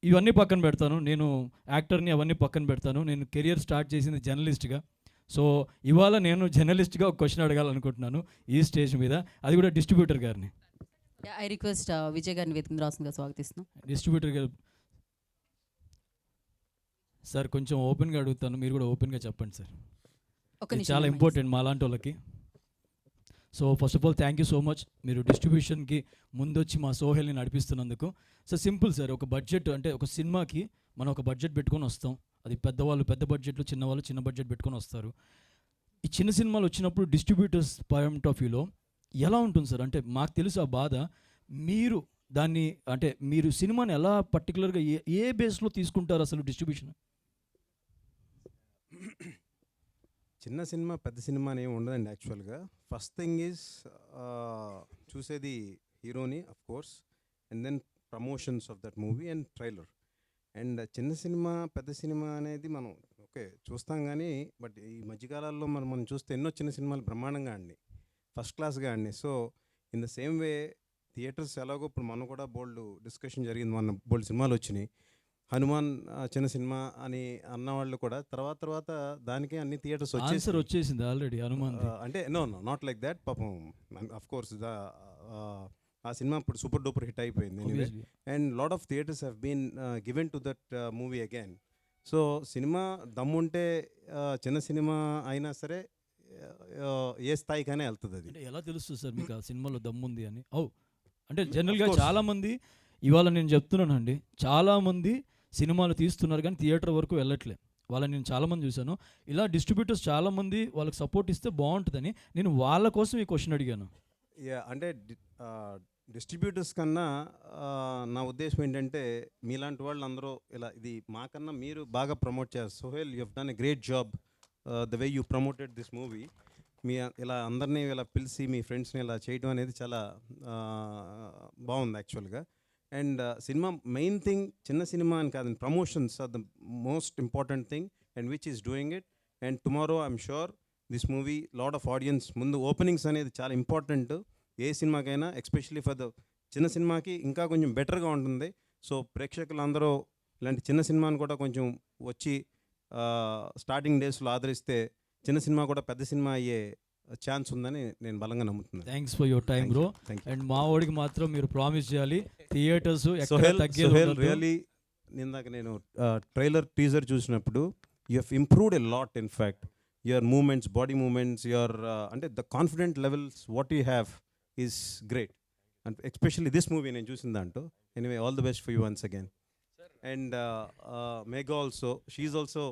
ఇవన్నీ పక్కన పెడతాను, నేను యాక్టర్ని అవన్నీ పక్కన పెడతాను. నేను కెరియర్ స్టార్ట్ చేసింది జర్నలిస్ట్గా. సో ఇవాళ నేను జర్నలిస్ట్గా ఒక క్వశ్చన్ అడగాలనుకుంటున్నాను ఈ స్టేజ్ మీద, అది కూడా డిస్ట్రిబ్యూటర్ గారిని. ఐ రిక్వెస్ట్ విజయ్ గారిని వేదిక రాసుగా స్వాగతిస్తున్నాం. డిస్ట్రిబ్యూటర్ గారు సార్ కొంచెం ఓపెన్గా అడుగుతాను, మీరు కూడా ఓపెన్గా చెప్పండి సార్. ఇది చాలా ఇంపార్టెంట్ మా లాంటి వాళ్ళకి. So first of all thank you so much, మీరు డిస్ట్రిబ్యూషన్కి ముందొచ్చి మా సోహెల్ని నడిపిస్తున్నందుకు. సో సింపుల్ సార్, ఒక బడ్జెట్ అంటే ఒక సినిమాకి మనం ఒక బడ్జెట్ పెట్టుకొని వస్తాం. అది పెద్దవాళ్ళు పెద్ద బడ్జెట్లు, చిన్నవాళ్ళు చిన్న బడ్జెట్ పెట్టుకొని వస్తారు. ఈ చిన్న సినిమాలు వచ్చినప్పుడు డిస్ట్రిబ్యూటర్స్ పాయింట్ ఆఫ్ వ్యూలో ఎలా ఉంటుంది సార్? అంటే మాకు తెలుసు ఆ బాధ. మీరు దాన్ని అంటే మీరు సినిమాని ఎలా పర్టికులర్గా ఏ బేస్లో తీసుకుంటారు అసలు డిస్ట్రిబ్యూషన్? చిన్న సినిమా పెద్ద సినిమా అని ఏమి ఉండదండి యాక్చువల్గా. ఫస్ట్ థింగ్ ఈజ్ చూసేది హీరోని of course, and then promotions of that movie and trailer. And చిన్న సినిమా పెద్ద సినిమా అనేది మనం ఓకే చూస్తాం కానీ, బట్ ఈ మధ్యకాలాల్లో మనం చూస్తే ఎన్నో చిన్న సినిమాలు బ్రహ్మాండంగా ఆడినాయి, ఫస్ట్ క్లాస్గా ఆడినాయి. So in the same way theatres ఎలాగో ఇప్పుడు మనం కూడా బోల్డ్ డిస్కషన్ జరిగింది, మన బోల్డ్ సినిమాలు వచ్చినాయి. హనుమాన్ చిన్న సినిమా అని అన్నవాళ్ళు కూడా తర్వాత దానికే అన్ని థియేటర్స్ ఆన్సర్ వచ్చేసింది ఆల్రెడీ హనుమాన్. అంటే నో నాట్ లైక్ దాట్. పాపం అఫ్ కోర్స్ ఆ సినిమా ఇప్పుడు సూపర్ డూపర్ హిట్ అయిపోయింది. And lot of theatres have been given to that movie again. So సినిమా దమ్ముంటే చిన్న సినిమా అయినా సరే ఏ స్థాయికైనా వెళ్తుంది. అది అంటే ఎలా తెలుస్తుంది సార్ మీకు ఆ సినిమాలో దమ్ముంది అని? అంటే జనరల్గా చాలామంది, ఇవాళ నేను చెప్తున్నానండి, చాలామంది సినిమాలు తీస్తున్నారు కానీ థియేటర్ వరకు వెళ్ళట్లే. వాళ్ళని నేను చాలామంది చూశాను. ఇలా డిస్ట్రిబ్యూటర్స్ చాలామంది వాళ్ళకి సపోర్ట్ ఇస్తే బాగుంటుందని నేను వాళ్ళ కోసం ఈ క్వశ్చన్ అడిగాను. అంటే డిస్ట్రిబ్యూటర్స్ కన్నా నా ఉద్దేశం ఏంటంటే, మీలాంటి వాళ్ళు అందరూ ఇలా ఇది మాకన్నా మీరు బాగా ప్రమోట్ చేస్తారు. Sohel, you have done a great job the way you promoted this movie. మీ ఇలా అందరినీ ఇలా పిలిచి మీ ఫ్రెండ్స్ని ఇలా చేయడం అనేది చాలా బాగుంది యాక్చువల్గా. అండ్ సినిమా మెయిన్ థింగ్ చిన్న సినిమా అని కాదండి, promotions are the most important thing and which is doing it. And tomorrow I'm sure this movie lot of audience. ముందు ఓపెనింగ్స్ అనేది చాలా ఇంపార్టెంట్ ఏ సినిమాకైనా, ఎస్పెషల్లీ ఫర్ ద చిన్న సినిమాకి ఇంకా కొంచెం బెటర్గా ఉంటుంది. సో ప్రేక్షకులందరూ ఇలాంటి చిన్న సినిమాని కూడా కొంచెం వచ్చి స్టార్టింగ్ డేస్లో ఆదరిస్తే చిన్న సినిమా కూడా పెద్ద సినిమా అయ్యే ఛాన్స్ ఉందని నేను బలంగా నమ్ముతున్నాను. Thanks for your time bro. And మా వాడికి మాత్రం మీరు ప్రామిస్ చేయాలి, థియేటర్స్ రియలీ ఇందాక నేను ట్రైలర్ టీజర్ చూసినప్పుడు you have improved a lot. In fact your moments, body moments, your అంటే the confident levels what you have is great. And especially this movie నేను చూసిన దాంట్లో. Anyway, all the best for you once again. And Megha also, she also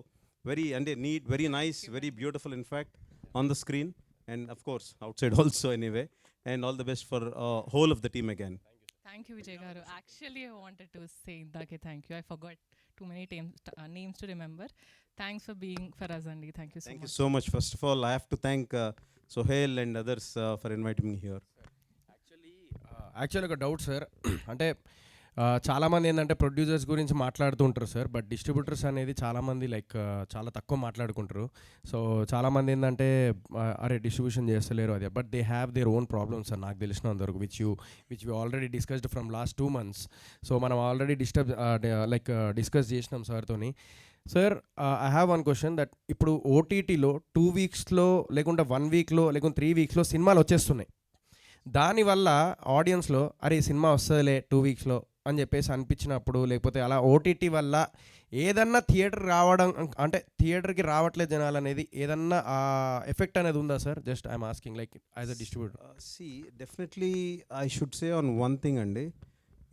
very neat, very nice, very beautiful in fact on the screen, and of course outside also anyway. And all the best for whole of the team again. Thank you Vijay garu. Actually I wanted to say indake thank you, I forgot too many names to remember. Thanks for being for us andi. Thank you so much. Thank you so much. First of all I have to thank Sohail and others for inviting me here. Actually ఒక doubt sir, అంటే చాలామంది ఏంటంటే producers గురించి మాట్లాడుతూ ఉంటారు sir, but distributors అనేది చాలామంది like చాలా తక్కువ మాట్లాడుకుంటారు. సో చాలామంది ఏంటంటే అరే డిస్ట్రిబ్యూషన్ చేస్తలేరు అది, but they have their own problems sir నాకు తెలిసినంతవరకు, which you already discussed from last 2 months. So మనం ఆల్రెడీ డిస్కస్ చేసినాం సార్తోని. Sir I have one question that ఇప్పుడు ఓటీటీలో 2 weeksలో లేకుంటే 1 weekలో లేకుంటే 3 weeksలో సినిమాలు వచ్చేస్తున్నాయి. దానివల్ల ఆడియన్స్లో అరే సినిమా వస్తుందిలే 2 weeksలో అని చెప్పేసి అనిపించినప్పుడు, లేకపోతే అలా ఓటీటీ వల్ల ఏదన్నా థియేటర్ రావడం అంటే థియేటర్కి రావట్లేదు జనాలు అనేది ఏదన్నా ఎఫెక్ట్ అనేది ఉందా sir? Just I'm asking like as a distributor. Definitely I should say on one thing అండి,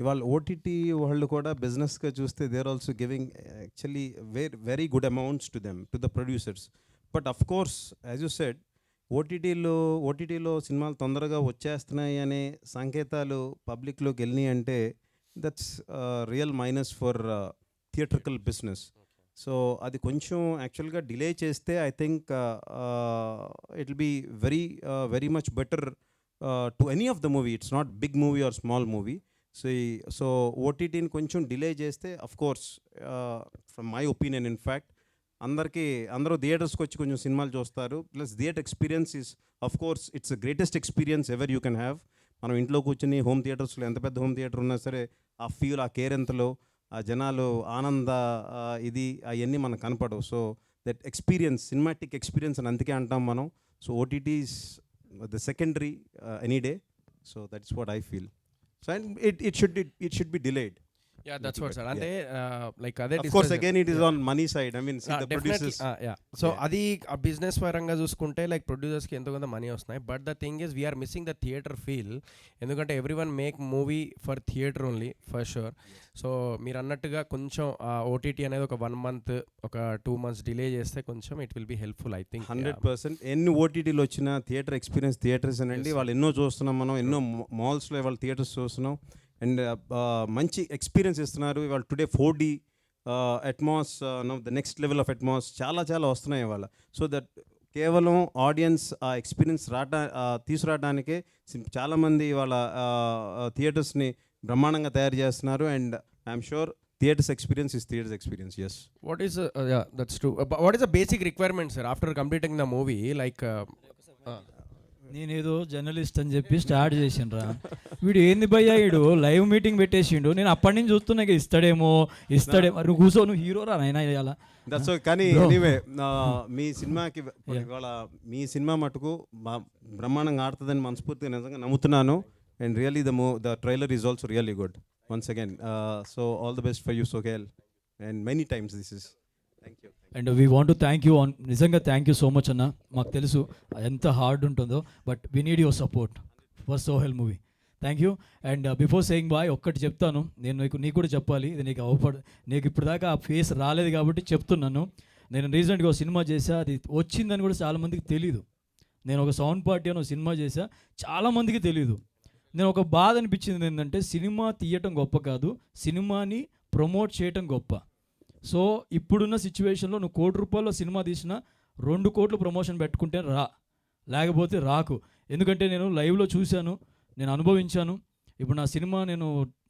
ఇవాళ ఓటీటీ వాళ్ళు కూడా బిజినెస్గా చూస్తే they are also giving actually very good amounts to them, to the producers. But of course as you said ఓటీటీలో సినిమాలు తొందరగా వచ్చేస్తున్నాయి అనే సంకేతాలు పబ్లిక్లోకి వెళ్ళినాయి అంటే that's real minus for theatrical business. So అది కొంచెం యాక్చువల్గా డిలే చేస్తే I think it will be very much better to any of the movie. It's not big movie or small movie. So ఓటీటీని కొంచెం డిలే చేస్తే of course from my opinion in fact అందరూ థియేటర్స్కి వచ్చి కొంచెం సినిమాలు చూస్తారు. Plus theatre experience is of course it's the greatest experience ever you can have. మనం ఇంట్లో కూర్చొని హోమ్ థియేటర్స్లో ఎంత పెద్ద హోమ్ థియేటర్ ఉన్నా సరే ఆ ఫీల్, ఆ కేర్ ఎంతలో, ఆ జనాలు ఆనంద ఇది అవన్నీ మనకు కనపడవు. So that experience, cinematic experience అని అందుకే అంటాం మనం. So OTTs the secondary any day. So that's what I feel. So and it should be delayed. Yeah, that's what sir. అంటే లైక్ అదే of course again it is on money side. I mean see the producers. So అది ఆ business పరంగా చూసుకుంటే like ప్రొడ్యూసర్స్కి ఎంతో కొంత money వస్తున్నాయి. But the thing is we are missing the theatre feel. ఎందుకంటే everyone make movie for theatre only for sure. So మీరు అన్నట్టుగా కొంచెం ఓటీటీ అనేది ఒక 1 month ఒక 2 months డిలే చేస్తే కొంచెం it will be helpful I think. 100%. ఎన్ని ఓటీటీలు వచ్చినా థియేటర్ ఎక్స్పీరియన్స్ థియేటర్స్ అనండి. వాళ్ళు ఎన్నో చూస్తున్నాం, మనం ఎన్నో మాల్స్లో వాళ్ళ థియేటర్స్ చూస్తున్నాం. అండ్ మంచి ఎక్స్పీరియన్స్ ఇస్తున్నారు ఇవాళ. Today 4D Atmos, the next level of Atmos చాలా వస్తున్నాయి ఇవాళ. సో దట్ కేవలం ఆడియన్స్ ఆ ఎక్స్పీరియన్స్ తీసుకురావడానికే చాలామంది వాళ్ళ థియేటర్స్ని బ్రహ్మాండంగా తయారు చేస్తున్నారు. And I'm sure theatres experience is theatres experience. Yes. What is yeah, that's true. What is the basic requirement, sir, after completing the movie? Like నేనేదో జర్నలిస్ట్ అని చెప్పి స్టార్ట్ చేసిండ్రా, వీడు ఏంది భయ్యా, వీడు లైవ్ మీటింగ్ పెట్టేసిండు. నేను అప్పటి నుంచి చూస్తున్నా ఇస్తాడేమో నువ్వు కూర్చో, నువ్వు హీరోరా నైనా ఇవాళ. దట్స్ కానీ ఎనీవే మీ సినిమాకి ఇవాళ మీ సినిమా మటుకు బ్రహ్మాండంగా ఆడుతుందని మనస్ఫూర్తిగా నిజంగా నమ్ముతున్నాను. And really the trailer is also really good once again. So all the best for you Sohel and many times this is. Thank you. And we want to thank you నిజంగా thank you so much అన్న. మాకు తెలుసు ఎంత hard ఉంటుందో, but we need your support for Sohel movie. Thank you. And before saying bye ఒక్కటి చెప్తాను, నేను నీకు కూడా చెప్పాలి, ఇది నీకు ఇప్పుడు దాకా ఆ ఫేస్ రాలేదు కాబట్టి చెప్తున్నాను. నేను రీసెంట్గా ఒక సినిమా చేశా, అది వచ్చిందని కూడా చాలామందికి తెలీదు. నేను ఒక సౌండ్ పార్టీ అని ఒక సినిమా చేశా, చాలామందికి తెలీదు. నేను ఒక బాధ అనిపించింది ఏంటంటే, సినిమా తీయటం గొప్ప కాదు, సినిమాని ప్రమోట్ చేయటం గొప్ప. సో ఇప్పుడున్న సిచ్యువేషన్లో నువ్వు ₹1,00,00,000 సినిమా తీసినా 2 కోట్లు ప్రమోషన్ పెట్టుకుంటే లేకపోతే రాకు. ఎందుకంటే నేను లైవ్లో చూశాను, నేను అనుభవించాను. ఇప్పుడు నా సినిమా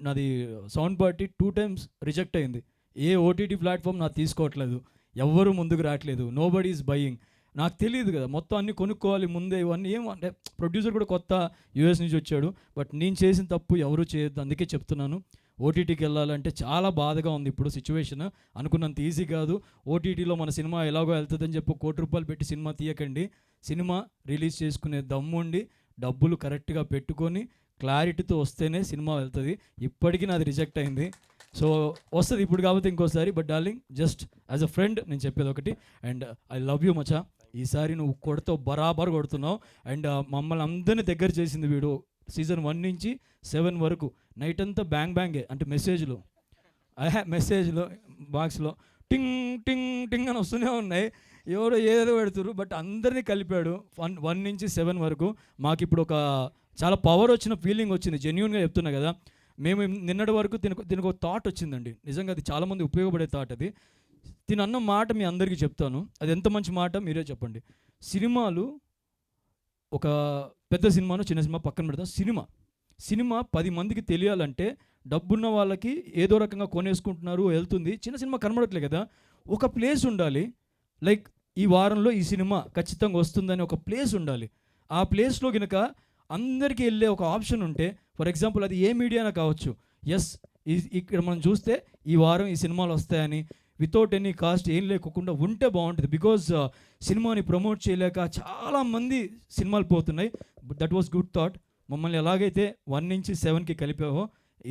నాది సౌండ్ పార్టీ 2 times రిజెక్ట్ అయింది. ఏ ఓటీటీ ప్లాట్ఫామ్ నాకు తీసుకోవట్లేదు, ఎవ్వరూ ముందుకు రావట్లేదు, నో బడీ ఈజ్ బయింగ్. నాకు తెలియదు కదా, మొత్తం అన్నీ కొనుక్కోవాలి ముందే, ఇవన్నీ అంటే ప్రొడ్యూసర్ కూడా కొత్త యూఎస్ నుంచి వచ్చాడు. బట్ నేను చేసిన తప్పు ఎవరూ చేయొద్దు, అందుకే చెప్తున్నాను. ఓటీటీకి వెళ్ళాలంటే చాలా బాధగా ఉంది ఇప్పుడు సిచ్యువేషన్. అనుకున్నంత ఈజీ కాదు. ఓటీటీలో మన సినిమా ఎలాగో వెళ్తుందని చెప్పి ₹1,00,00,000 పెట్టి సినిమా తీయకండి. సినిమా రిలీజ్ చేసుకునే దమ్ముండి డబ్బులు కరెక్ట్గా పెట్టుకొని క్లారిటీతో వస్తేనే సినిమా వెళ్తుంది. ఇప్పటికీ నాది రిజెక్ట్ అయింది. సో వస్తుంది ఇప్పుడు కాబట్టి ఇంకోసారి. But darling, just as a friend నేను చెప్పేది ఒకటి, అండ్ ఐ లవ్ యూ మచా. ఈసారి నువ్వు కొడతావు, బరాబర్ కొడుతున్నావు. అండ్ మమ్మల్ని అందరినీ దగ్గర చేసింది వీడు. సీజన్ 1 నుంచి 7 వరకు నైట్ అంతా బ్యాంగే, అంటే మెసేజ్లో బాక్స్లో టింగ్ టింగ్ టింగ్ అని వస్తూనే ఉన్నాయి. ఎవరో ఏదో పెడుతురు, బట్ అందరినీ కలిపాడు 1 నుంచి 7 వరకు. మాకు ఇప్పుడు ఒక చాలా పవర్ వచ్చిన ఫీలింగ్ వచ్చింది, జెన్యూన్గా చెప్తున్నా కదా. మేము నిన్నటి వరకు దీనికి ఒక థాట్ వచ్చిందండి, నిజంగా అది చాలామంది ఉపయోగపడే థాట్. అది అన్న మాట మీ అందరికీ చెప్తాను, అది ఎంత మంచి మాట మీరే చెప్పండి. సినిమాలు ఒక పెద్ద సినిమాను చిన్న సినిమా పక్కన పెడతాం. సినిమా 10 మందికి తెలియాలంటే డబ్బున్న వాళ్ళకి ఏదో రకంగా కొనేసుకుంటున్నారు, వెళ్తుంది. చిన్న సినిమా కనబడట్లే కదా, ఒక ప్లేస్ ఉండాలి. లైక్ ఈ వారంలో ఈ సినిమా ఖచ్చితంగా వస్తుందని ఒక ప్లేస్ ఉండాలి. ఆ ప్లేస్లో కనుక అందరికీ వెళ్ళే ఒక ఆప్షన్ ఉంటే, ఫర్ ఎగ్జాంపుల్ అది ఏ మీడియానా కావచ్చు, ఎస్ ఇక్కడ మనం చూస్తే ఈ వారం ఈ సినిమాలు వస్తాయని వితౌట్ ఎనీ కాస్ట్ ఏం లేకుండా ఉంటే బాగుంటుంది. బికాజ్ సినిమాని ప్రమోట్ చేయలేక చాలామంది సినిమాలు పోతున్నాయి. That was good thought. మమ్మల్ని ఎలాగైతే 1 నుంచి 7కి కలిపావో,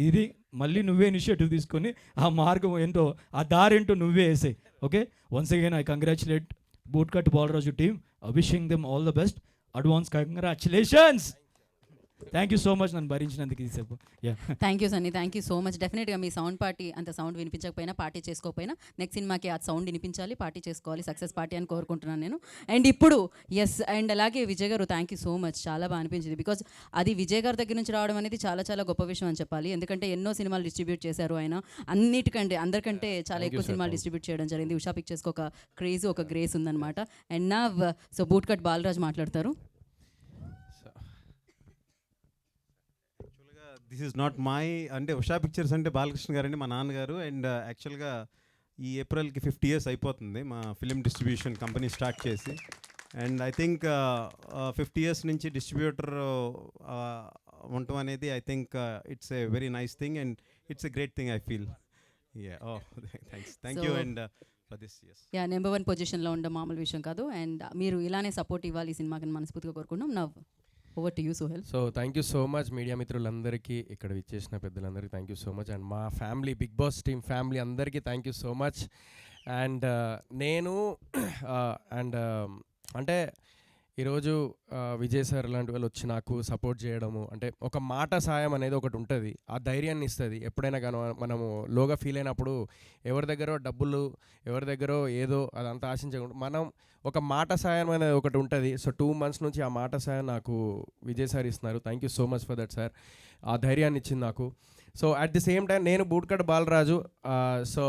ఇది మళ్ళీ నువ్వే ఇనిషియేటివ్ తీసుకొని ఆ మార్గం ఏంటో, ఆ దారేంటో నువ్వే వేసాయి. Okay, once again I congratulate bootcut Balaraju team, wishing them all the best. Advance congratulations. Thank you so much నన్ను భరించినందుకు ఈసేపు. Thank you Sunny, thank you so much. డెఫినెట్గా మీ సౌండ్ పార్టీ అంత సౌండ్ వినిపించకపోయినా, పార్టీ చేసుకోకపోయినా, నెక్స్ట్ సినిమాకి ఆ సౌండ్ వినిపించాలి, పార్టీ చేసుకోవాలి, సక్సెస్ పార్టీ అని కోరుకుంటున్నాను నేను. అండ్ ఇప్పుడు అండ్ అలాగే Vijay garu thank you so much, చాలా బాగా అనిపించింది. బికాజ్ అది విజయ్ గారి దగ్గర నుంచి రావడం అనేది చాలా చాలా గొప్ప విషయం అని చెప్పాలి. ఎందుకంటే ఎన్నో సినిమాలు డిస్ట్రిబ్యూట్ చేశారు ఆయన, అందరికంటే చాలా ఎక్కువ సినిమాలు డిస్ట్రిబ్యూట్ చేయడం జరిగింది. ఉషా పిక్చర్స్కి ఒక క్రేజ్, ఒక గ్రేస్ ఉందన్నమాట. అండ్ నా బూట్కట్ బాలరాజ్ మాట్లాడతారు. దిస్ ఈజ్ నాట్ మై, అంటే ఉషా పిక్చర్స్ అంటే బాలకృష్ణ గారు అండి, మా నాన్నగారు. అండ్ యాక్చువల్గా ఈ ఏప్రిల్కి 50 years అయిపోతుంది మా ఫిలిం డిస్ట్రిబ్యూషన్ కంపెనీ స్టార్ట్ చేసి. అండ్ ఐ థింక్ 50 years నుంచి డిస్ట్రిబ్యూటర్ ఉండటం అనేది I think it's a very nice thing and it's a great thing I feel. Thank you and for this. Number 1 పొజిషన్లో ఉండడం మామూలు విషయం కాదు. అండ్ మీరు ఇలానే సపోర్ట్ ఇవ్వాలి ఈ సినిమాకి మనస్ఫూర్తిగా కోరుకున్నాం. Now over to you Sohel. So thank you so much media మిత్రులందరికీ, ఇక్కడ విచ్చేసిన పెద్దలందరికీ thank you so much. And మా family, Bigg Boss team family అందరికీ thank you so much. And నేను అంటే ఈరోజు విజయ్ సార్ లాంటి వాళ్ళు వచ్చి నాకు సపోర్ట్ చేయడము, అంటే ఒక మాట సాయం అనేది ఒకటి ఉంటుంది, ఆ ధైర్యాన్ని ఇస్తుంది. ఎప్పుడైనా కానీ మనము లోగా ఫీల్ అయినప్పుడు ఎవరి దగ్గర డబ్బులు, ఎవరి దగ్గర ఏదో అదంతా ఆశించకుండా మనం ఒక మాట సాయం అనేది ఒకటి ఉంటుంది. సో 2 months నుంచి ఆ మాట సాయం నాకు విజయ్ సార్ ఇస్తున్నారు. Thank you so much for that sir. ఆ ధైర్యాన్ని ఇచ్చింది నాకు. So at the same time నేను బూట్కట్ బాలరాజు. సో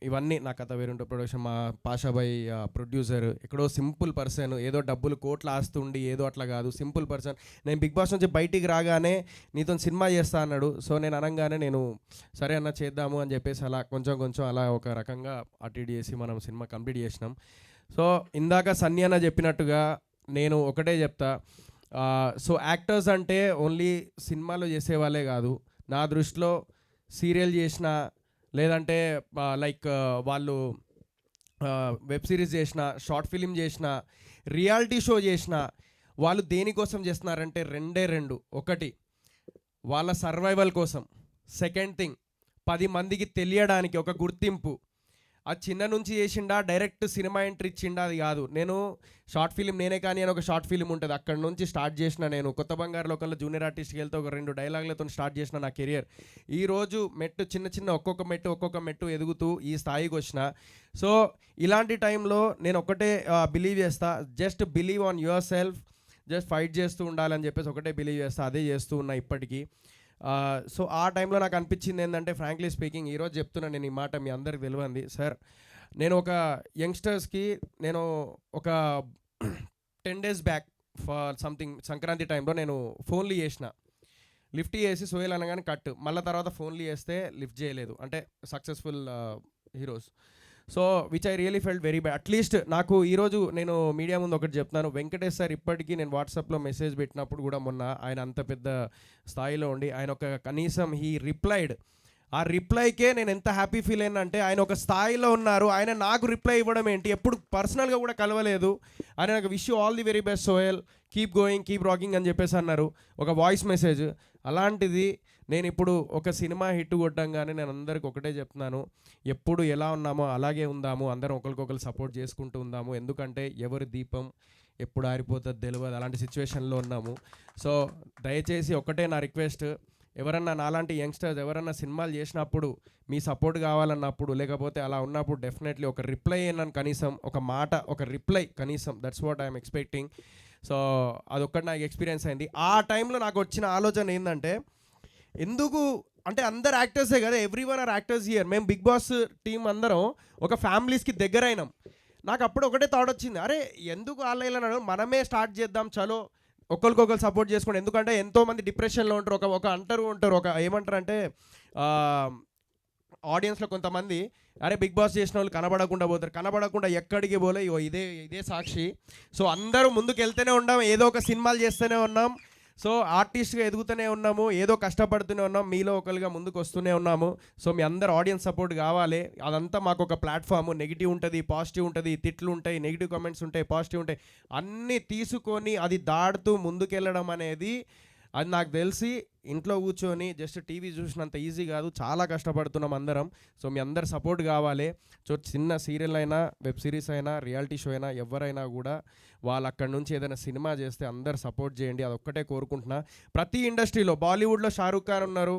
ఇవన్నీ నా కథ వేరుంటే ప్రొడక్షన్, మా పాషాబాయ్ ప్రొడ్యూసర్, ఎక్కడో సింపుల్ పర్సన్, ఏదో డబ్బులు కోట్ల ఆస్తుండి ఏదో అట్లా కాదు, సింపుల్ పర్సన్. నేను బిగ్ బాస్ నుంచి బయటికి రాగానే నీతో సినిమా చేస్తా అన్నాడు. సో నేను అనగానే నేను సరే అన్న చేద్దాము అని చెప్పేసి అలా కొంచెం అలా ఒక రకంగా అటు ఇటు చేసి మనం సినిమా కంప్లీట్ చేసినాం. సో ఇందాక సన్నీ అన్న చెప్పినట్టుగా నేను ఒకటే చెప్తా, సో యాక్టర్స్ అంటే ఓన్లీ సినిమాలో చేసేవాళ్ళే కాదు. నా దృష్టిలో సీరియల్ చేసిన, లేదంటే లైక్ వాళ్ళు వెబ్ సిరీస్ చేసిన, షార్ట్ ఫిలిం చేసిన, రియాలిటీ షో చేసిన, వాళ్ళు దేనికోసం చేస్తున్నారంటే రెండు. ఒకటి వాళ్ళ సర్వైవల్ కోసం, సెకండ్ థింగ్ 10 మందికి తెలియడానికి ఒక గుర్తింపు. అది చిన్న నుంచి చేసిండా, డైరెక్ట్ సినిమా ఎంట్రీ ఇచ్చిండా అది కాదు. నేను షార్ట్ ఫిలిం నేనే కానీ అని ఒక షార్ట్ ఫిలిం ఉంటుంది, అక్కడ నుంచి స్టార్ట్ చేసిన. నేను కొత్త బంగారు లోకంలో జూనియర్ ఆర్టిస్ట్కి వెళ్తే ఒక 2 డైలాగులతో స్టార్ట్ చేసిన నా కెరియర్. ఈరోజు మెట్టు చిన్న ఒక్కొక్క మెట్టు ఎదుగుతూ ఈ స్థాయికి వచ్చిన. సో ఇలాంటి టైంలో నేను ఒకటే బిలీవ్ చేస్తా, just believe on your self, just fight చేస్తూ ఉండాలని చెప్పేసి ఒకటే బిలీవ్ చేస్తా, అదే చేస్తూ ఉన్నా ఇప్పటికీ. సో ఆ టైంలో నాకు అనిపించింది ఏంటంటే, ఫ్రాంక్లీ స్పీకింగ్, ఈరోజు చెప్తున్నాను నేను ఈ మాట, మీ అందరికి తెలియంది సార్. నేను ఒక యంగ్స్టర్స్కి నేను ఒక 10 days back for something Sankranti టైంలో నేను ఫోన్లు చేసిన, లిఫ్ట్ చేసి సోయల్ అనగానే కట్, మళ్ళీ తర్వాత ఫోన్లు చేస్తే లిఫ్ట్ చేయలేదు, అంటే successful heroes. So which I really felt very bad. At least నాకు ఈరోజు నేను మీడియా ముందు ఒకటి చెప్తున్నాను, వెంకటేష్ సార్ ఇప్పటికీ నేను వాట్సాప్లో మెసేజ్ పెట్టినప్పుడు కూడా మొన్న ఆయన అంత పెద్ద స్థాయిలో ఉండి ఆయన ఒక కనీసం హీ రిప్లైడ్, ఆ రిప్లైకే నేను ఎంత హ్యాపీ ఫీల్ అయినంటే, ఆయన ఒక స్థాయిలో ఉన్నారు, ఆయన నాకు రిప్లై ఇవ్వడం ఏంటి, ఎప్పుడు పర్సనల్గా కూడా కలవలేదు. ఆయన నాకు wish you all the very best Sohel, keep going keep rocking అని చెప్పేసి అన్నారు, ఒక వాయిస్ మెసేజ్. అలాంటిది నేను ఇప్పుడు ఒక సినిమా హిట్ కొట్టంగానే నేను అందరికి ఒకటే చెప్తున్నాను, ఎప్పుడు ఎలా ఉన్నామో అలాగే ఉందాము, అందరం ఒకరికొకరు సపోర్ట్ చేసుకుంటూ ఉందాము. ఎందుకంటే ఎవరి దీపం ఎప్పుడు ఆరిపోతుంది తెలియదు, అలాంటి సిచ్యువేషన్లో ఉన్నాము. సో దయచేసి ఒకటే నా రిక్వెస్ట్, ఎవరన్నా నాలాంటి యంగ్స్టర్స్ ఎవరన్నా సినిమాలు చేసినప్పుడు మీ సపోర్ట్ కావాలన్నప్పుడు, లేకపోతే అలా ఉన్నప్పుడు డెఫినెట్లీ ఒక రిప్లై అయినాను, కనీసం ఒక మాట, ఒక రిప్లై కనీసం, that's what I'm expecting. So అదొక్కటి నాకు ఎక్స్పీరియన్స్ అయింది. ఆ టైంలో నాకు వచ్చిన ఆలోచన ఏంటంటే, ఎందుకు అంటే అందరు యాక్టర్సే కదా, every one or actors here, మేము బిగ్ బాస్ టీం అందరం ఒక ఫ్యామిలీస్కి దగ్గర అయినాం. నాకు అప్పుడు ఒకటే థాట్ వచ్చింది, అరే ఎందుకు ఆన్లైన్లో మనమే స్టార్ట్ చేద్దాం, చలో ఒకరికొకరు సపోర్ట్ చేసుకోండి. ఎందుకంటే ఎంతోమంది డిప్రెషన్లో ఉంటారు, ఒక అంటారు ఒక ఏమంటారు అంటే ఆడియన్స్లో కొంతమంది, అరే బిగ్ బాస్ చేసిన వాళ్ళు కనబడకుండా పోతారు, కనబడకుండా ఎక్కడికి పోలే, ఇదే సాక్షి. సో అందరూ ముందుకు వెళ్తూనే ఉన్నాం, ఏదో ఒక సినిమాలు చేస్తూనే ఉన్నాం, సో ఆర్టిస్ట్గా ఎదుగుతూనే ఉన్నాము, ఏదో కష్టపడుతూనే ఉన్నాం, మీలో ఒకరుగా ముందుకు వస్తూనే ఉన్నాము. సో మీ అందరు ఆడియన్స్ సపోర్ట్ కావాలి. అదంతా మాకు ఒక ప్లాట్ఫామ్, నెగిటివ్ ఉంటుంది, పాజిటివ్ ఉంటుంది, తిట్లు ఉంటాయి, నెగిటివ్ కామెంట్స్ ఉంటాయి, పాజిటివ్ ఉంటాయి, అన్నీ తీసుకొని అది దాడుతూ ముందుకెళ్ళడం అనేది, అది నాకు తెలిసి ఇంట్లో కూర్చొని జస్ట్ టీవీ చూసినంత ఈజీ కాదు, చాలా కష్టపడుతున్నాం అందరం. సో మీ అందరు సపోర్ట్ కావాలి. సో చిన్న సీరియల్ అయినా, వెబ్ సిరీస్ అయినా, రియాలిటీ షో అయినా, ఎవరైనా కూడా వాళ్ళు అక్కడి నుంచి ఏదైనా సినిమా చేస్తే అందరు సపోర్ట్ చేయండి, అదొక్కటే కోరుకుంటున్నా. ప్రతి ఇండస్ట్రీలో, బాలీవుడ్లో షారూఖ్ ఖాన్ ఉన్నారు,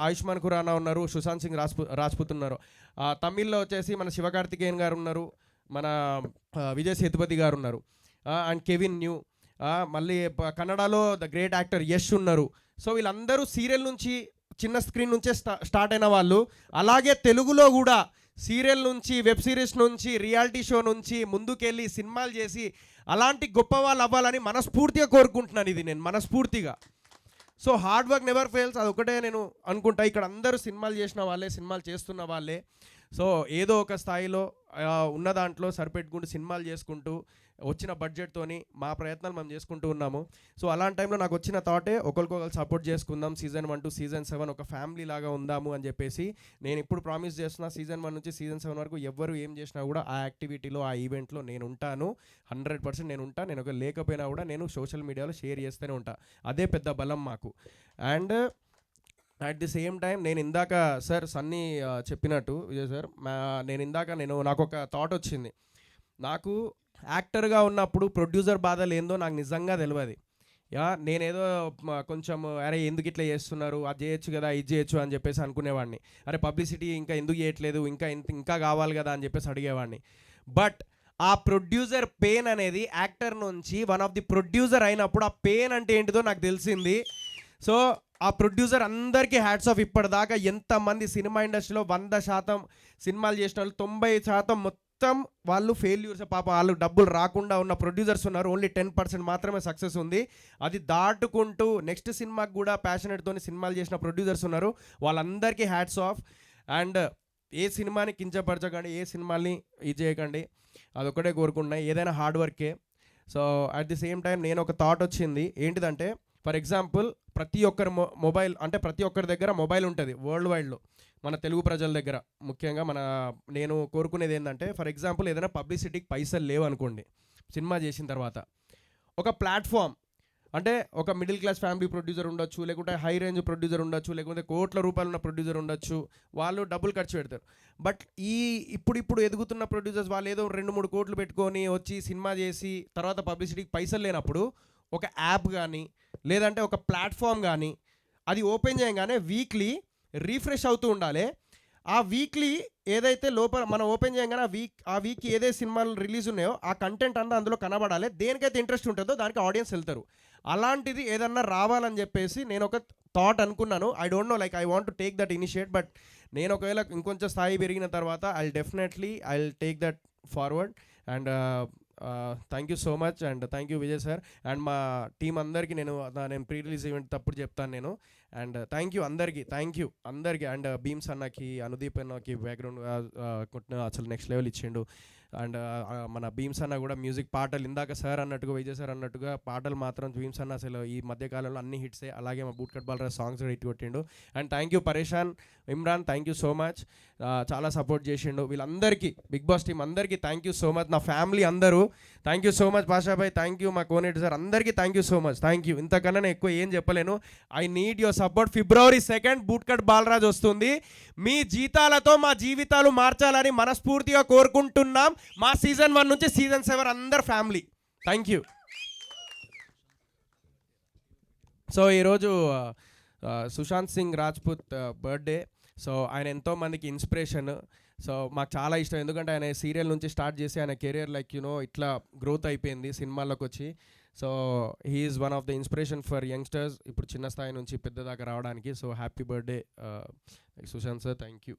ఆయుష్మాన్ ఖురానా ఉన్నారు, సుశాంత్ సింగ్ రాజ్పుత్ ఉన్నారు, తమిళ్లో వచ్చేసి మన శివకార్తికేయన్ గారు ఉన్నారు, మన విజయ్ సేతుపతి గారు ఉన్నారు, అండ్ కెవిన్ న్యూ, మళ్ళీ కన్నడలో ద గ్రేట్ యాక్టర్ యష్ ఉన్నారు. సో వీళ్ళందరూ సీరియల్ నుంచి, చిన్న స్క్రీన్ నుంచే స్టార్ట్ అయిన వాళ్ళు. అలాగే తెలుగులో కూడా సీరియల్ నుంచి, వెబ్ సిరీస్ నుంచి, రియాలిటీ షో నుంచి ముందుకెళ్ళి సినిమాలు చేసి అలాంటి గొప్ప వాళ్ళు అవ్వాలని మనస్ఫూర్తిగా కోరుకుంటున్నాను. ఇది నేను మనస్ఫూర్తిగా. So hard work never fails, అదొకటే నేను అనుకుంటా. ఇక్కడ అందరూ సినిమాలు చేసిన వాళ్ళే, సినిమాలు చేస్తున్న వాళ్ళే. సో ఏదో ఒక స్థాయిలో ఉన్న దాంట్లో సరిపెట్టుకుంటూ సినిమాలు చేసుకుంటూ వచ్చిన బడ్జెట్తోని మా ప్రయత్నాలు మేము చేసుకుంటూ ఉన్నాము. సో అలాంటి టైంలో నాకు వచ్చిన థాటే, ఒకరికొకరు సపోర్ట్ చేసుకుందాం, సీజన్ 1 to season 7 ఒక ఫ్యామిలీ లాగా ఉందాము అని చెప్పేసి నేను ఇప్పుడు ప్రామిస్ చేస్తున్నా. సీజన్ 1 నుంచి సీజన్ 7 వరకు ఎవరు ఏం చేసినా కూడా ఆ యాక్టివిటీలో, ఆ ఈవెంట్లో నేను ఉంటాను, 100% నేను ఉంటాను. నేను ఒక లేకపోయినా కూడా నేను సోషల్ మీడియాలో షేర్ చేస్తూనే ఉంటా, అదే పెద్ద బలం మాకు. And at the same time నేను ఇందాక సార్ సన్నీ చెప్పినట్టు, విజయ్ సార్, నాకు ఒక థాట్ వచ్చింది. నాకు యాక్టర్గా ఉన్నప్పుడు ప్రొడ్యూసర్ బాధలు ఏందో నాకు నిజంగా తెలియదు. నేనేదో కొంచెం అరే ఎందుకు ఇట్లా చేస్తున్నారు, అది చేయొచ్చు కదా, ఇది చేయొచ్చు అని చెప్పేసి అనుకునేవాడిని. అరే పబ్లిసిటీ ఇంకా ఎందుకు చేయట్లేదు, ఇంకా కావాలి కదా అని చెప్పేసి అడిగేవాడిని. బట్ ఆ ప్రొడ్యూసర్ పెయిన్ అనేది యాక్టర్ నుంచి వన్ ఆఫ్ ది ప్రొడ్యూసర్ అయినప్పుడు ఆ పెయిన్ అంటే ఏంటిదో నాకు తెలిసింది. సో ఆ ప్రొడ్యూసర్ అందరికీ హ్యాట్స్ ఆఫ్. ఇప్పటిదాకా ఎంతమంది సినిమా ఇండస్ట్రీలో 100% సినిమాలు చేసిన వాళ్ళు 90% మొత్తం వాళ్ళు ఫెయిల్యూర్స్. పాప వాళ్ళు డబ్బులు రాకుండా ఉన్న ప్రొడ్యూసర్స్ ఉన్నారు. ఓన్లీ 10% మాత్రమే సక్సెస్ ఉంది. అది దాటుకుంటూ నెక్స్ట్ సినిమాకి కూడా ప్యాషనెట్తోని సినిమాలు చేసిన ప్రొడ్యూసర్స్ ఉన్నారు. వాళ్ళందరికీ హ్యాట్స్ ఆఫ్. అండ్ ఏ సినిమాని కించపరచకండి, ఏ సినిమాని ఇది చేయకండి, అదొక్కటే కోరుకుంటున్నాయి. ఏదైనా హార్డ్ వర్కే. So at the same time నేను ఒక థాట్ వచ్చింది ఏంటిదంటే, ఫర్ ఎగ్జాంపుల్ ప్రతి ఒక్కరి మొబైల్ అంటే ప్రతి ఒక్కరి దగ్గర మొబైల్ ఉంటుంది వరల్డ్ వైడ్లో, మన తెలుగు ప్రజల దగ్గర ముఖ్యంగా. నేను కోరుకునేది ఏంటంటే, ఫర్ ఎగ్జాంపుల్ ఏదైనా పబ్లిసిటీకి పైసలు లేవు అనుకోండి, సినిమా చేసిన తర్వాత ఒక ప్లాట్ఫామ్ అంటే ఒక మిడిల్ క్లాస్ ఫ్యామిలీ ప్రొడ్యూసర్ ఉండొచ్చు, లేకుంటే హై రేంజ్ ప్రొడ్యూసర్ ఉండొచ్చు, లేకుంటే కోట్ల రూపాయలు ఉన్న ప్రొడ్యూసర్ ఉండొచ్చు. వాళ్ళు డబ్బులు ఖర్చు పెడతారు. బట్ ఇప్పుడు ఎదుగుతున్న ప్రొడ్యూసర్స్ వాళ్ళు ఏదో 2-3 కోట్లు పెట్టుకొని వచ్చి సినిమా చేసి తర్వాత పబ్లిసిటీకి పైసలు లేనప్పుడు ఒక యాప్ కానీ లేదంటే ఒక ప్లాట్ఫామ్ కానీ అది ఓపెన్ చేయగానే వీక్లీ రీఫ్రెష్ అవుతూ ఉండాలి. ఆ వీక్లీ ఏదైతే లోపల మనం ఓపెన్ చేయగానే ఆ వీక్ ఏదైతే సినిమాలు రిలీజ్ ఉన్నాయో ఆ కంటెంట్ అంతా అందులో కనబడాలి. దేనికైతే ఇంట్రెస్ట్ ఉంటుందో దానికి ఆడియన్స్ వెళ్తారు. అలాంటిది ఏదన్నా రావాలని చెప్పేసి నేను ఒక థాట్ అనుకున్నాను. I don't know, like I want to take that initiate. But నేను ఒకవేళ ఇంకొంచెం స్థాయి పెరిగిన తర్వాత I take that forward. And thank you so much. And thank you Vijay sir. And మా టీం అందరికీ నేను ప్రీ రిలీజ్ ఈవెంట్ తప్పుడు చెప్తాను నేను. అండ్ థ్యాంక్ యూ అందరికీ, అండ్ భీమ్స్ అన్నకి, అనుదీప్ అన్నకి బ్యాక్గ్రౌండ్ అసలు నెక్స్ట్ లెవెల్ ఇచ్చిండు. అండ్ మన భీమ్స్ అన్న కూడా మ్యూజిక్ పాటలు ఇందాక సార్ అన్నట్టుగా విజయ్ సార్ అన్నట్టుగా పాటలు మాత్రం భీమ్స్ అన్న అసలు ఈ మధ్యకాలంలో అన్ని హిట్సే. అలాగే మా బూట్ కట్ బాలరాజ్ సాంగ్స్ కూడా హిట్ కొట్టిండు. And thank you Pareshan, Imran, thank you so much. చాలా సపోర్ట్ చేసిండు. వీళ్ళందరికీ బిగ్ బాస్ టీం అందరికీ థ్యాంక్ యూ సో మచ్. నా ఫ్యామిలీ అందరూ thank you so much. Pashabhai thank you, మా కోనేటి సార్ అందరికీ thank you so much. Thank you. ఇంతకన్నా నేను ఎక్కువ ఏం చెప్పలేను. I need your support. February 2 boot cut Balaraj వస్తుంది. మీ జీతాలతో మా జీవితాలు మార్చాలని మనస్ఫూర్తిగా కోరుకుంటున్నాం. మా సీజన్ 1 నుంచి సీజన్ 7 అందరు ఫ్యామిలీ. Thank you. సో ఈరోజు సుశాంత్ సింగ్ రాజ్పుత్ బర్త్డే. సో ఆయన ఎంతోమందికి ఇన్స్పిరేషన్. సో మాకు చాలా ఇష్టం, ఎందుకంటే ఆయన సీరియల్ నుంచి స్టార్ట్ చేసి ఆయన కెరియర్ ఇట్లా గ్రోత్ అయిపోయింది సినిమాల్లోకి వచ్చి. So he is one of the inspiration for youngsters, ఇప్పుడు చిన్న స్థాయి నుంచి పెద్ద దాకా రావడానికి. So happy birthday Sushanth sir. Thank you.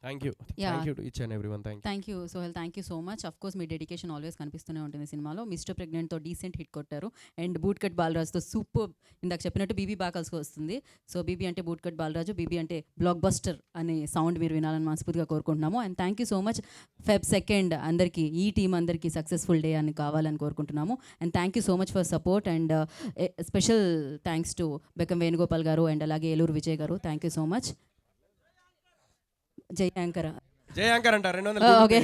Thank you to each and everyone. Thank you Sohel, thank you so much. Of course మీ డెడికేషన్ ఆల్వేస్ కనిపిస్తూనే ఉంటుంది సినిమాలో. మిస్టర్ ప్రెగ్నెంట్తో డీసెంట్ హిట్ కొట్టారు. అండ్ బూట్ కట్ బాలరాజ్తో సూపర్, ఇందాక చెప్పినట్టు బీబీ బాగా కలిసి వస్తుంది. సో బీబీ అంటే బూట్ కట్ బాలరాజు, బీబీ అంటే బ్లాక్ బస్టర్ అనే సౌండ్ మీరు వినాలని మనస్ఫూర్తిగా కోరుకుంటున్నాము. And thank you so much. Feb 2 అందరికీ, ఈ టీం అందరికీ సక్సెస్ఫుల్ డే అని కావాలని కోరుకుంటున్నాము. And thank you so much for support. And special thanks to Bekkam Venugopal garu and అలాగే Eluru Vijay garu. Thank you so much. జై యాంకర్ అంటారు. Okay.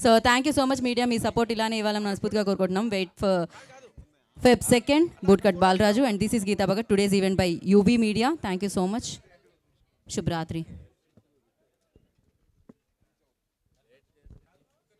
So thank you so much media, మీ సపోర్ట్ ఇలానే ఇవ్వాలని మనస్ఫూర్తిగా కోరుకుంటున్నాం. Wait for Feb 2 boot cut Balaraju. And this is Geetha Bhagat. Today's event by UB media. Thank you so much. శుభరాత్రి.